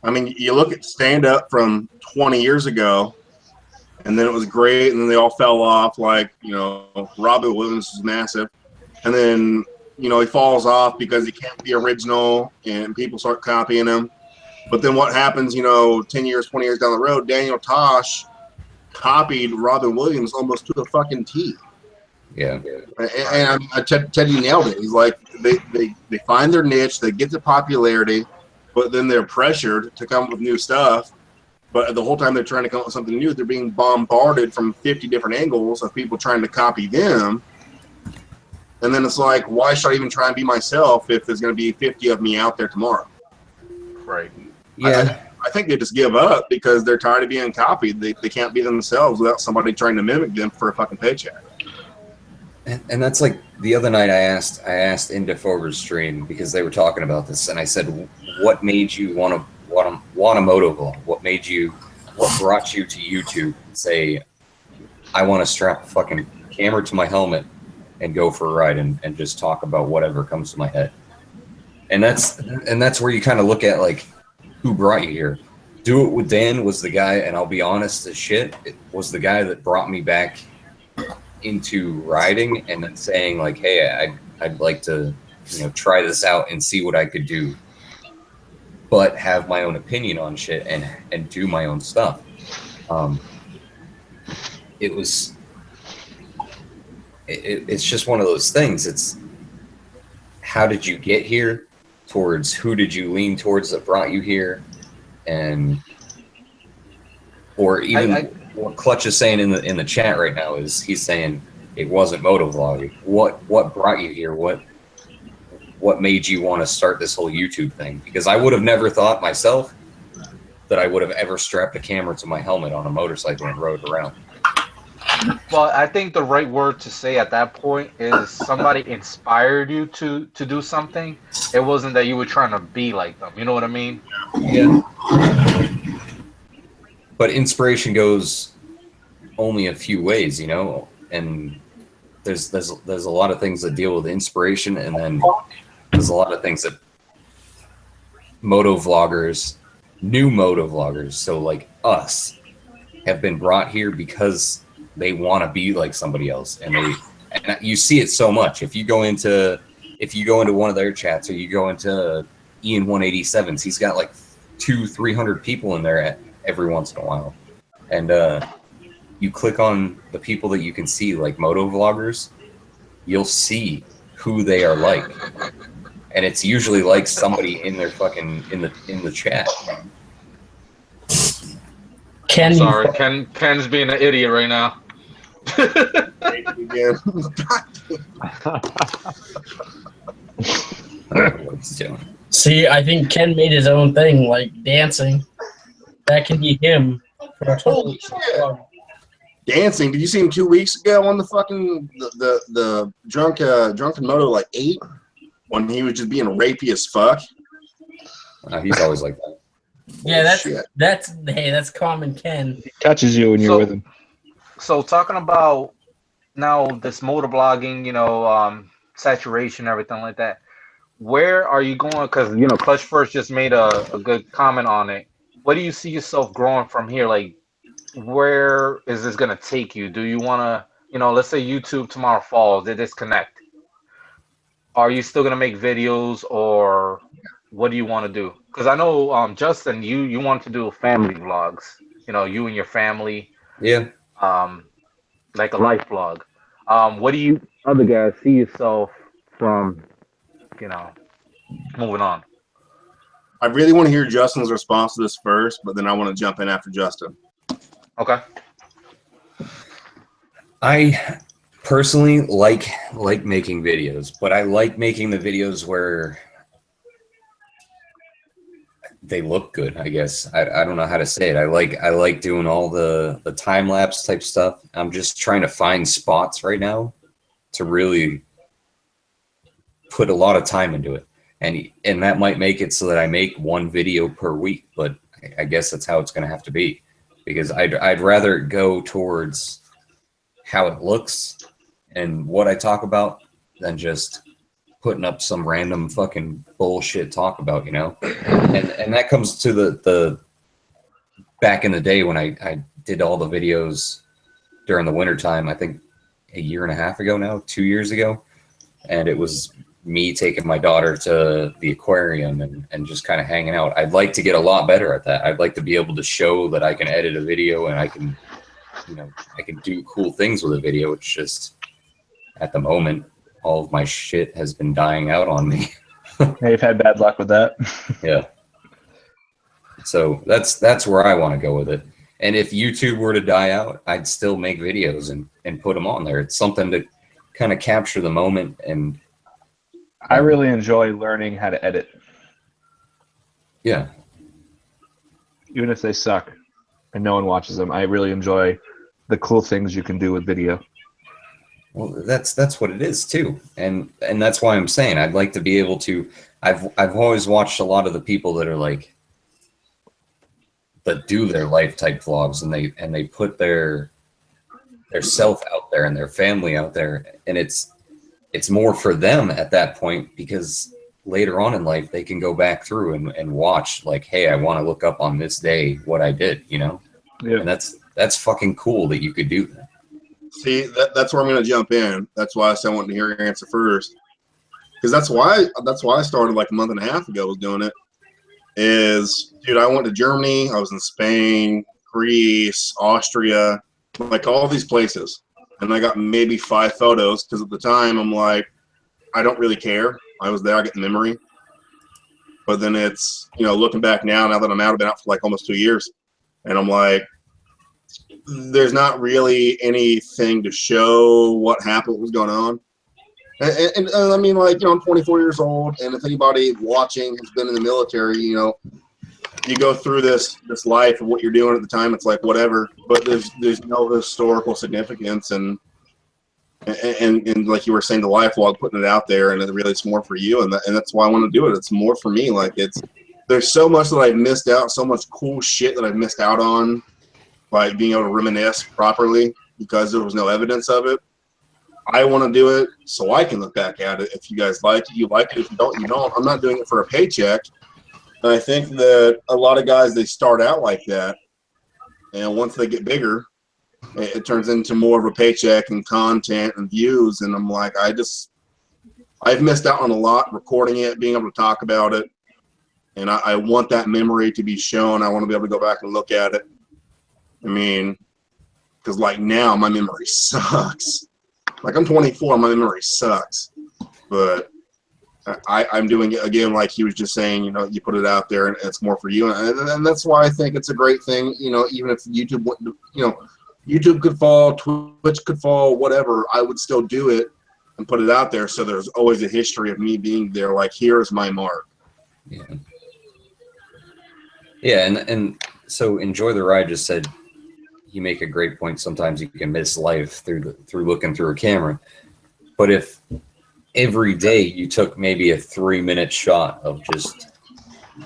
Speaker 3: I mean, you look at stand-up from 20 years ago, and then it was great, and then they all fell off. Like, you know, Robin Williams was massive, and then, you know, he falls off because he can't be original, and people start copying him. But then what happens, you know, 10 years, 20 years down the road, Daniel Tosh copied Robin Williams almost to the fucking T.
Speaker 2: Yeah.
Speaker 3: And Teddy nailed it. He's like, they find their niche, they get the popularity, but then they're pressured to come up with new stuff. But the whole time they're trying to come up with something new, they're being bombarded from 50 different angles of people trying to copy them. And then it's like, why should I even try and be myself if there's going to be 50 of me out there tomorrow?
Speaker 11: Right.
Speaker 2: Yeah.
Speaker 3: I think they just give up because they're tired of being copied. They can't be themselves without somebody trying to mimic them for a fucking paycheck.
Speaker 2: And that's like the other night I asked Inda Foger's stream because they were talking about this, and I said, what made you want a moto vlog? What brought you to YouTube and say, I want to strap a fucking camera to my helmet and go for a ride and just talk about whatever comes to my head. And that's where you kind of look at like, who brought you here? Do It With Dan was the guy, and I'll be honest as shit, it was the guy that brought me back into riding and then saying like, hey, I'd like to, you know, try this out and see what I could do, but have my own opinion on shit and do my own stuff. It's just one of those things. It's how did you get here? Towards who did you lean towards that brought you here, or even what Clutch is saying in the chat right now is he's saying it wasn't motovlogging. What brought you here? What made you want to start this whole YouTube thing? Because I would have never thought myself that I would have ever strapped a camera to my helmet on a motorcycle and rode around.
Speaker 11: Well, I think the right word to say at that point is somebody inspired you to do something. It wasn't that you were trying to be like them. You know what I mean?
Speaker 2: Yeah. But inspiration goes only a few ways, you know, and there's a lot of things that deal with inspiration, and then there's a lot of things that moto vloggers, new moto vloggers, so like us, have been brought here because they want to be like somebody else, and you see it so much. If you go into one of their chats, or you go into Ian 187's, he's got like 200-300 people in there every once in a while, and you click on the people that you can see, like moto vloggers, you'll see who they are like, and it's usually like somebody in their fucking in the chat.
Speaker 11: I'm sorry, Ken's being an idiot right now.
Speaker 1: See, I think Ken made his own thing, like dancing. That can be him for a totally
Speaker 3: dancing. Did you see him 2 weeks ago on the fucking the Drunken Moto like 8 when he was just being rapey as fuck?
Speaker 2: He's always like that.
Speaker 1: Yeah, that's common Ken.
Speaker 6: He touches you when you're with him.
Speaker 11: So talking about now this motovlogging, saturation, everything like that. Where are you going? Because Clutch First just made a good comment on it. What do you see yourself growing from here? Like, where is this gonna take you? Do you want to, let's say YouTube tomorrow falls, they disconnect. Are you still gonna make videos, or what do you want to do? Because I know, Justin, you want to do family vlogs. You and your family.
Speaker 2: Yeah.
Speaker 11: Like a life vlog. What do you other guys see yourself from, moving on?
Speaker 3: I really want to hear Justin's response to this first, but then I want to jump in after Justin.
Speaker 11: Okay.
Speaker 2: I personally like making videos, but I like making the videos where they look good, I guess. I don't know how to say it. I like doing all the time lapse type stuff. I'm just trying to find spots right now to really put a lot of time into it. And that might make it so that I make one video per week, but I guess that's how it's going to have to be, because I'd rather go towards how it looks and what I talk about than just putting up some random fucking bullshit talk about, and that comes to the back in the day when I did all the videos during the wintertime, I think a year and a half ago now, 2 years ago, and it was me taking my daughter to the aquarium and just kind of hanging out. I'd like to get a lot better at that. I'd like to be able to show that I can edit a video and I can do cool things with a video. It's just at the moment, all of my shit has been dying out on me.
Speaker 6: Yeah, you've had bad luck with that.
Speaker 2: Yeah. So that's where I want to go with it. And if YouTube were to die out, I'd still make videos and put them on there. It's something to kind of capture the moment. And
Speaker 6: I really enjoy learning how to edit.
Speaker 2: Yeah.
Speaker 6: Even if they suck and no one watches them, I really enjoy the cool things you can do with video.
Speaker 2: Well, that's what it is too, and that's why I'm saying I'd like to be able to. I've always watched a lot of the people that are like that do their life type vlogs, and they put their self out there and their family out there, and it's more for them at that point, because later on in life they can go back through and watch, like, hey, I want to look up on this day what I did, Yeah. And that's fucking cool that you could do that.
Speaker 3: See, that's where I'm going to jump in. That's why I said I wanted to hear your answer first, because that's why I started like a month and a half ago. Was doing it is, dude, I went to Germany. I was in Spain, Greece, Austria, like all these places, and I got maybe 5 photos because at the time I'm like, I don't really care. I was there, I get the memory. But then it's, looking back now that I'm out, I've been out for like almost 2 years, and I'm like, there's not really anything to show what happened, what was going on. And I mean, like, I'm 24 years old, and if anybody watching has been in the military, you go through this life of what you're doing at the time. It's like whatever, but there's no historical significance, and like you were saying, the life log, putting it out there, and it really it's more for you, and that's why I want to do it. It's more for me. Like there's so much that I've missed out, so much cool shit that I've missed out on, like being able to reminisce properly because there was no evidence of it. I want to do it so I can look back at it. If you guys like it, you like it. If you don't, you don't. I'm not doing it for a paycheck. And I think that a lot of guys, they start out like that, and once they get bigger, it turns into more of a paycheck and content and views. And I'm like, I've missed out on a lot recording it, being able to talk about it. And I want that memory to be shown. I want to be able to go back and look at it. I mean, because like now my memory sucks. Like I'm 24, my memory sucks. But I'm doing it again, like he was just saying, you know, you put it out there and it's more for you. And that's why I think it's a great thing, you know, even if YouTube, you know, YouTube could fall, Twitch could fall, whatever, I would still do it and put it out there. So there's always a history of me being there. Like, here's my mark.
Speaker 2: Yeah. Yeah. And so Enjoy the Ride just said, you make a great point. Sometimes you can miss life through looking through a camera. But if every day you took maybe a 3-minute shot of just,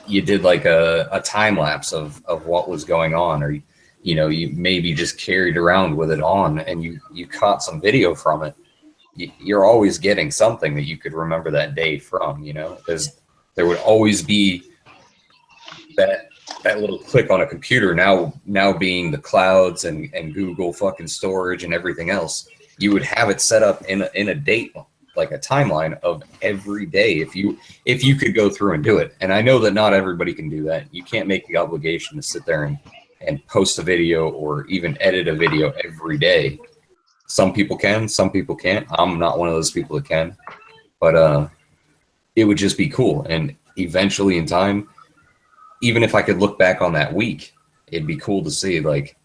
Speaker 2: you did like a time lapse of what was going on, or you know, you maybe just carried around with it on and you caught some video from it, you're always getting something that you could remember that day from, you know, because there would always be that little click on a computer now being the clouds and Google fucking storage and everything else. You would have it set up in a date, like a timeline of every day if you could go through and do it. And I know that not everybody can do that. You can't make the obligation to sit there and post a video or even edit a video every day. Some people can, some people can't. I'm not one of those people that can, but it would just be cool. And eventually in time, even if I could look back on that week, it'd be cool to see, like,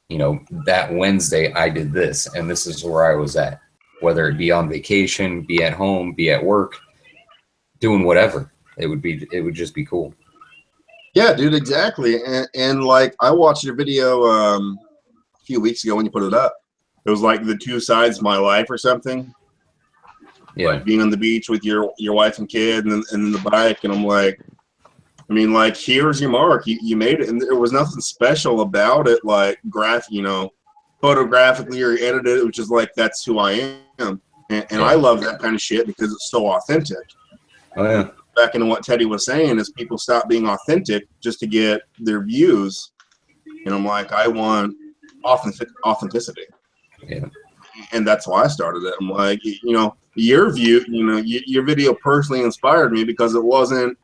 Speaker 2: you know, that Wednesday I did this and this is where I was at, whether it be on vacation, be at home, be at work, doing whatever. It would just be cool.
Speaker 3: Yeah, dude, exactly. And like, I watched your video a few weeks ago when you put it up. It was like the 2 sides of my life or something.
Speaker 2: Yeah.
Speaker 3: Like being on the beach with your wife and kid and then the bike. And I'm like, I mean, like, here's your mark. You made it. And there was nothing special about it, like you know, photographically or edited. It was just like, that's who I am. And I love that kind of shit because it's so authentic.
Speaker 2: Oh, yeah.
Speaker 3: Back into what Teddy was saying is people stop being authentic just to get their views. And I'm like, I want authenticity.
Speaker 2: Yeah.
Speaker 3: And that's why I started it. I'm like, you know, your video personally inspired me because it wasn't,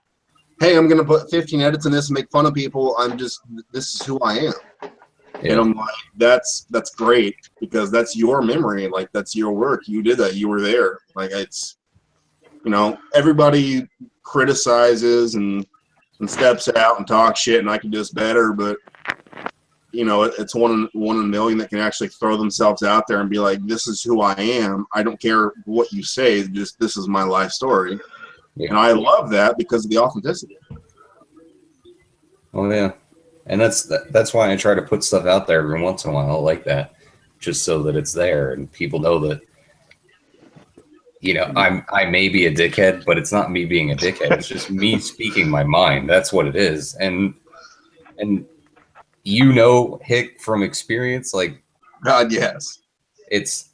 Speaker 3: hey, I'm going to put 15 edits in this and make fun of people. This is who I am. Yeah. And I'm like, that's great because that's your memory. Like, that's your work. You did that. You were there. Like, it's, you know, everybody criticizes and steps out and talks shit and I can do this better, but you know, it's one in a million that can actually throw themselves out there and be like, this is who I am. I don't care what you say, just this is my life story. Yeah. And I love that because of the authenticity.
Speaker 2: Oh yeah. And that's why I try to put stuff out there every once in a while like that, just so that it's there and people know that, you know, I may be a dickhead, but it's not me being a dickhead. It's just me speaking my mind. That's what it is. And you know, Hick, from experience, like,
Speaker 3: God, yes.
Speaker 2: It's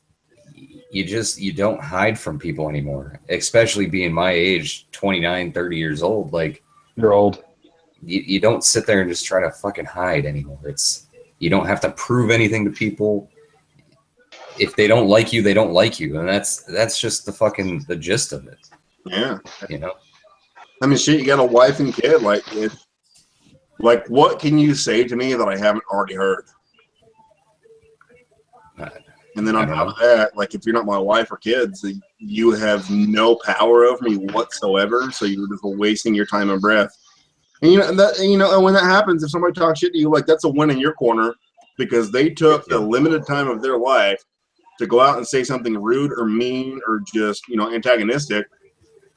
Speaker 2: you don't hide from people anymore, especially being my age, 29, 30 years old. Like,
Speaker 6: you're old.
Speaker 2: You don't sit there and just try to fucking hide anymore. You don't have to prove anything to people. If they don't like you, they don't like you. And that's just the gist of it.
Speaker 3: Yeah.
Speaker 2: You know?
Speaker 3: I mean, shit, you got a wife and kid. Like, what can you say to me that I haven't already heard? And then on top of that, like, if you're not my wife or kids, you have no power over me whatsoever. So you're just wasting your time and breath. And and when that happens, if somebody talks shit to you, like, that's a win in your corner because they took the limited time of their life to go out and say something rude or mean or just, you know, antagonistic,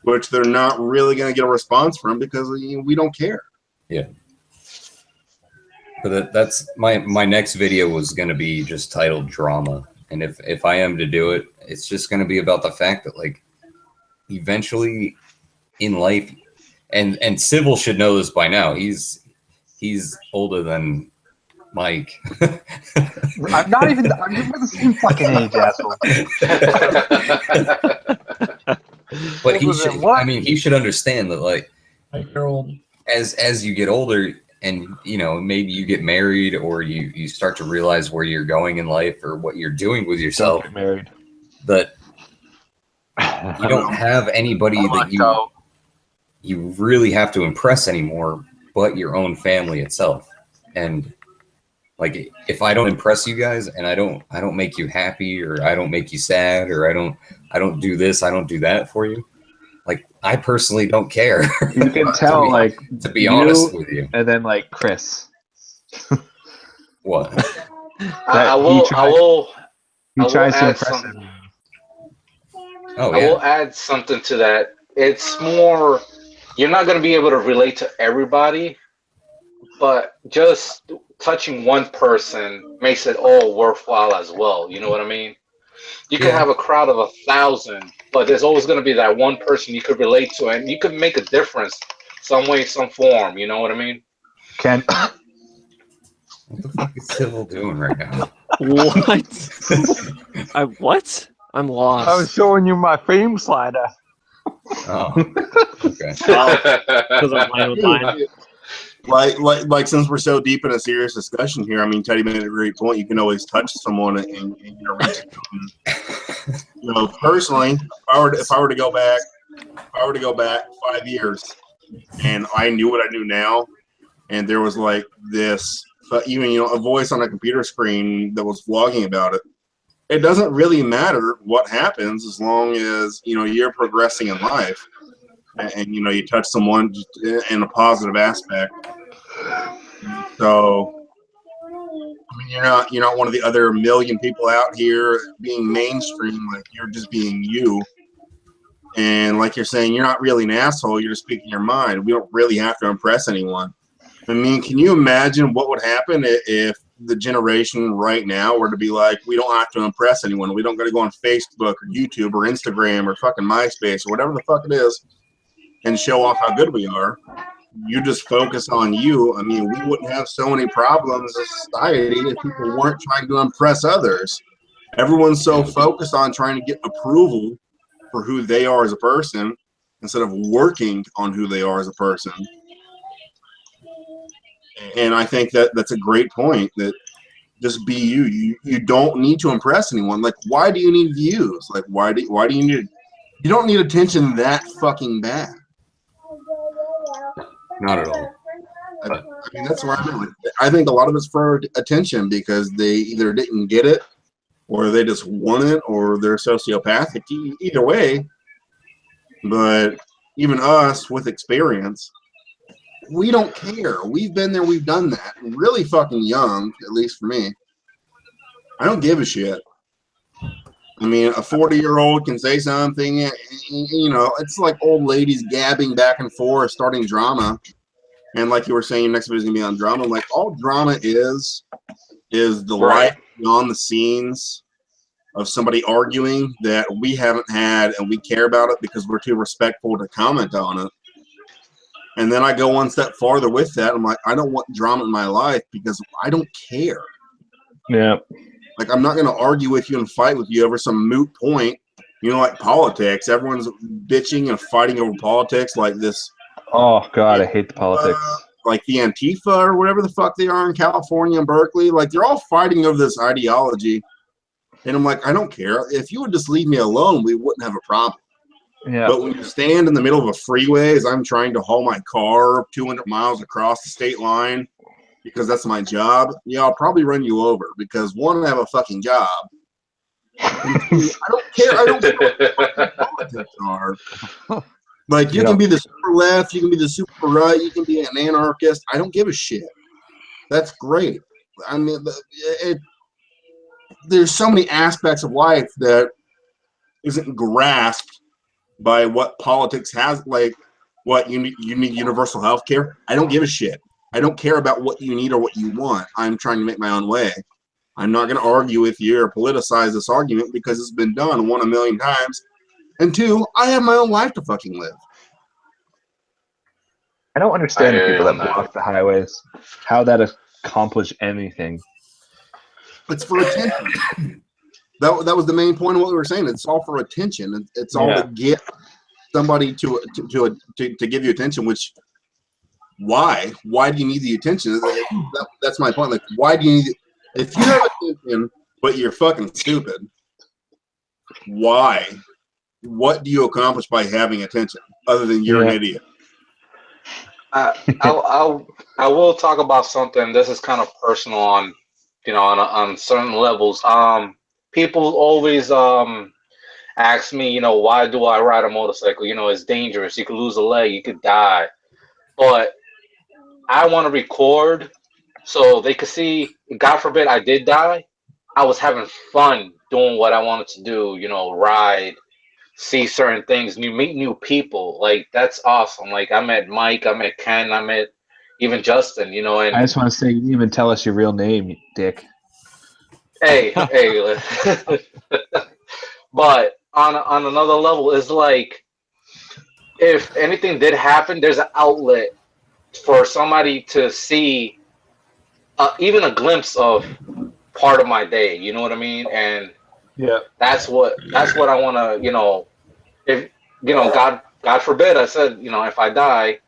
Speaker 3: which they're not really going to get a response from because we don't care.
Speaker 2: Yeah. But that's my next video was going to be just titled drama. And if I am to do it, it's just going to be about the fact that like eventually in life, and Civil should know this by now. He's older than Mike.
Speaker 6: I'm not even. You're the same fucking age, asshole.
Speaker 2: But he should. I mean, he should understand that like
Speaker 1: you're old.
Speaker 2: As you get older, and maybe you get married, or you start to realize where you're going in life or what you're doing with yourself.
Speaker 6: Don't get married.
Speaker 2: That you don't have anybody that you really have to impress anymore, but your own family itself. And like, if I don't impress you guys, and I don't make you happy, or I don't make you sad, or I don't do this, I don't do that for you. Like, I personally don't care.
Speaker 6: You can tell,
Speaker 2: to be honest with you.
Speaker 6: And then like Chris.
Speaker 2: What?
Speaker 11: I will
Speaker 6: tries to
Speaker 11: add
Speaker 6: impress
Speaker 11: something.
Speaker 6: him.
Speaker 2: Oh,
Speaker 11: I will add something to that. It's more, you're not going to be able to relate to everybody, but just touching one person makes it all worthwhile as well. You know what I mean? You can have a crowd of 1,000, but there's always going to be that one person you could relate to, and you could make a difference some way, some form. You know what I mean?
Speaker 6: Ken.
Speaker 2: What the fuck is Civil doing right now?
Speaker 5: What? What? I'm lost.
Speaker 12: I was showing you my fame slider.
Speaker 2: Oh, okay.
Speaker 3: Like, since we're so deep in a serious discussion here, I mean, Teddy made a great point. You can always touch someone and reach them. Personally, if I were to go back 5 years, and I knew what I knew now, and there was like this, even a voice on a computer screen that was vlogging about it. It doesn't really matter what happens as long as you're progressing in life, and you touch someone in a positive aspect. So, I mean, you're not one of the other million people out here being mainstream. Like, you're just being you, and like you're saying, you're not really an asshole. You're just speaking your mind. We don't really have to impress anyone. I mean, can you imagine what would happen if the generation right now were to be like, we don't have to impress anyone. We don't got to go on Facebook or YouTube or Instagram or fucking MySpace or whatever the fuck it is and show off how good we are. You just focus on you. I mean, we wouldn't have so many problems as a society if people weren't trying to impress others. Everyone's so focused on trying to get approval for who they are as a person instead of working on who they are as a person. And I think that's a great point, that just be you. You don't need to impress anyone. Like, why do you need views? Like, why do you need? You don't need attention that fucking bad.
Speaker 2: Not at all.
Speaker 3: I mean, that's where I'm at. Like, I think a lot of it's for attention because they either didn't get it, or they just want it, or they're sociopathic. Either way, but even us with experience, we don't care. We've been there. We've done that. Really fucking young, at least for me. I don't give a shit. I mean, a 40-year-old can say something. It's like old ladies gabbing back and forth, starting drama. And like you were saying, next video's gonna be on drama. Like, all drama is the life beyond the scenes of somebody arguing that we haven't had, and we care about it because we're too respectful to comment on it. And then I go one step farther with that. I'm like, I don't want drama in my life because I don't care.
Speaker 6: Yeah.
Speaker 3: Like, I'm not going to argue with you and fight with you over some moot point. Like politics. Everyone's bitching and fighting over politics like this.
Speaker 6: Oh, God, I hate the politics.
Speaker 3: Like the Antifa or whatever the fuck they are in California and Berkeley. Like, they're all fighting over this ideology. And I'm like, I don't care. If you would just leave me alone, we wouldn't have a problem.
Speaker 6: Yeah.
Speaker 3: But when you stand in the middle of a freeway as I'm trying to haul my car 200 miles across the state line because that's my job, I'll probably run you over because, one, I have a fucking job. And two, I don't care. I don't care what politics are. Like, you can be the super left, you can be the super right, you can be an anarchist. I don't give a shit. That's great. I mean, there's so many aspects of life that isn't grasped by what politics has. Like, what, you need universal health care? I don't give a shit. I don't care about what you need or what you want. I'm trying to make my own way. I'm not going to argue with you or politicize this argument because it's been done, one, a million times. And two, I have my own life to fucking live.
Speaker 6: I don't understand the
Speaker 7: I hear
Speaker 6: people
Speaker 7: you
Speaker 6: that
Speaker 7: on that.
Speaker 6: block the highways. How that accomplish anything?
Speaker 3: It's for attention. That was the main point of what we were saying. It's all for attention. It's all to get somebody to give you attention. Which why? Why do you need the attention? That's my point. Like, why do you need? If you have attention, but you're fucking stupid, why? What do you accomplish by having attention other than you're an idiot?
Speaker 11: I will talk about something. This is kind of personal on, on certain levels. People always ask me, why do I ride a motorcycle? It's dangerous. You could lose a leg. You could die. But I want to record so they could see, God forbid I did die, I was having fun doing what I wanted to do, ride, see certain things, meet new people. Like, that's awesome. Like, I met Mike, I met Ken, I met even Justin, and
Speaker 6: I just want to say, you didn't even tell us your real name, you dick.
Speaker 11: hey. But on another level, it's like, if anything did happen, there's an outlet for somebody to see even a glimpse of part of my day. You know what I mean? And that's what I want to, if God forbid, I said, if I die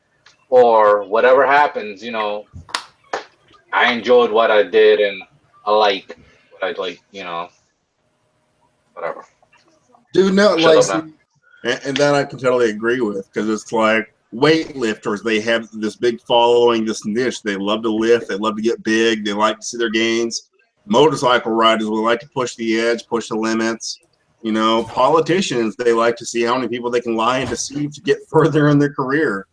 Speaker 11: or whatever happens, I enjoyed what I did and I like what I like, whatever.
Speaker 3: Dude, no,
Speaker 11: Shut
Speaker 3: like,
Speaker 11: up now.
Speaker 3: and that I can totally agree with, because it's like weightlifters, they have this big following, this niche. They love to lift, they love to get big, they like to see their gains. Motorcycle riders will like to push the edge, push the limits. Politicians, they like to see how many people they can lie and deceive to get further in their career.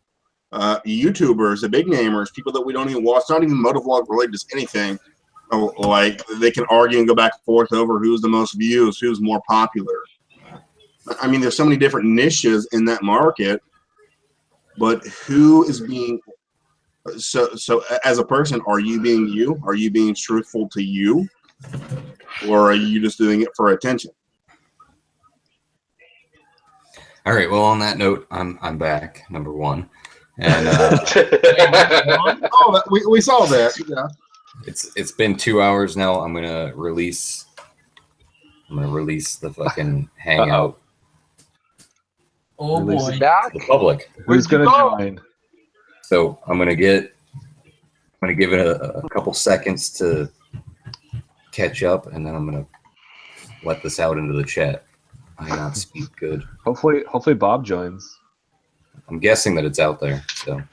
Speaker 3: YouTubers, the big namers, people that we don't even watch, not even motovlog related, just anything. Like, they can argue and go back and forth over who's the most views, who's more popular. I mean, there's so many different niches in that market, but who is being so as a person, are you being you? Are you being truthful to you? Or are you just doing it for attention?
Speaker 2: All right. Well, on that note, I'm back. Number one, and
Speaker 3: we saw that. Yeah.
Speaker 2: It's been 2 hours now. I'm gonna release the fucking hangout.
Speaker 1: Oh boy.
Speaker 2: To the public.
Speaker 6: Who's gonna join?
Speaker 2: So I'm gonna give it a couple seconds to catch up, and then I'm gonna let this out into the chat. I not speak good.
Speaker 6: Hopefully Bob joins.
Speaker 2: I'm guessing that it's out there. So,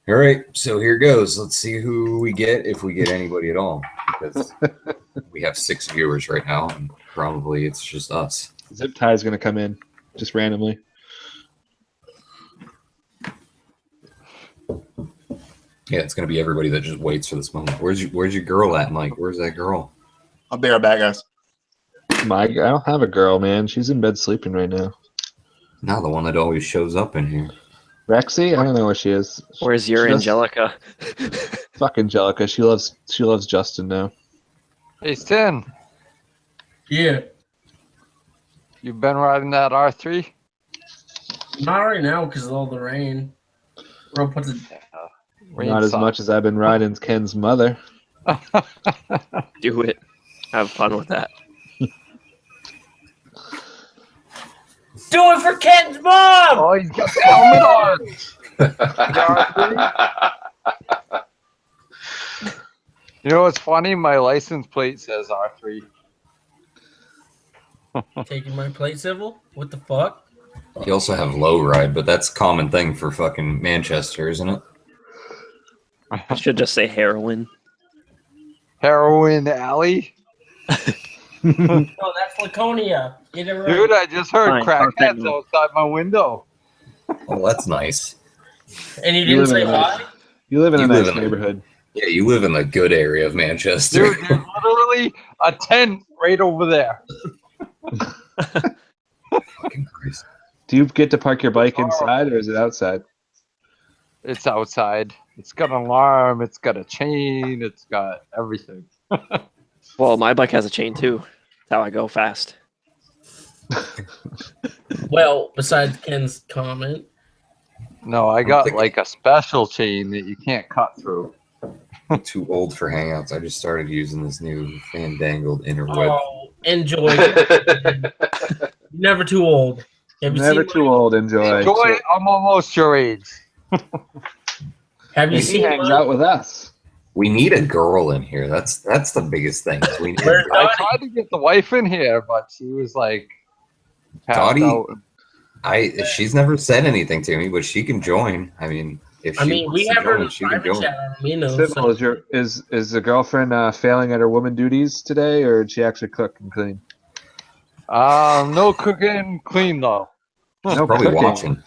Speaker 2: all right. So here goes. Let's see who we get, if we get anybody at all, because we have 6 viewers right now, and probably it's just us.
Speaker 6: Zip Tie's gonna come in just randomly.
Speaker 2: Yeah, it's gonna be everybody that just waits for this moment. Where's your girl at, Mike? Where's that girl?
Speaker 3: I'll be right back, guys.
Speaker 6: I don't have a girl, man. She's in bed sleeping right now.
Speaker 2: No, the one that always shows up in here.
Speaker 6: Rexy? I don't know where she is.
Speaker 5: Where's your Angelica?
Speaker 6: Fuck Angelica. She loves Justin now.
Speaker 7: Hey, Stan.
Speaker 1: Yeah.
Speaker 7: You been riding that R3?
Speaker 1: Not right now because of all the rain. Bro, put the
Speaker 6: Not as much as I've been riding Ken's mother.
Speaker 5: Do it. Have fun with that.
Speaker 1: Do it for Ken's mom!
Speaker 7: Oh, he's got the helmet on! You know what's funny? My license plate says R3.
Speaker 1: Taking my plate, Civil? What the fuck?
Speaker 2: You also have low ride, but that's a common thing for fucking Manchester, isn't it?
Speaker 5: I should just say heroin.
Speaker 7: Heroin Alley?
Speaker 1: No, that's Laconia. Get it right.
Speaker 7: Dude, I just heard
Speaker 5: Fine,
Speaker 7: crackheads outside my window.
Speaker 2: Oh, that's nice.
Speaker 1: And you didn't say hi?
Speaker 6: You live in a nice
Speaker 2: in
Speaker 6: neighborhood.
Speaker 2: Yeah, you live in the good area of Manchester.
Speaker 7: Dude, there's literally a tent right over there.
Speaker 2: Fucking Christ.
Speaker 6: Do you get to park your bike inside or is it outside?
Speaker 7: It's outside. It's got an alarm. It's got a chain. It's got everything.
Speaker 5: Well, my bike has a chain too. That's how I go fast.
Speaker 1: Well, besides Ken's comment,
Speaker 7: No, I got like a special chain that you can't cut through.
Speaker 2: I'm too old for Hangouts. I just started using this new fandangled interweb.
Speaker 1: oh, enjoy. Never too old. Have you
Speaker 6: Never
Speaker 1: seen
Speaker 6: too old. Enjoy.
Speaker 7: Joy, I'm almost your age.
Speaker 1: Have you
Speaker 6: He
Speaker 1: seen
Speaker 6: hangs
Speaker 1: mine?
Speaker 6: out with us.
Speaker 2: We need a girl in here. That's the biggest thing. We need
Speaker 1: Where's
Speaker 7: I
Speaker 1: Dottie?
Speaker 7: tried to get the wife in here, but she was like passed
Speaker 2: Dottie.
Speaker 7: out.
Speaker 2: She's never said anything to me, but she can join. I mean, if she wants
Speaker 1: we
Speaker 2: to
Speaker 1: have her in
Speaker 2: join,
Speaker 1: the
Speaker 2: she can
Speaker 1: private
Speaker 2: join.
Speaker 1: chat on Amino.
Speaker 6: Sybil, is the girlfriend failing at her woman duties today, or did she actually cook and clean?
Speaker 7: No cooking clean though.
Speaker 2: She's
Speaker 6: No
Speaker 2: probably
Speaker 6: cooking.
Speaker 2: watching.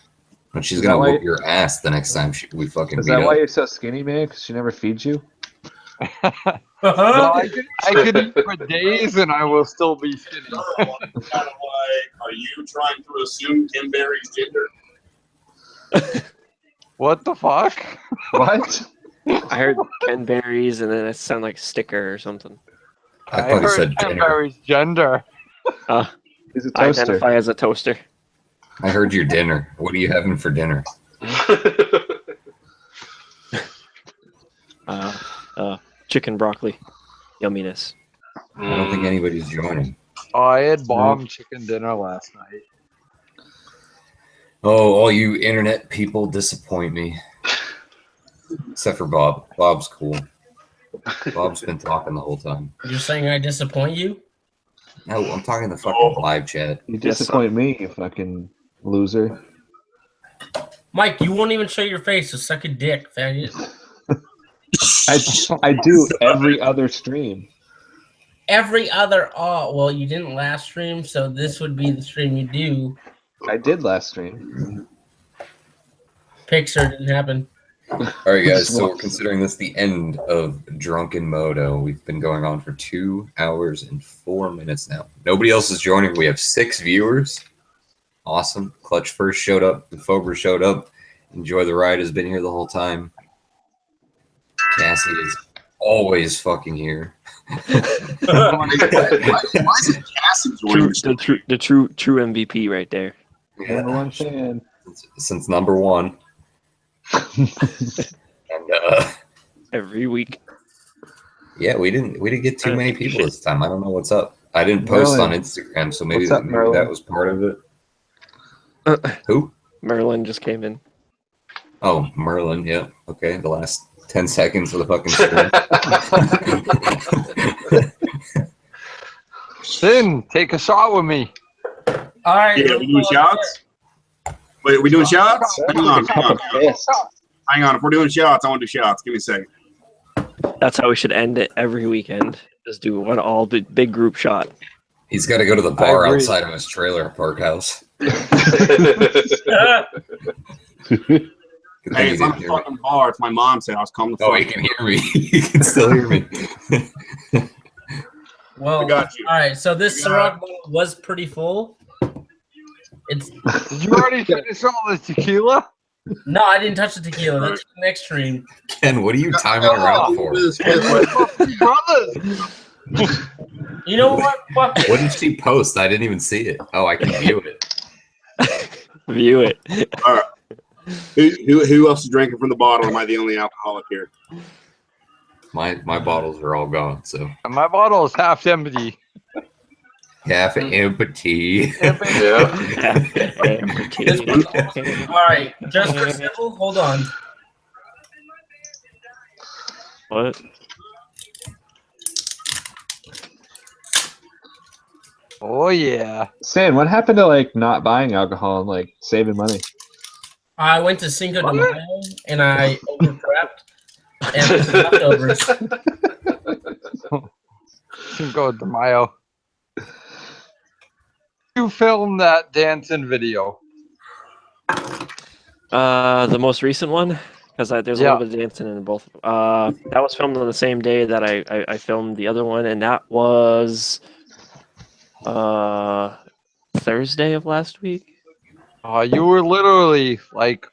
Speaker 2: And she's
Speaker 6: Is
Speaker 2: gonna
Speaker 6: that why-
Speaker 2: whoop your ass the next time we fucking
Speaker 6: Is
Speaker 2: meet
Speaker 6: that why
Speaker 2: up.
Speaker 6: you're so skinny, man? Because she never feeds you?
Speaker 7: No, I could eat for days and I will still be skinny.
Speaker 3: Kind of like, are you trying to assume Kim Berry's gender?
Speaker 7: What the fuck?
Speaker 6: What?
Speaker 5: I heard Ken Berries, and then it sounded like sticker or something.
Speaker 2: I thought he said
Speaker 7: Ken
Speaker 2: dinner.
Speaker 7: Berry's gender.
Speaker 6: He's a
Speaker 5: I
Speaker 6: toaster.
Speaker 5: identify as a toaster.
Speaker 2: I heard your dinner. What are you having for dinner?
Speaker 5: Chicken broccoli. Yumminess.
Speaker 2: I don't think anybody's joining.
Speaker 7: Oh, I had bomb chicken dinner last night.
Speaker 2: Oh, all you internet people disappoint me. Except for Bob. Bob's cool. Bob's been talking the whole time.
Speaker 1: You're saying I disappoint you?
Speaker 2: No, I'm talking the fucking live chat.
Speaker 6: You disappoint me, you fucking loser.
Speaker 1: Mike, you won't even show your face, so suck a dick, faggot.
Speaker 6: I do every other stream.
Speaker 1: Every other well, you didn't last stream, so this would be the stream you do.
Speaker 6: I did last stream.
Speaker 1: Pixar didn't happen.
Speaker 2: All right, guys. So we're considering this the end of Drunken Moto. We've been going on for 2 hours and 4 minutes now. Nobody else is joining. We have 6 viewers. Awesome. Clutch first showed up. The Fober showed up. Enjoy the Ride has been here the whole time. Cassie is always fucking here.
Speaker 3: Why is it Cassie joining
Speaker 5: The true MVP right there.
Speaker 6: Number one fan.
Speaker 2: Since number one. And
Speaker 5: every week.
Speaker 2: Yeah, we didn't get too many people this time. I don't know what's up. I didn't post on Instagram, so maybe, maybe that was part of it. Who?
Speaker 5: Merlin just came in.
Speaker 2: Oh, Merlin. Yeah. Okay. The last 10 seconds of the fucking stream.
Speaker 7: Sin, take a shot with me.
Speaker 1: All right.
Speaker 3: Yeah, we doing shots? Wait, are we doing shots? Hang on. Hang on. If we're doing shots, I want to do shots. Give me a second.
Speaker 5: That's how we should end it every weekend. Just do one all big group shot.
Speaker 2: He's got to go to the bar outside of his trailer park house.
Speaker 3: Hey, it's not a fucking bar. It's my mom's house. Come the fuck.
Speaker 2: Oh, he can hear me. He can still hear me.
Speaker 1: Well,
Speaker 3: I got you.
Speaker 1: All right. So this Ciroc bottle was pretty full. It's.
Speaker 7: Did you already finish all the tequila?
Speaker 1: No, I didn't touch the tequila. That's the next stream.
Speaker 2: Ken, what are you timing around for?
Speaker 1: You know what? Fuck it.
Speaker 2: What did she post? I didn't even see it. Oh, I can view it.
Speaker 5: View it.
Speaker 3: All right. Who else is drinking from the bottle? Am I the only alcoholic here?
Speaker 2: My bottles are all gone, so
Speaker 7: My bottle is half empty.
Speaker 2: half empty.
Speaker 1: All right. Just for civil, hold on.
Speaker 5: What?
Speaker 7: Oh yeah.
Speaker 6: Sam, what happened to like not buying alcohol and like saving money?
Speaker 1: I went to Cinco de Mayo and I over-prepped and leftovers.
Speaker 7: Cinco de Mayo. You filmed that dancing video.
Speaker 5: The most recent one, because there's a little bit of dancing in both. That was filmed on the same day that I filmed the other one, and that was Thursday of last week.
Speaker 7: You were literally like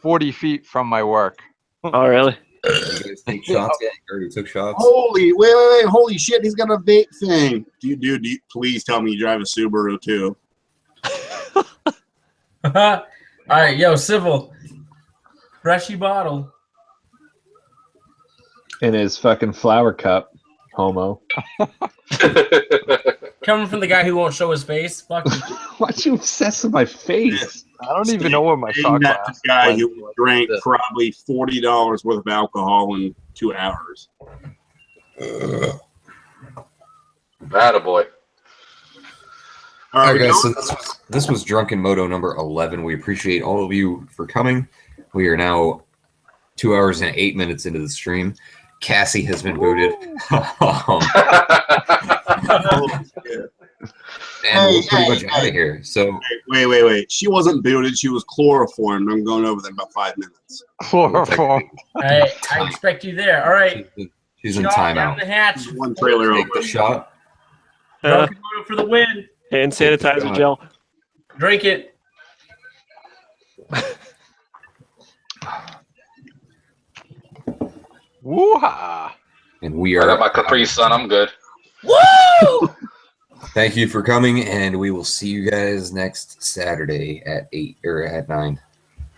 Speaker 7: 40 feet from my work.
Speaker 5: Oh, really?
Speaker 2: You guys take shots yet? You already took shots?
Speaker 3: Wait, holy shit, he's got a vape thing. Please tell me you drive a Subaru too.
Speaker 1: All right, yo, Civil. Freshy bottle.
Speaker 6: In his fucking flower cup, homo.
Speaker 1: Coming from the guy who won't show his face. Fuck you.
Speaker 6: Why'd you obsess with my face?
Speaker 7: I don't even know where my
Speaker 3: Saying
Speaker 7: shot
Speaker 3: that
Speaker 7: glass
Speaker 3: the guy
Speaker 7: went.
Speaker 3: who drank probably $40 worth of alcohol in 2 hours.
Speaker 11: Attaboy.
Speaker 3: All
Speaker 2: All
Speaker 3: right,
Speaker 2: right, guys. So this was Drunken Moto number 11. We appreciate all of you for coming. We are now 2 hours and 8 minutes into the stream. Cassie has been booted. And we're pretty much out of here. So
Speaker 3: wait. She wasn't booted. She was chloroformed. I'm going over there in about 5 minutes.
Speaker 7: Chloroform.
Speaker 1: I expect you there. All right.
Speaker 2: She's in
Speaker 1: Shot down
Speaker 2: timeout.
Speaker 1: the hatch.
Speaker 3: One trailer
Speaker 2: Take
Speaker 3: over.
Speaker 2: the shot.
Speaker 1: Drunken Moto for the win.
Speaker 5: Hand sanitizer gel.
Speaker 1: Drink it.
Speaker 7: Woo-ha!
Speaker 2: And we
Speaker 11: I
Speaker 2: are.
Speaker 11: got my Capri Sun. I'm good.
Speaker 1: Woo!
Speaker 2: Thank you for coming, and we will see you guys next Saturday at 8 or at 9.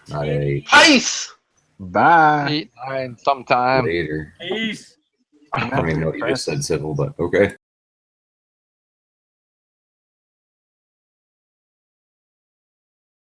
Speaker 2: Not at 8.
Speaker 11: Ice.
Speaker 6: Bye.
Speaker 7: 8, 9, sometime.
Speaker 2: Later.
Speaker 1: Peace.
Speaker 2: I don't even know what you just said, Civil, but okay.